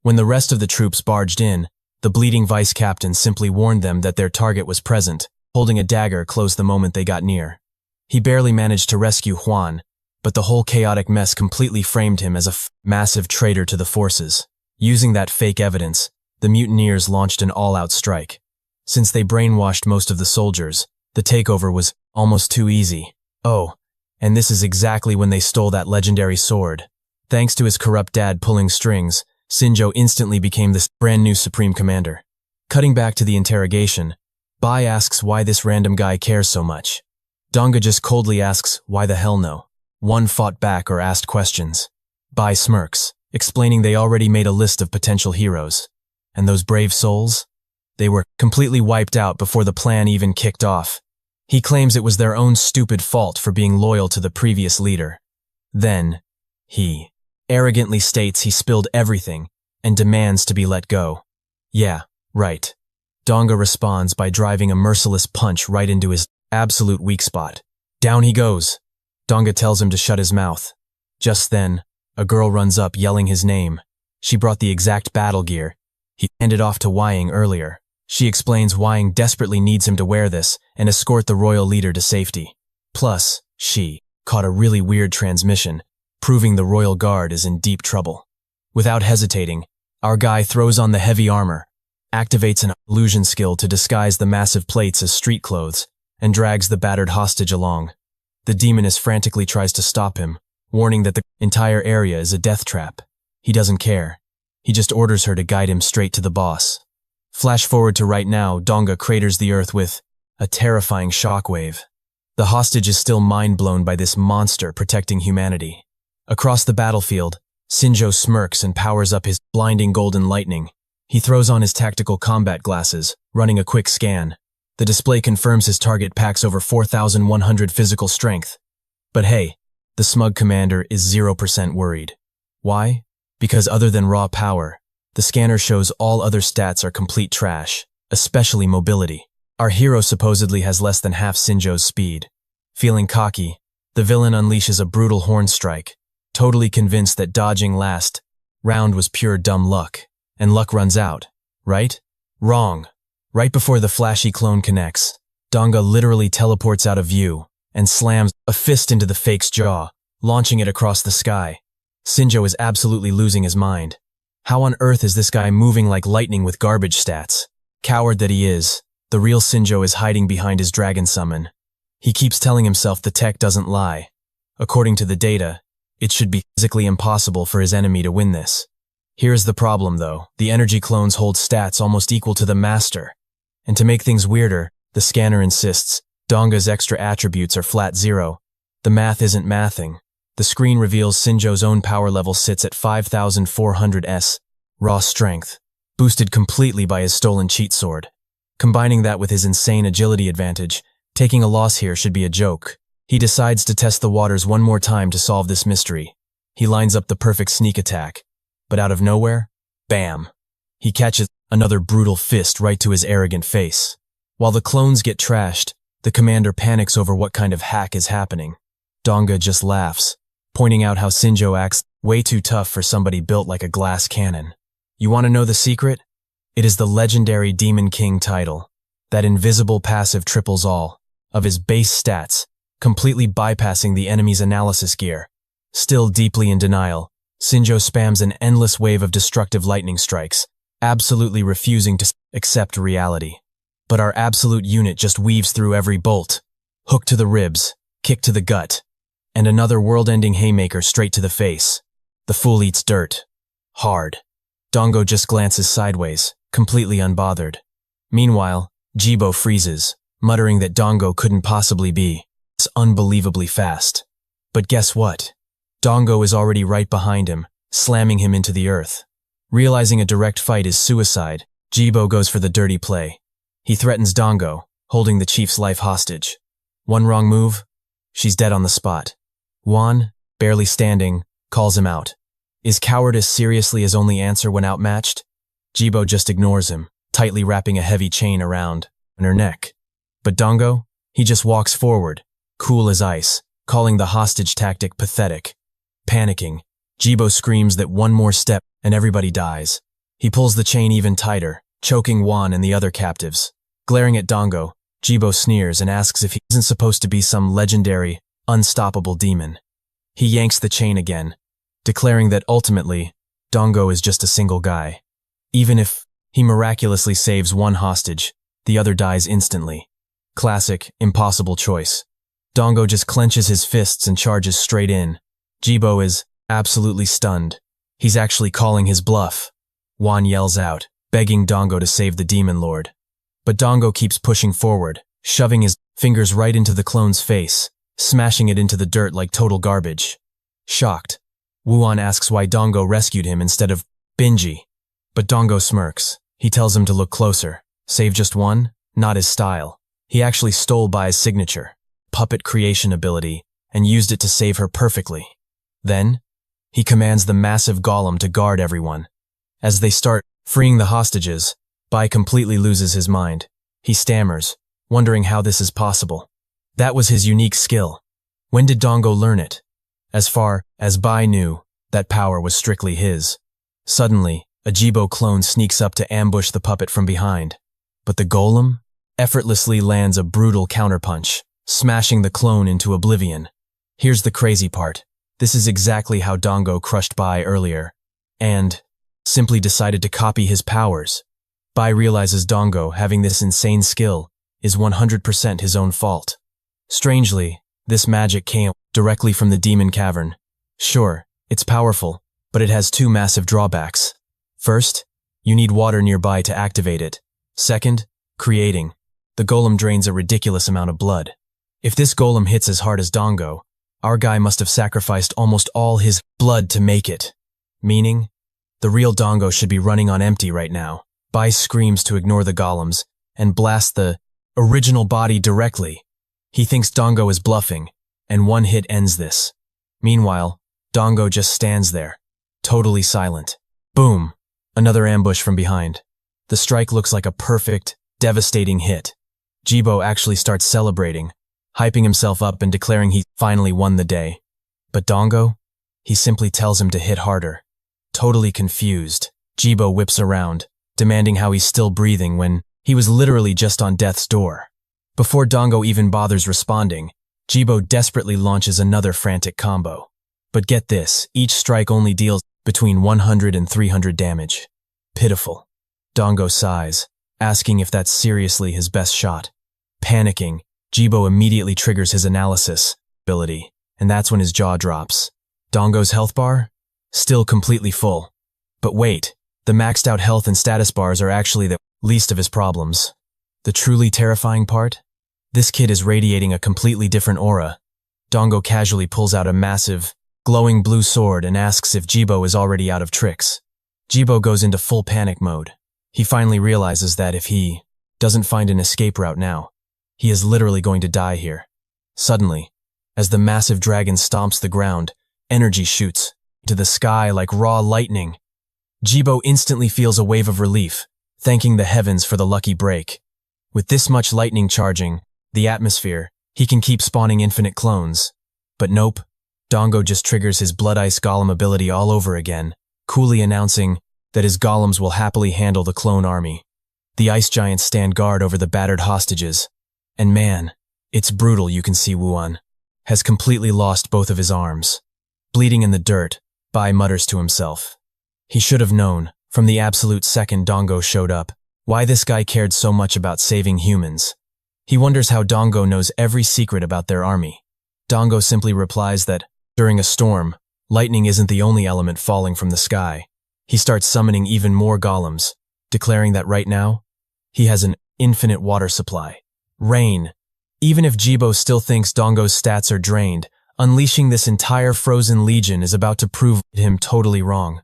When the rest of the troops barged in, the bleeding vice captain simply warned them that their target was present, holding a dagger close the moment they got near. He barely managed to rescue Juan, but the whole chaotic mess completely framed him as a massive traitor to the forces. Using that fake evidence, the mutineers launched an all-out strike. Since they brainwashed most of the soldiers, the takeover was almost too easy. Oh, and this is exactly when they stole that legendary sword. Thanks to his corrupt dad pulling strings, Shinjo instantly became this brand new supreme commander. Cutting back to the interrogation, Bai asks why this random guy cares so much. Donga just coldly asks why the hell no. One fought back or asked questions. Bai smirks, explaining they already made a list of potential heroes. And those brave souls? They were completely wiped out before the plan even kicked off. He claims it was their own stupid fault for being loyal to the previous leader. Then, he arrogantly states he spilled everything and demands to be let go. Yeah, right. Donga responds by driving a merciless punch right into his absolute weak spot. Down he goes. Donga tells him to shut his mouth. Just then, a girl runs up yelling his name. She brought the exact battle gear he handed off to Wang earlier. She explains Wang desperately needs him to wear this and escort the royal leader to safety. Plus, she caught a really weird transmission, proving the royal guard is in deep trouble. Without hesitating, our guy throws on the heavy armor, activates an illusion skill to disguise the massive plates as street clothes, and drags the battered hostage along. The demoness frantically tries to stop him, warning that the entire area is a death trap. He doesn't care. He just orders her to guide him straight to the boss. Flash forward to right now, Donga craters the earth with a terrifying shockwave. The hostage is still mind-blown by this monster protecting humanity. Across the battlefield, Shinjo smirks and powers up his blinding golden lightning. He throws on his tactical combat glasses, running a quick scan. The display confirms his target packs over 4,100 physical strength. But hey, the smug commander is 0% worried. Why? Because other than raw power, the scanner shows all other stats are complete trash, especially mobility. Our hero supposedly has less than half Shinjo's speed. Feeling cocky, the villain unleashes a brutal horn strike, totally convinced that dodging last round was pure dumb luck, and luck runs out, right? Wrong. Right before the flashy clone connects, Donga literally teleports out of view and slams a fist into the fake's jaw, launching it across the sky. Shinjo is absolutely losing his mind. How on earth is this guy moving like lightning with garbage stats? Coward that he is, the real Shinjo is hiding behind his dragon summon. He keeps telling himself the tech doesn't lie. According to the data, it should be physically impossible for his enemy to win this. Here's the problem though, the energy clones hold stats almost equal to the master. And to make things weirder, the scanner insists Donga's extra attributes are flat 0. The math isn't mathing. The screen reveals Shinjo's own power level sits at 5,400 S, raw strength, boosted completely by his stolen cheat sword. Combining that with his insane agility advantage, taking a loss here should be a joke. He decides to test the waters one more time to solve this mystery. He lines up the perfect sneak attack, but out of nowhere, bam! He catches another brutal fist right to his arrogant face. While the clones get trashed, the commander panics over what kind of hack is happening. Donga just laughs, pointing out how Shinjo acts way too tough for somebody built like a glass cannon. You want to know the secret? It is the legendary Demon King title. That invisible passive triples all of his base stats, completely bypassing the enemy's analysis gear. Still deeply in denial, Shinjo spams an endless wave of destructive lightning strikes, absolutely refusing to accept reality. But our absolute unit just weaves through every bolt. Hook to the ribs, kick to the gut, and another world-ending haymaker straight to the face. The fool eats dirt. Hard. Dongo just glances sideways, completely unbothered. Meanwhile, Jibo freezes, muttering that Dongo couldn't possibly be. It's unbelievably fast. But guess what? Dongo is already right behind him, slamming him into the earth. Realizing a direct fight is suicide, Jibo goes for the dirty play. He threatens Dongo, holding the chief's life hostage. One wrong move, she's dead on the spot. Juan, barely standing, calls him out. Is cowardice seriously his only answer when outmatched? Jibo just ignores him, tightly wrapping a heavy chain around her neck. But Dongo? He just walks forward, cool as ice, calling the hostage tactic pathetic. Panicking, Jibo screams that one more step and everybody dies. He pulls the chain even tighter, choking Juan and the other captives. Glaring at Dongo, Jibo sneers and asks if he isn't supposed to be some legendary, unstoppable demon. He yanks the chain again, declaring that ultimately, Dongo is just a single guy. Even if he miraculously saves one hostage, the other dies instantly. Classic, impossible choice. Dongo just clenches his fists and charges straight in. Jibo is absolutely stunned. He's actually calling his bluff. Juan yells out, begging Dongo to save the demon lord. But Dongo keeps pushing forward, shoving his fingers right into the clone's face, smashing it into the dirt like total garbage. Shocked, Wuan asks why Dongo rescued him instead of Binji. But Dongo smirks. He tells him to look closer. Save just one? Not his style. He actually stole Bai's signature, puppet creation ability, and used it to save her perfectly. Then, he commands the massive golem to guard everyone. As they start freeing the hostages, Bai completely loses his mind. He stammers, wondering how this is possible. That was his unique skill. When did Dongo learn it? As far as Bai knew, that power was strictly his. Suddenly, a Jibo clone sneaks up to ambush the puppet from behind. But the golem effortlessly lands a brutal counterpunch, smashing the clone into oblivion. Here's the crazy part. This is exactly how Dongo crushed Bai earlier, and simply decided to copy his powers. Bai realizes Dongo, having this insane skill, is 100% his own fault. Strangely, this magic came directly from the demon cavern. Sure, it's powerful, but it has two massive drawbacks. First, you need water nearby to activate it. Second, creating. The golem drains a ridiculous amount of blood. If this golem hits as hard as Dongo, our guy must have sacrificed almost all his blood to make it. Meaning, the real Dongo should be running on empty right now. Bai screams to ignore the golems and blasts the original body directly. He thinks Dongo is bluffing, and one hit ends this. Meanwhile, Dongo just stands there, totally silent. Boom! Another ambush from behind. The strike looks like a perfect, devastating hit. Jibo actually starts celebrating, hyping himself up and declaring he finally won the day. But Dongo? He simply tells him to hit harder. Totally confused, Jibo whips around, demanding how he's still breathing when he was literally just on death's door. Before Dongo even bothers responding, Jibo desperately launches another frantic combo. But get this, each strike only deals between 100 and 300 damage. Pitiful. Dongo sighs, asking if that's seriously his best shot. Panicking, Jibo immediately triggers his analysis ability, and that's when his jaw drops. Dongo's health bar? Still completely full. But wait, the maxed out health and status bars are actually the least of his problems. The truly terrifying part? This kid is radiating a completely different aura. Dongo casually pulls out a massive, glowing blue sword and asks if Jibo is already out of tricks. Jibo goes into full panic mode. He finally realizes that if he doesn't find an escape route now, he is literally going to die here. Suddenly, as the massive dragon stomps the ground, energy shoots into the sky like raw lightning. Jibo instantly feels a wave of relief, thanking the heavens for the lucky break. With this much lightning charging the atmosphere, he can keep spawning infinite clones. But nope, Dongo just triggers his Blood Ice Golem ability all over again, coolly announcing that his golems will happily handle the clone army. The ice giants stand guard over the battered hostages. And man, it's brutal. You can see Wuan has completely lost both of his arms. Bleeding in the dirt, Bai mutters to himself. He should have known, from the absolute second Dongo showed up, why this guy cared so much about saving humans. He wonders how Dongo knows every secret about their army. Dongo simply replies that, during a storm, lightning isn't the only element falling from the sky. He starts summoning even more golems, declaring that right now, he has an infinite water supply. Rain. Even if Jibo still thinks Dongo's stats are drained, unleashing this entire frozen legion is about to prove him totally wrong.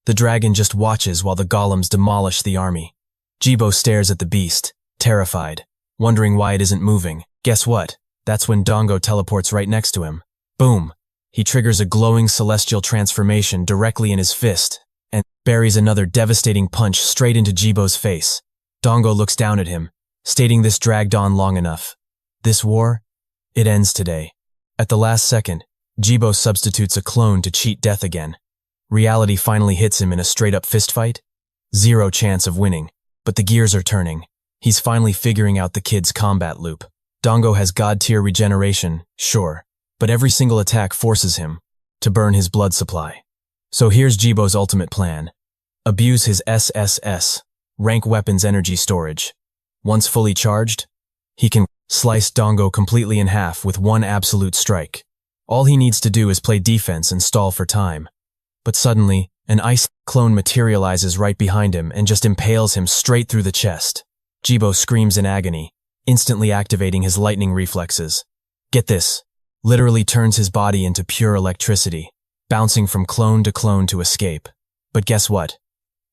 The dragon just watches while the golems demolish the army. Jibo stares at the beast, terrified, wondering why it isn't moving. Guess what? That's when Dongo teleports right next to him. Boom! He triggers a glowing celestial transformation directly in his fist, and buries another devastating punch straight into Jibo's face. Dongo looks down at him, stating this dragged on long enough. This war? It ends today. At the last second, Jibo substitutes a clone to cheat death again. Reality finally hits him in a straight-up fistfight. Zero chance of winning, but the gears are turning. He's finally figuring out the kid's combat loop. Dongo has god-tier regeneration, sure, but every single attack forces him to burn his blood supply. So here's Jibo's ultimate plan. Abuse his SSS, rank weapons energy storage. Once fully charged, he can slice Dongo completely in half with one absolute strike. All he needs to do is play defense and stall for time. But suddenly, an ice clone materializes right behind him and just impales him straight through the chest. Jibo screams in agony, instantly activating his lightning reflexes. Get this, literally turns his body into pure electricity, bouncing from clone to escape. But guess what?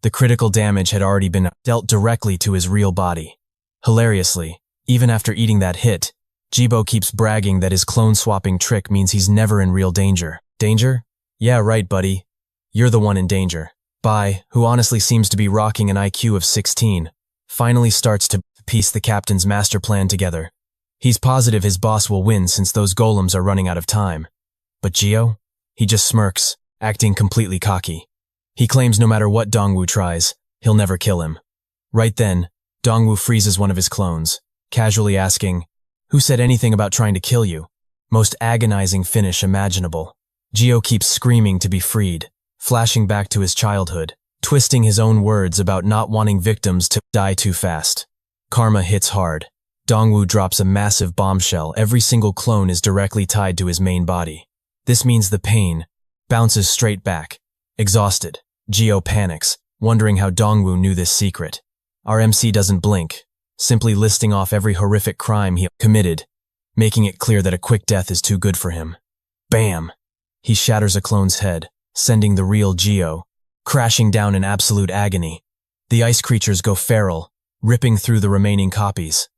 The critical damage had already been dealt directly to his real body. Hilariously, even after eating that hit, Jibo keeps bragging that his clone-swapping trick means he's never in real danger. Danger? Yeah, right, buddy. You're the one in danger. Bai, who honestly seems to be rocking an IQ of 16, finally starts to piece the captain's master plan together. He's positive his boss will win since those golems are running out of time. But Gio? He just smirks, acting completely cocky. He claims no matter what Dongwu tries, he'll never kill him. Right then, Dongwu freezes one of his clones, casually asking, "Who said anything about trying to kill you?" Most agonizing finish imaginable. Gio keeps screaming to be freed, flashing back to his childhood, twisting his own words about not wanting victims to die too fast. Karma hits hard. Dongwu drops a massive bombshell. Every single clone is directly tied to his main body. This means the pain bounces straight back. Exhausted, Gio panics, wondering how Dongwu knew this secret. Our MC doesn't blink, simply listing off every horrific crime he committed, making it clear that a quick death is too good for him. Bam! He shatters a clone's head, sending the real Gio crashing down in absolute agony. The ice creatures go feral, ripping through the remaining copies.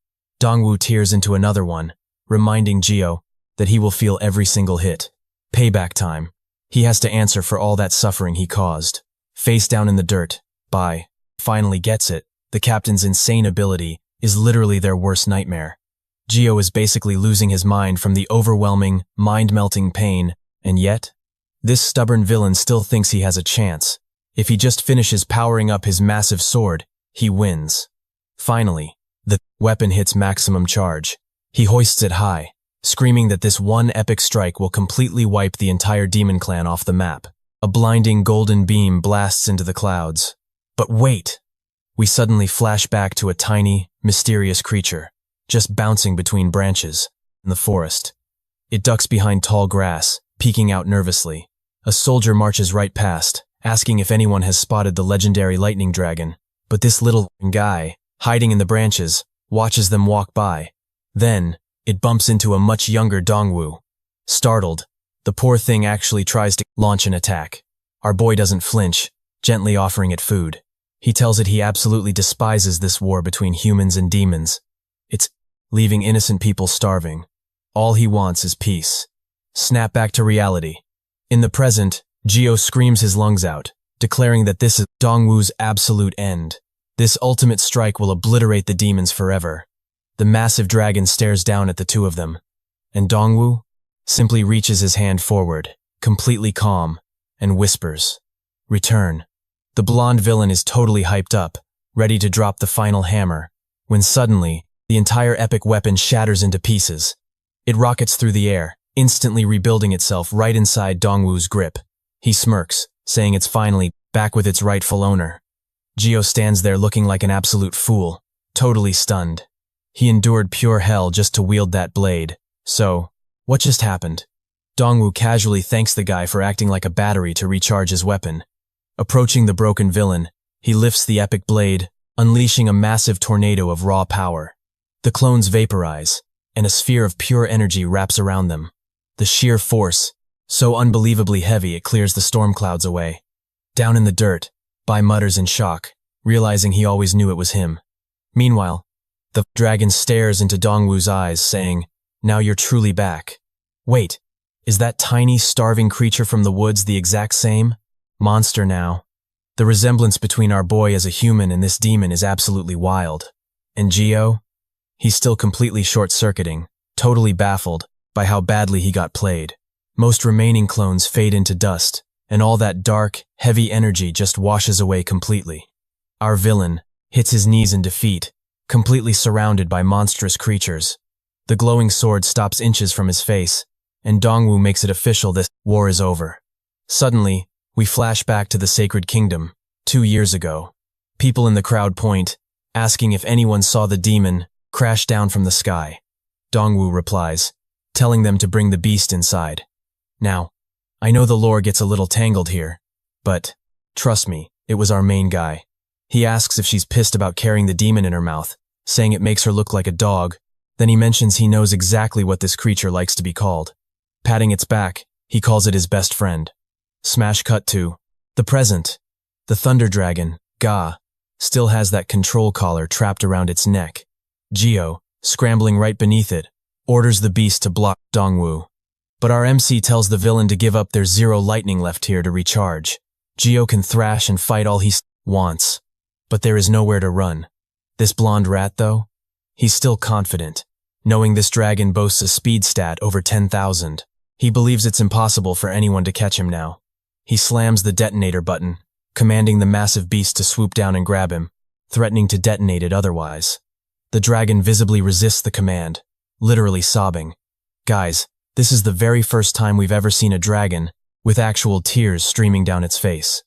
Dongwu tears into another one, reminding Gio that he will feel every single hit. Payback time. He has to answer for all that suffering he caused. Face down in the dirt, Bai finally gets it. The captain's insane ability is literally their worst nightmare. Gio is basically losing his mind from the overwhelming, mind-melting pain, and yet, this stubborn villain still thinks he has a chance. If he just finishes powering up his massive sword, he wins. Finally, the weapon hits maximum charge. He hoists it high, screaming that this one epic strike will completely wipe the entire demon clan off the map. A blinding golden beam blasts into the clouds. But wait! We suddenly flash back to a tiny, mysterious creature, just bouncing between branches in the forest. It ducks behind tall grass, peeking out nervously. A soldier marches right past, asking if anyone has spotted the legendary lightning dragon. But this little guy, hiding in the branches, watches them walk by. Then, it bumps into a much younger Dongwu. Startled, the poor thing actually tries to launch an attack. Our boy doesn't flinch, gently offering it food. He tells it he absolutely despises this war between humans and demons. It's leaving innocent people starving. All he wants is peace. Snap back to reality. In the present, Gio screams his lungs out, declaring that this is Dongwu's absolute end. This ultimate strike will obliterate the demons forever. The massive dragon stares down at the two of them, and Dongwu simply reaches his hand forward, completely calm, and whispers, "Return." The blonde villain is totally hyped up, ready to drop the final hammer, when suddenly, the entire epic weapon shatters into pieces. It rockets through the air, instantly rebuilding itself right inside Dongwu's grip. He smirks, saying it's finally back with its rightful owner. Gio stands there looking like an absolute fool, totally stunned. He endured pure hell just to wield that blade. So, what just happened? Dongwu casually thanks the guy for acting like a battery to recharge his weapon. Approaching the broken villain, he lifts the epic blade, unleashing a massive tornado of raw power. The clones vaporize, and a sphere of pure energy wraps around them. The sheer force, so unbelievably heavy it clears the storm clouds away. Down in the dirt, Bai mutters in shock, realizing he always knew it was him. Meanwhile, the dragon stares into Dongwu's eyes, saying, "Now you're truly back." Wait, is that tiny, starving creature from the woods the exact same? Monster now. The resemblance between our boy as a human and this demon is absolutely wild. And Gio? He's still completely short-circuiting, totally baffled by how badly he got played. Most remaining clones fade into dust, and all that dark, heavy energy just washes away completely. Our villain hits his knees in defeat, completely surrounded by monstrous creatures. The glowing sword stops inches from his face, and Dongwu makes it official this war is over. Suddenly, we flash back to the Sacred Kingdom, 2 years ago. People in the crowd point, asking if anyone saw the demon crash down from the sky. Dongwu replies, telling them to bring the beast inside. Now, I know the lore gets a little tangled here, but trust me, it was our main guy. He asks if she's pissed about carrying the demon in her mouth, saying it makes her look like a dog. Then he mentions he knows exactly what this creature likes to be called. Patting its back, he calls it his best friend. Smash cut to the present. The Thunder Dragon, Ga, still has that control collar trapped around its neck. Geo, scrambling right beneath it, orders the beast to block Dongwu. But our MC tells the villain to give up their 0 lightning left here to recharge. Geo can thrash and fight all he wants, but there is nowhere to run. This blonde rat, though, he's still confident, knowing this dragon boasts a speed stat over 10,000. He believes it's impossible for anyone to catch him now. He slams the detonator button, commanding the massive beast to swoop down and grab him, threatening to detonate it otherwise. The dragon visibly resists the command, literally sobbing. Guys, this is the very first time we've ever seen a dragon with actual tears streaming down its face.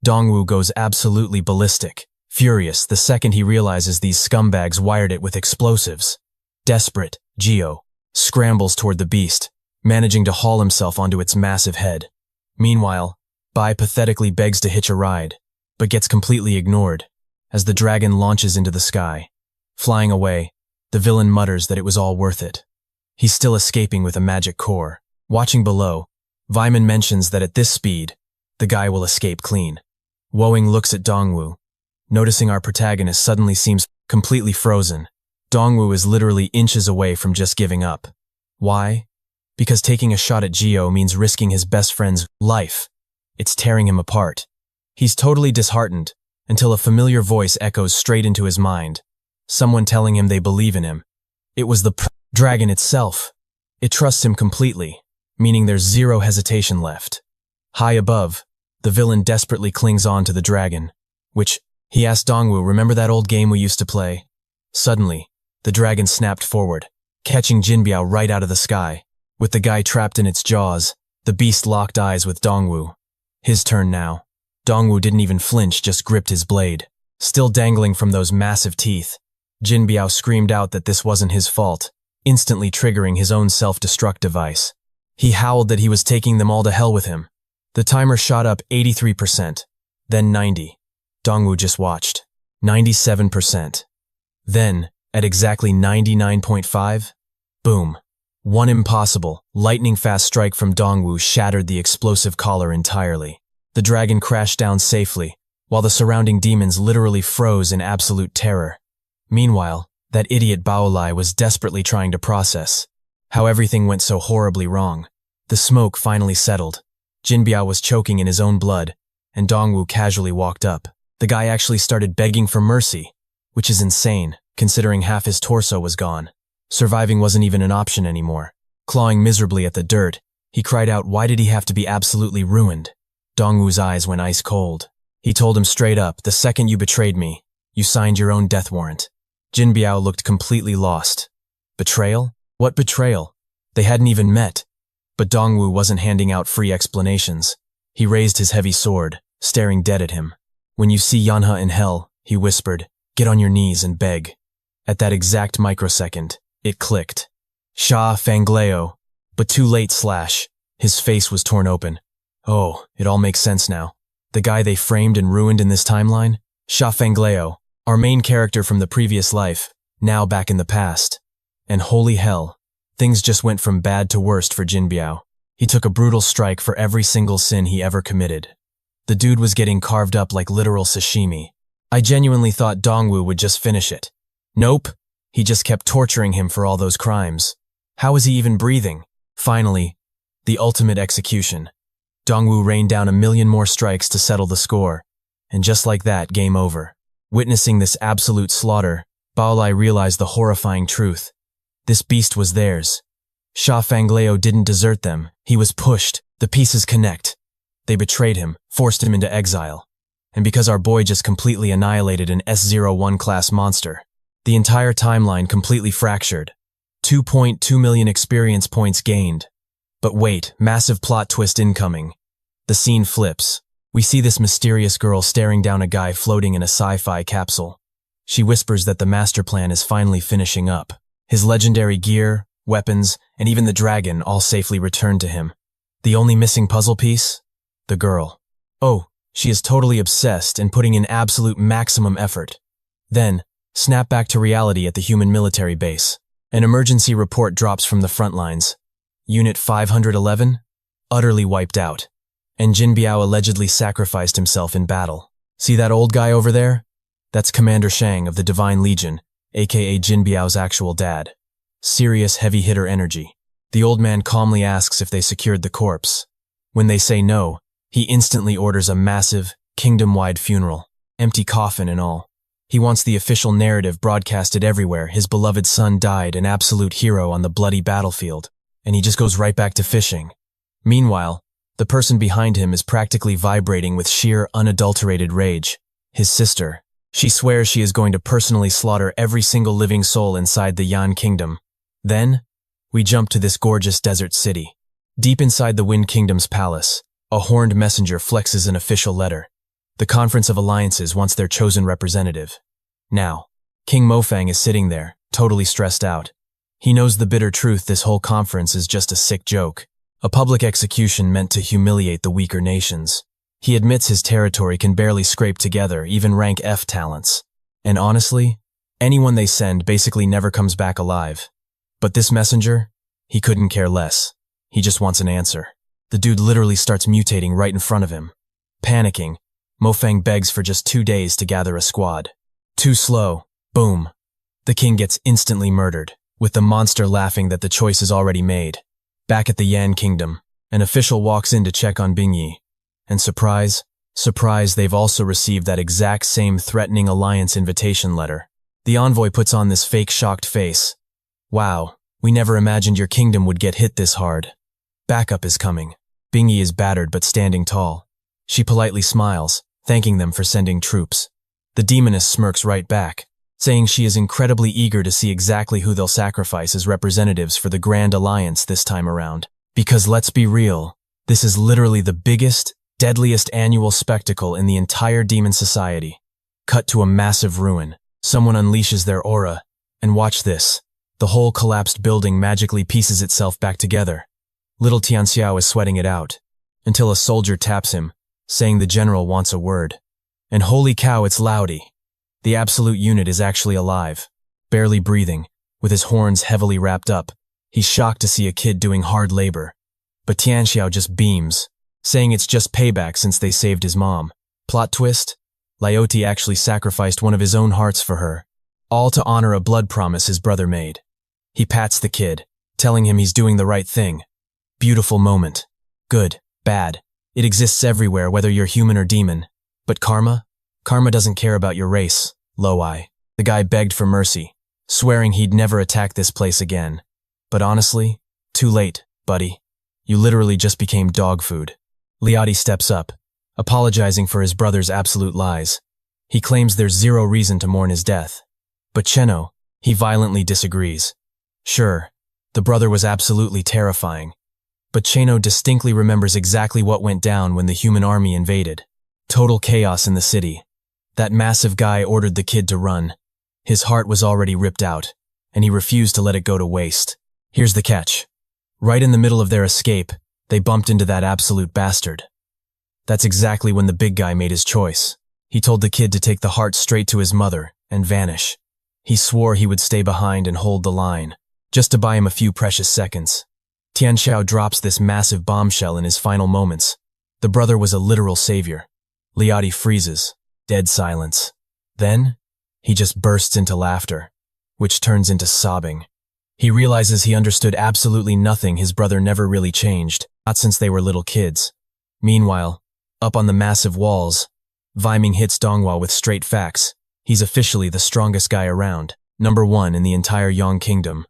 Dongwu goes absolutely ballistic, furious the second he realizes these scumbags wired it with explosives. Desperate, Geo scrambles toward the beast, managing to haul himself onto its massive head. Meanwhile, Bai pathetically begs to hitch a ride, but gets completely ignored as the dragon launches into the sky. Flying away, the villain mutters that it was all worth it. He's still escaping with a magic core. Watching below, Vyman mentions that at this speed, the guy will escape clean. Woing looks at Dongwu, noticing our protagonist suddenly seems completely frozen. Dongwu is literally inches away from just giving up. Why? Because taking a shot at Geo means risking his best friend's life. It's tearing him apart. He's totally disheartened until a familiar voice echoes straight into his mind. Someone telling him they believe in him. It was the dragon itself. It trusts him completely, meaning there's 0 hesitation left. High above, the villain desperately clings on to the dragon, which, he asked Dongwu, remember that old game we used to play? Suddenly, the dragon snapped forward, catching Jinbiao right out of the sky. With the guy trapped in its jaws, the beast locked eyes with Dongwu. His turn now. Dongwu didn't even flinch, just gripped his blade, still dangling from those massive teeth. Jinbiao screamed out that this wasn't his fault, instantly triggering his own self-destruct device. He howled that he was taking them all to hell with him. The timer shot up 83%, then 90. Dongwu just watched. 97%. Then, at exactly 99.5, boom. One impossible, lightning-fast strike from Dongwu shattered the explosive collar entirely. The dragon crashed down safely, while the surrounding demons literally froze in absolute terror. Meanwhile, that idiot Baolai was desperately trying to process how everything went so horribly wrong. The smoke finally settled. Jinbiao was choking in his own blood, and Dongwu casually walked up. The guy actually started begging for mercy, which is insane, considering half his torso was gone. Surviving wasn't even an option anymore. Clawing miserably at the dirt, he cried out, why did he have to be absolutely ruined? Dongwu's eyes went ice cold. He told him straight up, the second you betrayed me, you signed your own death warrant. Jinbiao looked completely lost. Betrayal? What betrayal? They hadn't even met. But Dongwu wasn't handing out free explanations. He raised his heavy sword, staring dead at him. When you see Yanha in hell, he whispered, get on your knees and beg. At that exact microsecond, it clicked. Sha Fangleo. But too late. His face was torn open. Oh, it all makes sense now. The guy they framed and ruined in this timeline? Sha Fangleo, our main character from the previous life, now back in the past. And holy hell, things just went from bad to worst for Jinbiao. He took a brutal strike for every single sin he ever committed. The dude was getting carved up like literal sashimi. I genuinely thought Dongwu would just finish it. Nope, he just kept torturing him for all those crimes. How was he even breathing? Finally, the ultimate execution. Dongwu rained down 1,000,000 more strikes to settle the score, and just like that, game over. Witnessing this absolute slaughter, Baolai realized the horrifying truth. This beast was theirs. Sha Fangleo didn't desert them. He was pushed. The pieces connect. They betrayed him, forced him into exile. And because our boy just completely annihilated an S-01 class monster, The entire timeline completely fractured. 2.2 million experience points gained. But wait, massive plot twist incoming. The scene flips. We see this mysterious girl staring down a guy floating in a sci-fi capsule. She whispers that the master plan is finally finishing up. His legendary gear, weapons, and even the dragon all safely returned to him. The only missing puzzle piece? The girl. Oh, she is totally obsessed and putting in absolute maximum effort. Then, snap back to reality at the human military base. An emergency report drops from the front lines. Unit 511? Utterly wiped out. And Jin Biao allegedly sacrificed himself in battle. See that old guy over there? That's Commander Shang of the Divine Legion, aka Jin Biao's actual dad. Serious heavy hitter energy. The old man calmly asks if they secured the corpse. When they say no, he instantly orders a massive, kingdom-wide funeral, empty coffin and all. He wants the official narrative broadcasted everywhere. His beloved son died, an absolute hero on the bloody battlefield, and he just goes right back to fishing. Meanwhile, the person behind him is practically vibrating with sheer, unadulterated rage. His sister. She swears she is going to personally slaughter every single living soul inside the Yan Kingdom. Then, we jump to this gorgeous desert city. Deep inside the Wind Kingdom's palace, a horned messenger flexes an official letter. The Conference of Alliances wants their chosen representative. Now, King Mofang is sitting there, totally stressed out. He knows the bitter truth: this whole conference is just a sick joke. A public execution meant to humiliate the weaker nations. He admits his territory can barely scrape together even rank F talents. And honestly, anyone they send basically never comes back alive. But this messenger? He couldn't care less. He just wants an answer. The dude literally starts mutating right in front of him. Panicking, Mofang begs for just 2 days to gather a squad. Too slow. Boom. The king gets instantly murdered, with the monster laughing that the choice is already made. Back at the Yan Kingdom, an official walks in to check on Bingyi. And surprise, surprise, they've also received that exact same threatening alliance invitation letter. The envoy puts on this fake shocked face. Wow, we never imagined your kingdom would get hit this hard. Backup is coming. Bingyi is battered but standing tall. She politely smiles, thanking them for sending troops. The demoness smirks right back, saying she is incredibly eager to see exactly who they'll sacrifice as representatives for the Grand Alliance this time around. Because let's be real, this is literally the biggest, deadliest annual spectacle in the entire demon society. Cut to a massive ruin. Someone unleashes their aura, and watch this. The whole collapsed building magically pieces itself back together. Little Tianxiao is sweating it out, until a soldier taps him, saying the general wants a word. And holy cow, it's Laudi. The absolute unit is actually alive, barely breathing, with his horns heavily wrapped up. He's shocked to see a kid doing hard labor. But Tianxiao just beams, saying it's just payback since they saved his mom. Plot twist? Laoti actually sacrificed one of his own hearts for her, all to honor a blood promise his brother made. He pats the kid, telling him he's doing the right thing. Beautiful moment. Good, bad. It exists everywhere, whether you're human or demon. But karma? Karma doesn't care about your race, Lo-I. The guy begged for mercy, swearing he'd never attack this place again. But honestly, too late, buddy. You literally just became dog food. Liati steps up, apologizing for his brother's absolute lies. He claims there's zero reason to mourn his death. But Cheno, he violently disagrees. Sure, the brother was absolutely terrifying. But Cheno distinctly remembers exactly what went down when the human army invaded. Total chaos in the city. That massive guy ordered the kid to run. His heart was already ripped out, and he refused to let it go to waste. Here's the catch. Right in the middle of their escape, they bumped into that absolute bastard. That's exactly when the big guy made his choice. He told the kid to take the heart straight to his mother and vanish. He swore he would stay behind and hold the line, just to buy him a few precious seconds. Tianxiao drops this massive bombshell in his final moments. The brother was a literal savior. Liati freezes, dead silence. Then, he just bursts into laughter, which turns into sobbing. He realizes he understood absolutely nothing. His brother never really changed, not since they were little kids. Meanwhile, up on the massive walls, Viming hits Donghua with straight facts. He's officially the strongest guy around, #1 in the entire Yang Kingdom.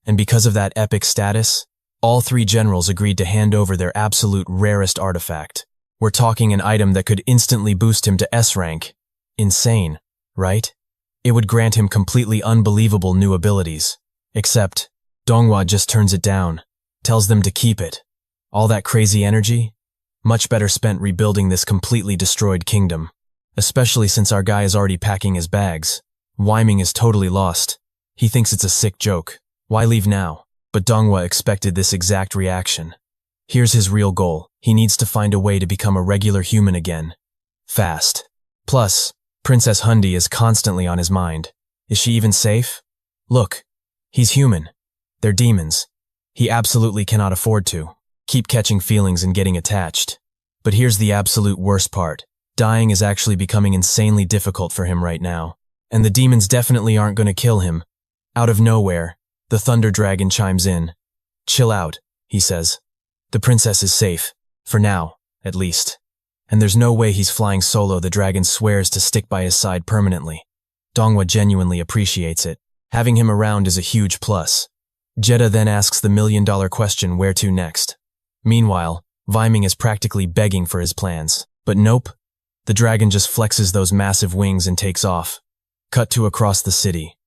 And because of that epic status, all 3 generals agreed to hand over their absolute rarest artifact. We're talking an item that could instantly boost him to S rank. Insane, right? It would grant him completely unbelievable new abilities. Except, Donghua just turns it down, tells them to keep it. All that crazy energy? Much better spent rebuilding this completely destroyed kingdom. Especially since our guy is already packing his bags. Weiming is totally lost. He thinks it's a sick joke. Why leave now? But Donghua expected this exact reaction. Here's his real goal. He needs to find a way to become a regular human again. Fast. Plus, Princess Hundi is constantly on his mind. Is she even safe? Look, he's human. They're demons. He absolutely cannot afford to keep catching feelings and getting attached. But here's the absolute worst part. Dying is actually becoming insanely difficult for him right now. And the demons definitely aren't going to kill him. Out of nowhere, the Thunder Dragon chimes in. Chill out, he says. The princess is safe. For now, at least. And there's no way he's flying solo. The dragon swears to stick by his side permanently. Donghua genuinely appreciates it. Having him around is a huge plus. Jeddah then asks the million-dollar question, where to next? Meanwhile, Weiming is practically begging for his plans. But nope. The dragon just flexes those massive wings and takes off. Cut to across the city.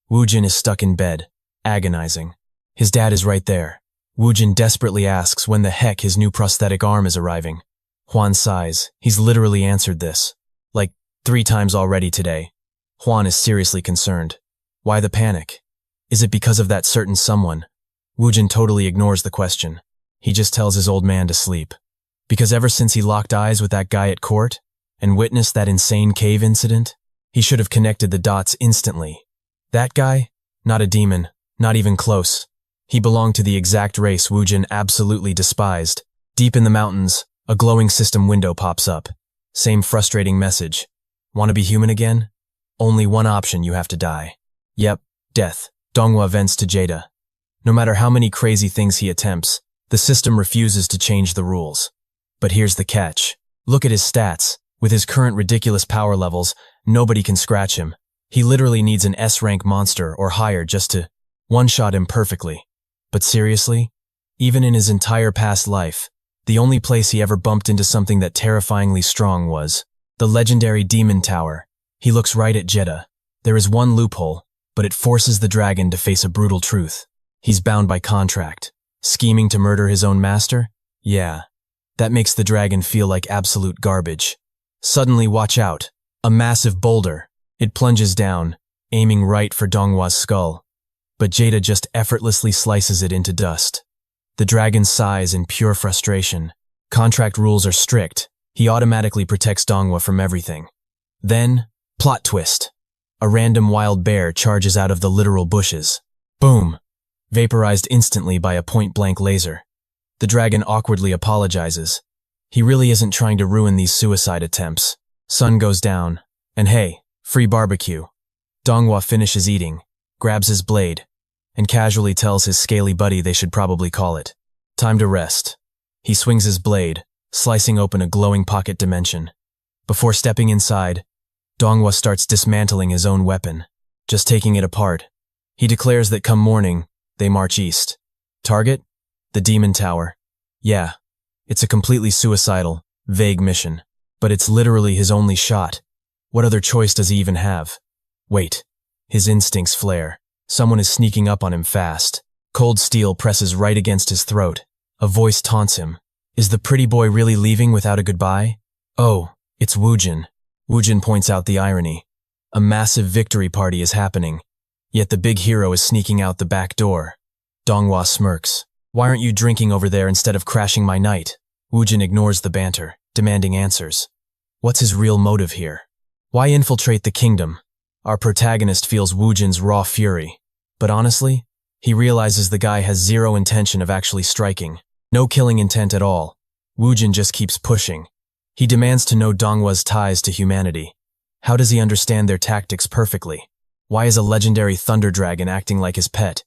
Woojin is stuck in bed, agonizing. His dad is right there. Woojin desperately asks when the heck his new prosthetic arm is arriving. Juan sighs. He's literally answered this. Like 3 times already today. Juan is seriously concerned. Why the panic? Is it because of that certain someone? Woojin totally ignores the question. He just tells his old man to sleep. Because ever since he locked eyes with that guy at court and witnessed that insane cave incident, he should have connected the dots instantly. That guy? Not a demon, not even close. He belonged to the exact race Woojin absolutely despised. Deep in the mountains, a glowing system window pops up. Same frustrating message. Want to be human again? Only one option, you have to die. Yep, death. Donghua vents to Jeddah. No matter how many crazy things he attempts, the system refuses to change the rules. But here's the catch. Look at his stats. With his current ridiculous power levels, nobody can scratch him. He literally needs an S-rank monster or higher just to one-shot him perfectly. But seriously? Even in his entire past life, the only place he ever bumped into something that terrifyingly strong was the legendary Demon Tower. He looks right at Jeddah. There is one loophole, but it forces the dragon to face a brutal truth. He's bound by contract. Scheming to murder his own master? Yeah. That makes the dragon feel like absolute garbage. Suddenly, watch out. A massive boulder. It plunges down, aiming right for Donghua's skull. But Jeddah just effortlessly slices it into dust. The dragon sighs in pure frustration. Contract rules are strict. He automatically protects Donghua from everything. Then, plot twist. A random wild bear charges out of the literal bushes. Boom! Vaporized instantly by a point-blank laser. The dragon awkwardly apologizes. He really isn't trying to ruin these suicide attempts. Sun goes down. And hey, free barbecue. Donghua finishes eating, grabs his blade, and casually tells his scaly buddy they should probably call it. Time to rest. He swings his blade, slicing open a glowing pocket dimension. Before stepping inside, Donghua starts dismantling his own weapon, just taking it apart. He declares that come morning, they march east. Target? The Demon Tower. Yeah, it's a completely suicidal, vague mission, but it's literally his only shot. What other choice does he even have? Wait. His instincts flare. Someone is sneaking up on him fast. Cold steel presses right against his throat. A voice taunts him. Is the pretty boy really leaving without a goodbye? Oh, it's Woojin. Woojin points out the irony. A massive victory party is happening, yet the big hero is sneaking out the back door. Donghua smirks. Why aren't you drinking over there instead of crashing my night? Woojin ignores the banter, demanding answers. What's his real motive here? Why infiltrate the kingdom? Our protagonist feels Woojin's raw fury. But honestly, he realizes the guy has zero intention of actually striking. No killing intent at all. Woojin just keeps pushing. He demands to know Donghua's ties to humanity. How does he understand their tactics perfectly? Why is a legendary thunder dragon acting like his pet?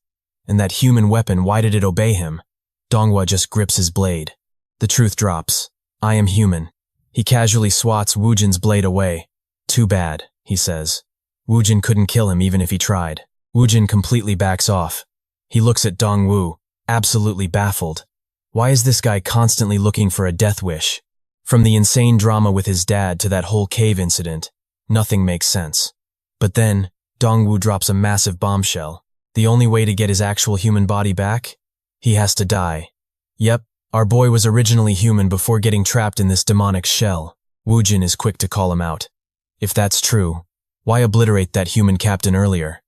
And that human weapon, why did it obey him? Donghua just grips his blade. The truth drops. I am human. He casually swats Woojin's blade away. Too bad, he says. Woojin couldn't kill him even if he tried. Woojin completely backs off. He looks at Dongwu, absolutely baffled. Why is this guy constantly looking for a death wish? From the insane drama with his dad to that whole cave incident, nothing makes sense. But then, Dongwu drops a massive bombshell. The only way to get his actual human body back? He has to die. Yep, our boy was originally human before getting trapped in this demonic shell. Woojin is quick to call him out. If that's true, why obliterate that human captain earlier?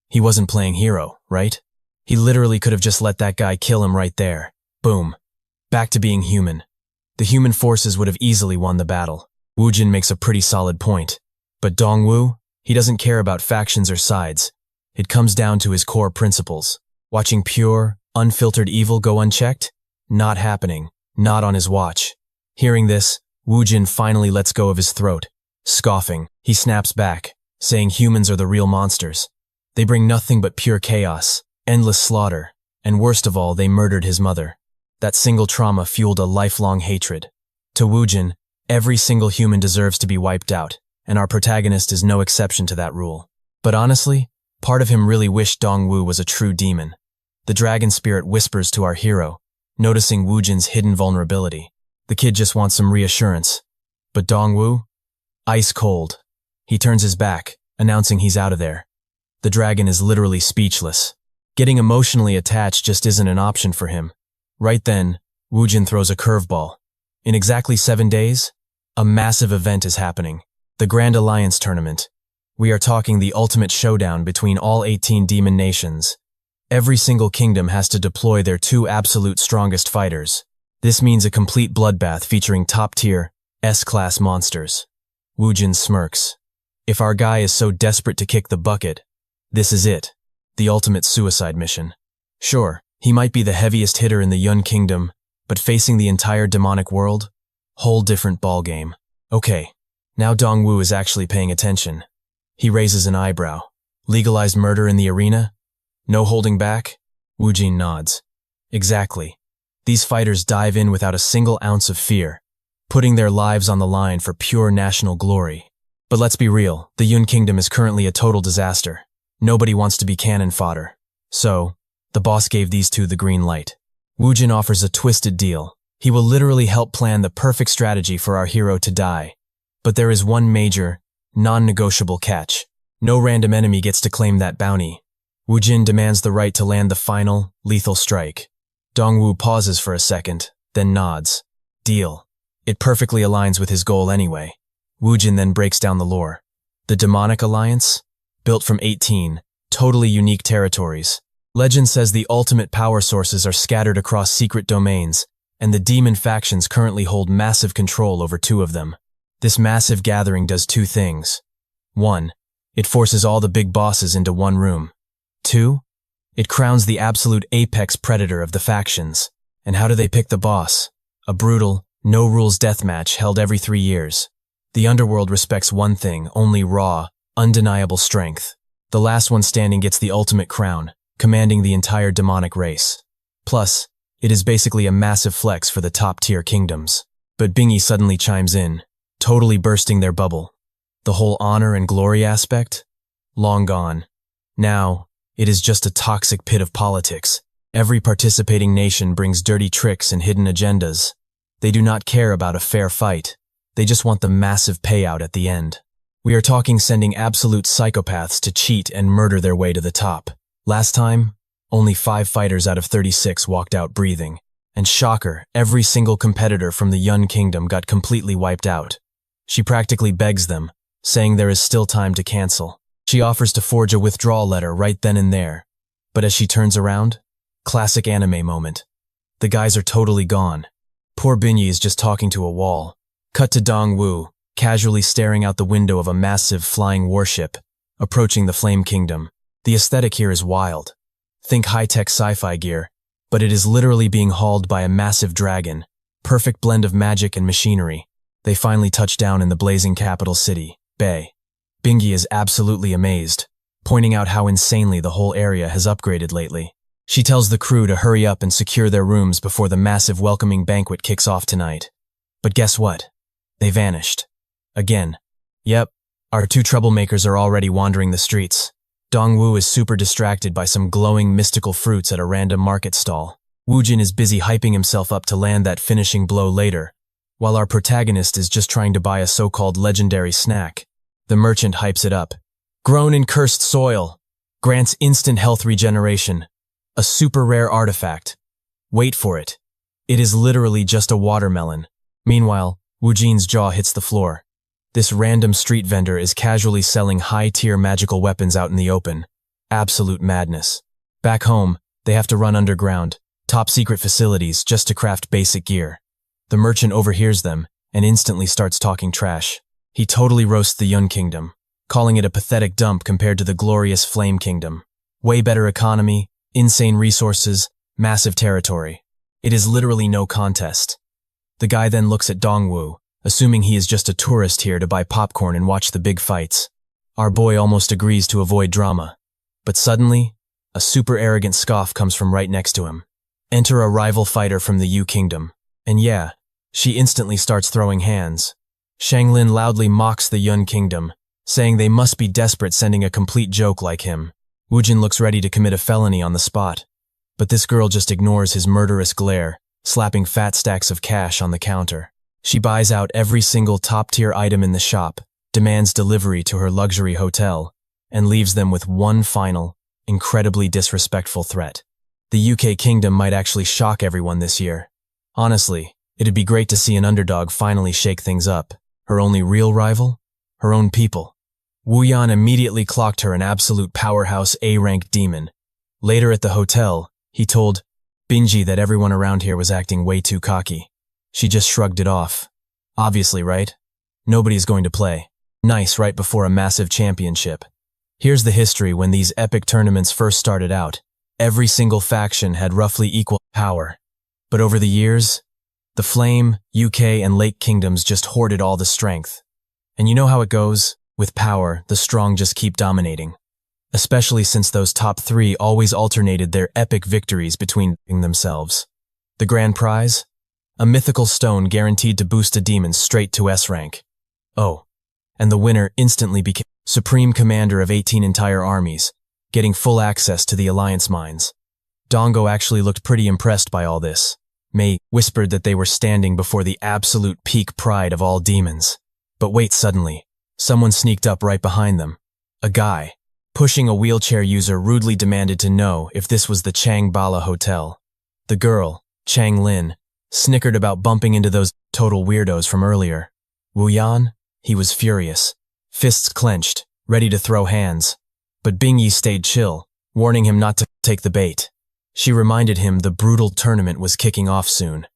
He wasn't playing hero, right? He literally could have just let that guy kill him right there. Boom. Back to being human. The human forces would have easily won the battle. Woojin makes a pretty solid point. But Dongwu, he doesn't care about factions or sides. It comes down to his core principles. Watching pure, unfiltered evil go unchecked? Not happening. Not on his watch. Hearing this, Woojin finally lets go of his throat. Scoffing, he snaps back, saying humans are the real monsters. They bring nothing but pure chaos, endless slaughter, and worst of all, they murdered his mother. That single trauma fueled a lifelong hatred. To Woojin, every single human deserves to be wiped out, and our protagonist is no exception to that rule. But honestly, part of him really wished Dongwu was a true demon. The dragon spirit whispers to our hero, noticing Woojin's hidden vulnerability. The kid just wants some reassurance. But Dongwu? Ice cold. He turns his back, announcing he's out of there. The dragon is literally speechless. Getting emotionally attached just isn't an option for him. Right then, Woojin throws a curveball. In exactly 7 days, a massive event is happening. The Grand Alliance Tournament. We are talking the ultimate showdown between all 18 demon nations. Every single kingdom has to deploy their 2 absolute strongest fighters. This means a complete bloodbath featuring top-tier, S-class monsters. Woojin smirks. If our guy is so desperate to kick the bucket, this is it. The ultimate suicide mission. Sure, he might be the heaviest hitter in the Yun Kingdom, but facing the entire demonic world? Whole different ballgame. Okay, now Dongwu is actually paying attention. He raises an eyebrow. Legalized murder in the arena? No holding back? Woojin nods. Exactly. These fighters dive in without a single ounce of fear, putting their lives on the line for pure national glory. But let's be real, the Yun Kingdom is currently a total disaster. Nobody wants to be cannon fodder. So, the boss gave these 2 the green light. Woojin offers a twisted deal. He will literally help plan the perfect strategy for our hero to die. But there is one major, non-negotiable catch. No random enemy gets to claim that bounty. Woojin demands the right to land the final, lethal strike. Dongwu pauses for a second, then nods. Deal. It perfectly aligns with his goal anyway. Woojin then breaks down the lore. The Demonic Alliance? Built from 18, totally unique territories. Legend says the ultimate power sources are scattered across secret domains, and the demon factions currently hold massive control over 2 of them. This massive gathering does 2 things. 1. It forces all the big bosses into one room. 2. It crowns the absolute apex predator of the factions. And how do they pick the boss? A brutal, no-rules deathmatch held every 3 years. The underworld respects one thing, only raw, undeniable strength. The last one standing gets the ultimate crown, commanding the entire demonic race. Plus, it is basically a massive flex for the top-tier kingdoms. But Bingy suddenly chimes in, totally bursting their bubble. The whole honor and glory aspect? Long gone. Now, it is just a toxic pit of politics. Every participating nation brings dirty tricks and hidden agendas. They do not care about a fair fight. They just want the massive payout at the end. We are talking sending absolute psychopaths to cheat and murder their way to the top. Last time, only 5 fighters out of 36 walked out breathing. And shocker, every single competitor from the Yun Kingdom got completely wiped out. She practically begs them, saying there is still time to cancel. She offers to forge a withdrawal letter right then and there. But as she turns around, classic anime moment. The guys are totally gone. Poor Binyi is just talking to a wall. Cut to Dongwu, casually staring out the window of a massive flying warship, approaching the Flame Kingdom. The aesthetic here is wild. Think high-tech sci-fi gear, but it is literally being hauled by a massive dragon. Perfect blend of magic and machinery. They finally touch down in the blazing capital city, Bay. Bingy is absolutely amazed, pointing out how insanely the whole area has upgraded lately. She tells the crew to hurry up and secure their rooms before the massive welcoming banquet kicks off tonight. But guess what? They vanished. Again. Yep, our 2 troublemakers are already wandering the streets. Dongwu is super distracted by some glowing mystical fruits at a random market stall. Woojin is busy hyping himself up to land that finishing blow later, while our protagonist is just trying to buy a so-called legendary snack. The merchant hypes it up, Grown in cursed soil. Grants instant health regeneration. A super rare artifact. Wait for it. It is literally just a watermelon. Meanwhile, Woojin's jaw hits the floor. This random street vendor is casually selling high-tier magical weapons out in the open. Absolute madness. Back home, they have to run underground, top-secret facilities just to craft basic gear. The merchant overhears them and instantly starts talking trash. He totally roasts the Yun Kingdom, calling it a pathetic dump compared to the glorious Flame Kingdom. Way better economy, insane resources, massive territory. It is literally no contest. The guy then looks at Dongwu, assuming he is just a tourist here to buy popcorn and watch the big fights. Our boy almost agrees to avoid drama. But suddenly, a super arrogant scoff comes from right next to him. Enter a rival fighter from the Yu Kingdom. And yeah, she instantly starts throwing hands. Shanglin loudly mocks the Yun Kingdom, saying they must be desperate sending a complete joke like him. Woojin looks ready to commit a felony on the spot. But this girl just ignores his murderous glare, slapping fat stacks of cash on the counter. She buys out every single top-tier item in the shop, demands delivery to her luxury hotel, and leaves them with one final, incredibly disrespectful threat. The UK Kingdom might actually shock everyone this year. Honestly, it'd be great to see an underdog finally shake things up. Her only real rival? Her own people. Wu Yan immediately clocked her an absolute powerhouse A-rank demon. Later at the hotel, he told Binji that everyone around here was acting way too cocky. She just shrugged it off. Obviously, right? Nobody's going to play nice right before a massive championship. Here's the history when these epic tournaments first started out. Every single faction had roughly equal power. But over the years, the Flame, UK, and Lake Kingdoms just hoarded all the strength. And you know how it goes? With power, the strong just keep dominating. Especially since those top three always alternated their epic victories between themselves. The grand prize? A mythical stone guaranteed to boost a demon straight to S rank. Oh, and the winner instantly became Supreme Commander of 18 entire armies, getting full access to the Alliance mines. Dongo actually looked pretty impressed by all this. Mei whispered that they were standing before the absolute peak pride of all demons. But wait, suddenly, someone sneaked up right behind them. A guy, pushing a wheelchair user, rudely demanded to know if this was the Chang Bala Hotel. The girl, Chang Lin, snickered about bumping into those total weirdos from earlier. Wu Yan? He was furious, fists clenched, ready to throw hands. But Bingyi stayed chill, warning him not to take the bait. She reminded him the brutal tournament was kicking off soon.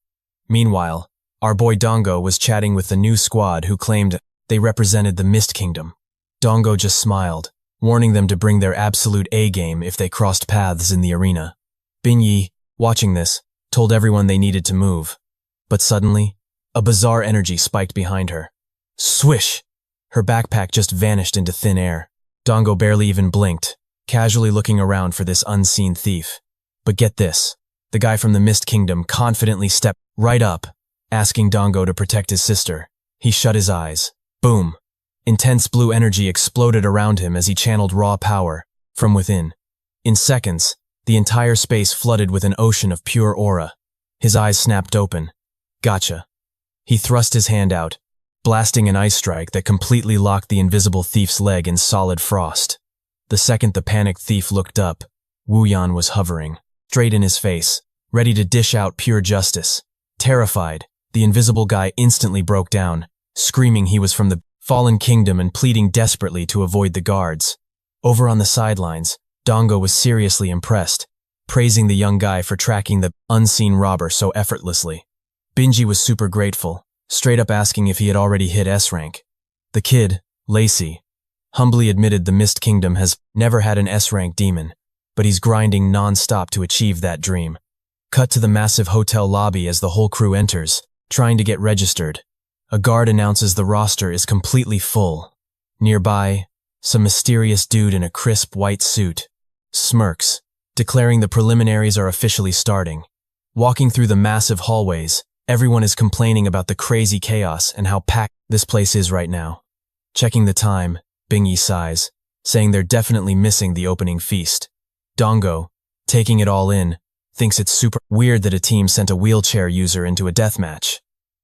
Meanwhile, our boy Dongo was chatting with the new squad who claimed they represented the Mist Kingdom. Dongo just smiled, warning them to bring their absolute A-game if they crossed paths in the arena. Bingyi, watching this, told everyone they needed to move. But suddenly, a bizarre energy spiked behind her. Swish! Her backpack just vanished into thin air. Dongo barely even blinked, casually looking around for this unseen thief. But get this, the guy from the Mist Kingdom confidently stepped right up, asking Dongo to protect his sister. He shut his eyes. Boom! Intense blue energy exploded around him as he channeled raw power from within. In seconds, the entire space flooded with an ocean of pure aura. His eyes snapped open. Gotcha. He thrust his hand out, blasting an ice strike that completely locked the invisible thief's leg in solid frost. The second the panicked thief looked up, Wu Yan was hovering, straight in his face, ready to dish out pure justice. Terrified, the invisible guy instantly broke down, screaming he was from the Fallen Kingdom and pleading desperately to avoid the guards. Over on the sidelines, Dongo was seriously impressed, praising the young guy for tracking the unseen robber so effortlessly. Binji was super grateful, straight up asking if he had already hit S rank. The kid, Lacey, humbly admitted the Mist Kingdom has never had an S rank demon, but he's grinding non-stop to achieve that dream. Cut to the massive hotel lobby as the whole crew enters, trying to get registered. A guard announces the roster is completely full. Nearby, some mysterious dude in a crisp white suit smirks, declaring the preliminaries are officially starting. Walking through the massive hallways, everyone is complaining about the crazy chaos and how packed this place is right now. Checking the time, Bingyi sighs, saying they're definitely missing the opening feast. Dongo, taking it all in, thinks it's super weird that a team sent a wheelchair user into a deathmatch.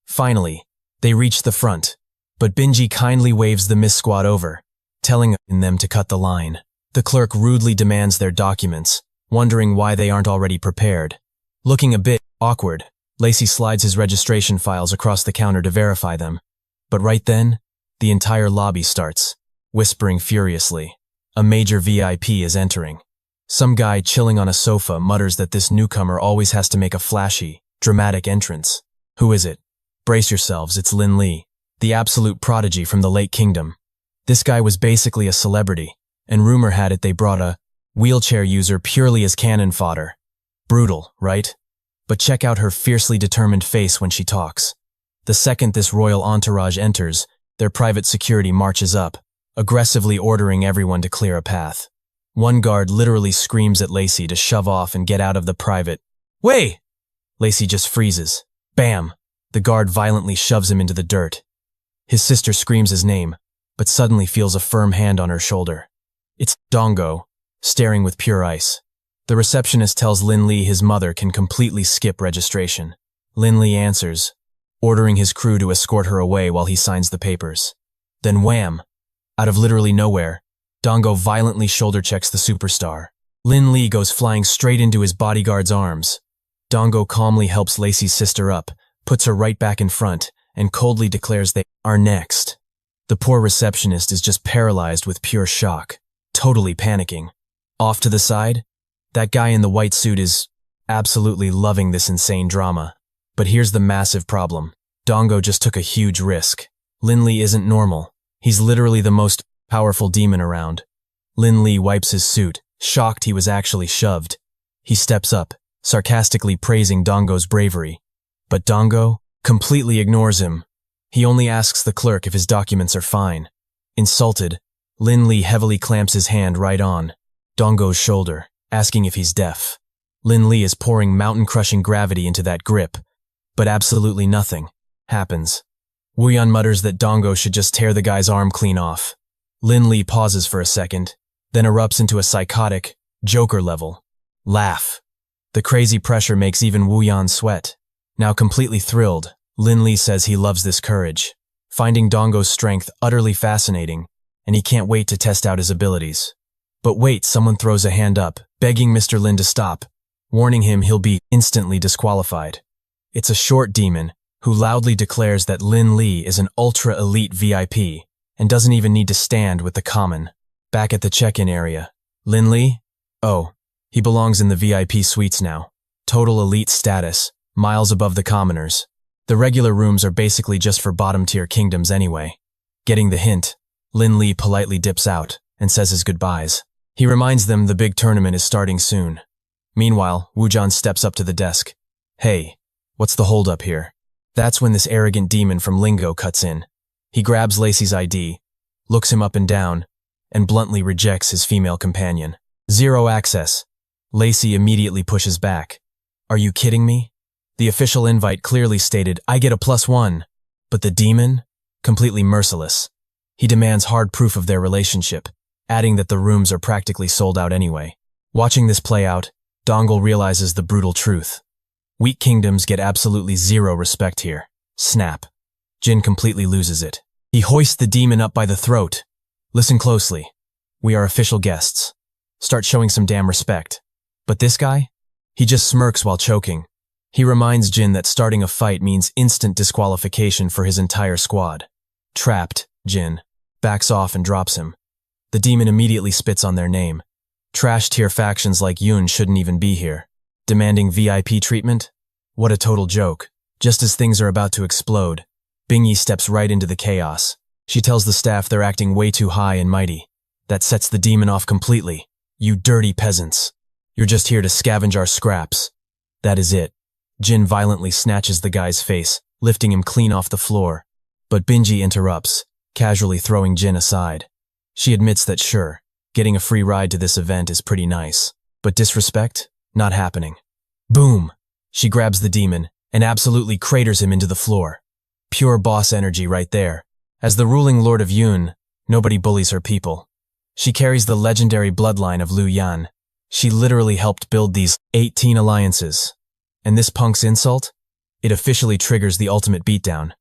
Finally, they reach the front, but Binji kindly waves the Mist Squad over, telling them to cut the line. The clerk rudely demands their documents, wondering why they aren't already prepared. Looking a bit awkward, Lacey slides his registration files across the counter to verify them. But right then, the entire lobby starts, whispering furiously. A major VIP is entering. Some guy chilling on a sofa mutters that this newcomer always has to make a flashy, dramatic entrance. Who is it? Brace yourselves, it's Lin Li, the absolute prodigy from the Lake Kingdom. This guy was basically a celebrity, and rumor had it they brought a wheelchair user purely as cannon fodder. Brutal, right? But check out her fiercely determined face when she talks. The second this royal entourage enters, their private security marches up, aggressively ordering everyone to clear a path. One guard literally screams at Lacey to shove off and get out of the private. Wait! Lacey just freezes. Bam! The guard violently shoves him into the dirt. His sister screams his name, but suddenly feels a firm hand on her shoulder. It's Dongo, staring with pure ice. The receptionist tells Lin Li his mother can completely skip registration. Lin Li answers, ordering his crew to escort her away while he signs the papers. Then wham! Out of literally nowhere, Dongo violently shoulder checks the superstar. Lin Li goes flying straight into his bodyguard's arms. Dongo calmly helps Lacey's sister up, puts her right back in front, and coldly declares they are next. The poor receptionist is just paralyzed with pure shock, totally panicking. Off to the side, that guy in the white suit is absolutely loving this insane drama. But here's the massive problem. Dongo just took a huge risk. Lin Li isn't normal. He's literally the most powerful demon around. Lin Li wipes his suit, shocked he was actually shoved. He steps up, sarcastically praising Dongo's bravery. But Dongo completely ignores him. He only asks the clerk if his documents are fine. Insulted, Lin Li heavily clamps his hand right on Dongo's shoulder, asking if he's deaf. Lin Li is pouring mountain-crushing gravity into that grip, but absolutely nothing happens. Wu Yan mutters that Dongo should just tear the guy's arm clean off. Lin Li pauses for a second, then erupts into a psychotic, Joker-level laugh. The crazy pressure makes even Wu Yan sweat. Now completely thrilled, Lin Li says he loves this courage, finding Dongo's strength utterly fascinating, and he can't wait to test out his abilities. But wait, someone throws a hand up, begging Mr. Lin to stop, warning him he'll be instantly disqualified. It's a short demon who loudly declares that Lin Li is an ultra-elite VIP and doesn't even need to stand with the common. Back at the check-in area, Lin Li? Oh, he belongs in the VIP suites now. Total elite status, miles above the commoners. The regular rooms are basically just for bottom-tier kingdoms anyway. Getting the hint, Lin Li politely dips out and says his goodbyes. He reminds them the big tournament is starting soon. Meanwhile, Wu Jian steps up to the desk. Hey, what's the holdup here? That's when this arrogant demon from Lingo cuts in. He grabs Lacey's ID, looks him up and down, and bluntly rejects his female companion. Zero access. Lacey immediately pushes back. Are you kidding me? The official invite clearly stated, I get a +1. But the demon? Completely merciless. He demands hard proof of their relationship, adding that the rooms are practically sold out anyway. Watching this play out, Dongle realizes the brutal truth. Weak kingdoms get absolutely zero respect here. Snap. Jin completely loses it. He hoists the demon up by the throat. Listen closely. We are official guests. Start showing some damn respect. But this guy? He just smirks while choking. He reminds Jin that starting a fight means instant disqualification for his entire squad. Trapped, Jin backs off and drops him. The demon immediately spits on their name. Trash-tier factions like Yun shouldn't even be here. Demanding VIP treatment? What a total joke. Just as things are about to explode, Bingyi steps right into the chaos. She tells the staff they're acting way too high and mighty. That sets the demon off completely. You dirty peasants. You're just here to scavenge our scraps. That is it. Jin violently snatches the guy's face, lifting him clean off the floor. But Bingyi interrupts, casually throwing Jin aside. She admits that sure, getting a free ride to this event is pretty nice. But disrespect? Not happening. Boom! She grabs the demon and absolutely craters him into the floor. Pure boss energy right there. As the ruling lord of Yun, nobody bullies her people. She carries the legendary bloodline of Liu Yan. She literally helped build these 18 alliances. And this punk's insult? It officially triggers the ultimate beatdown.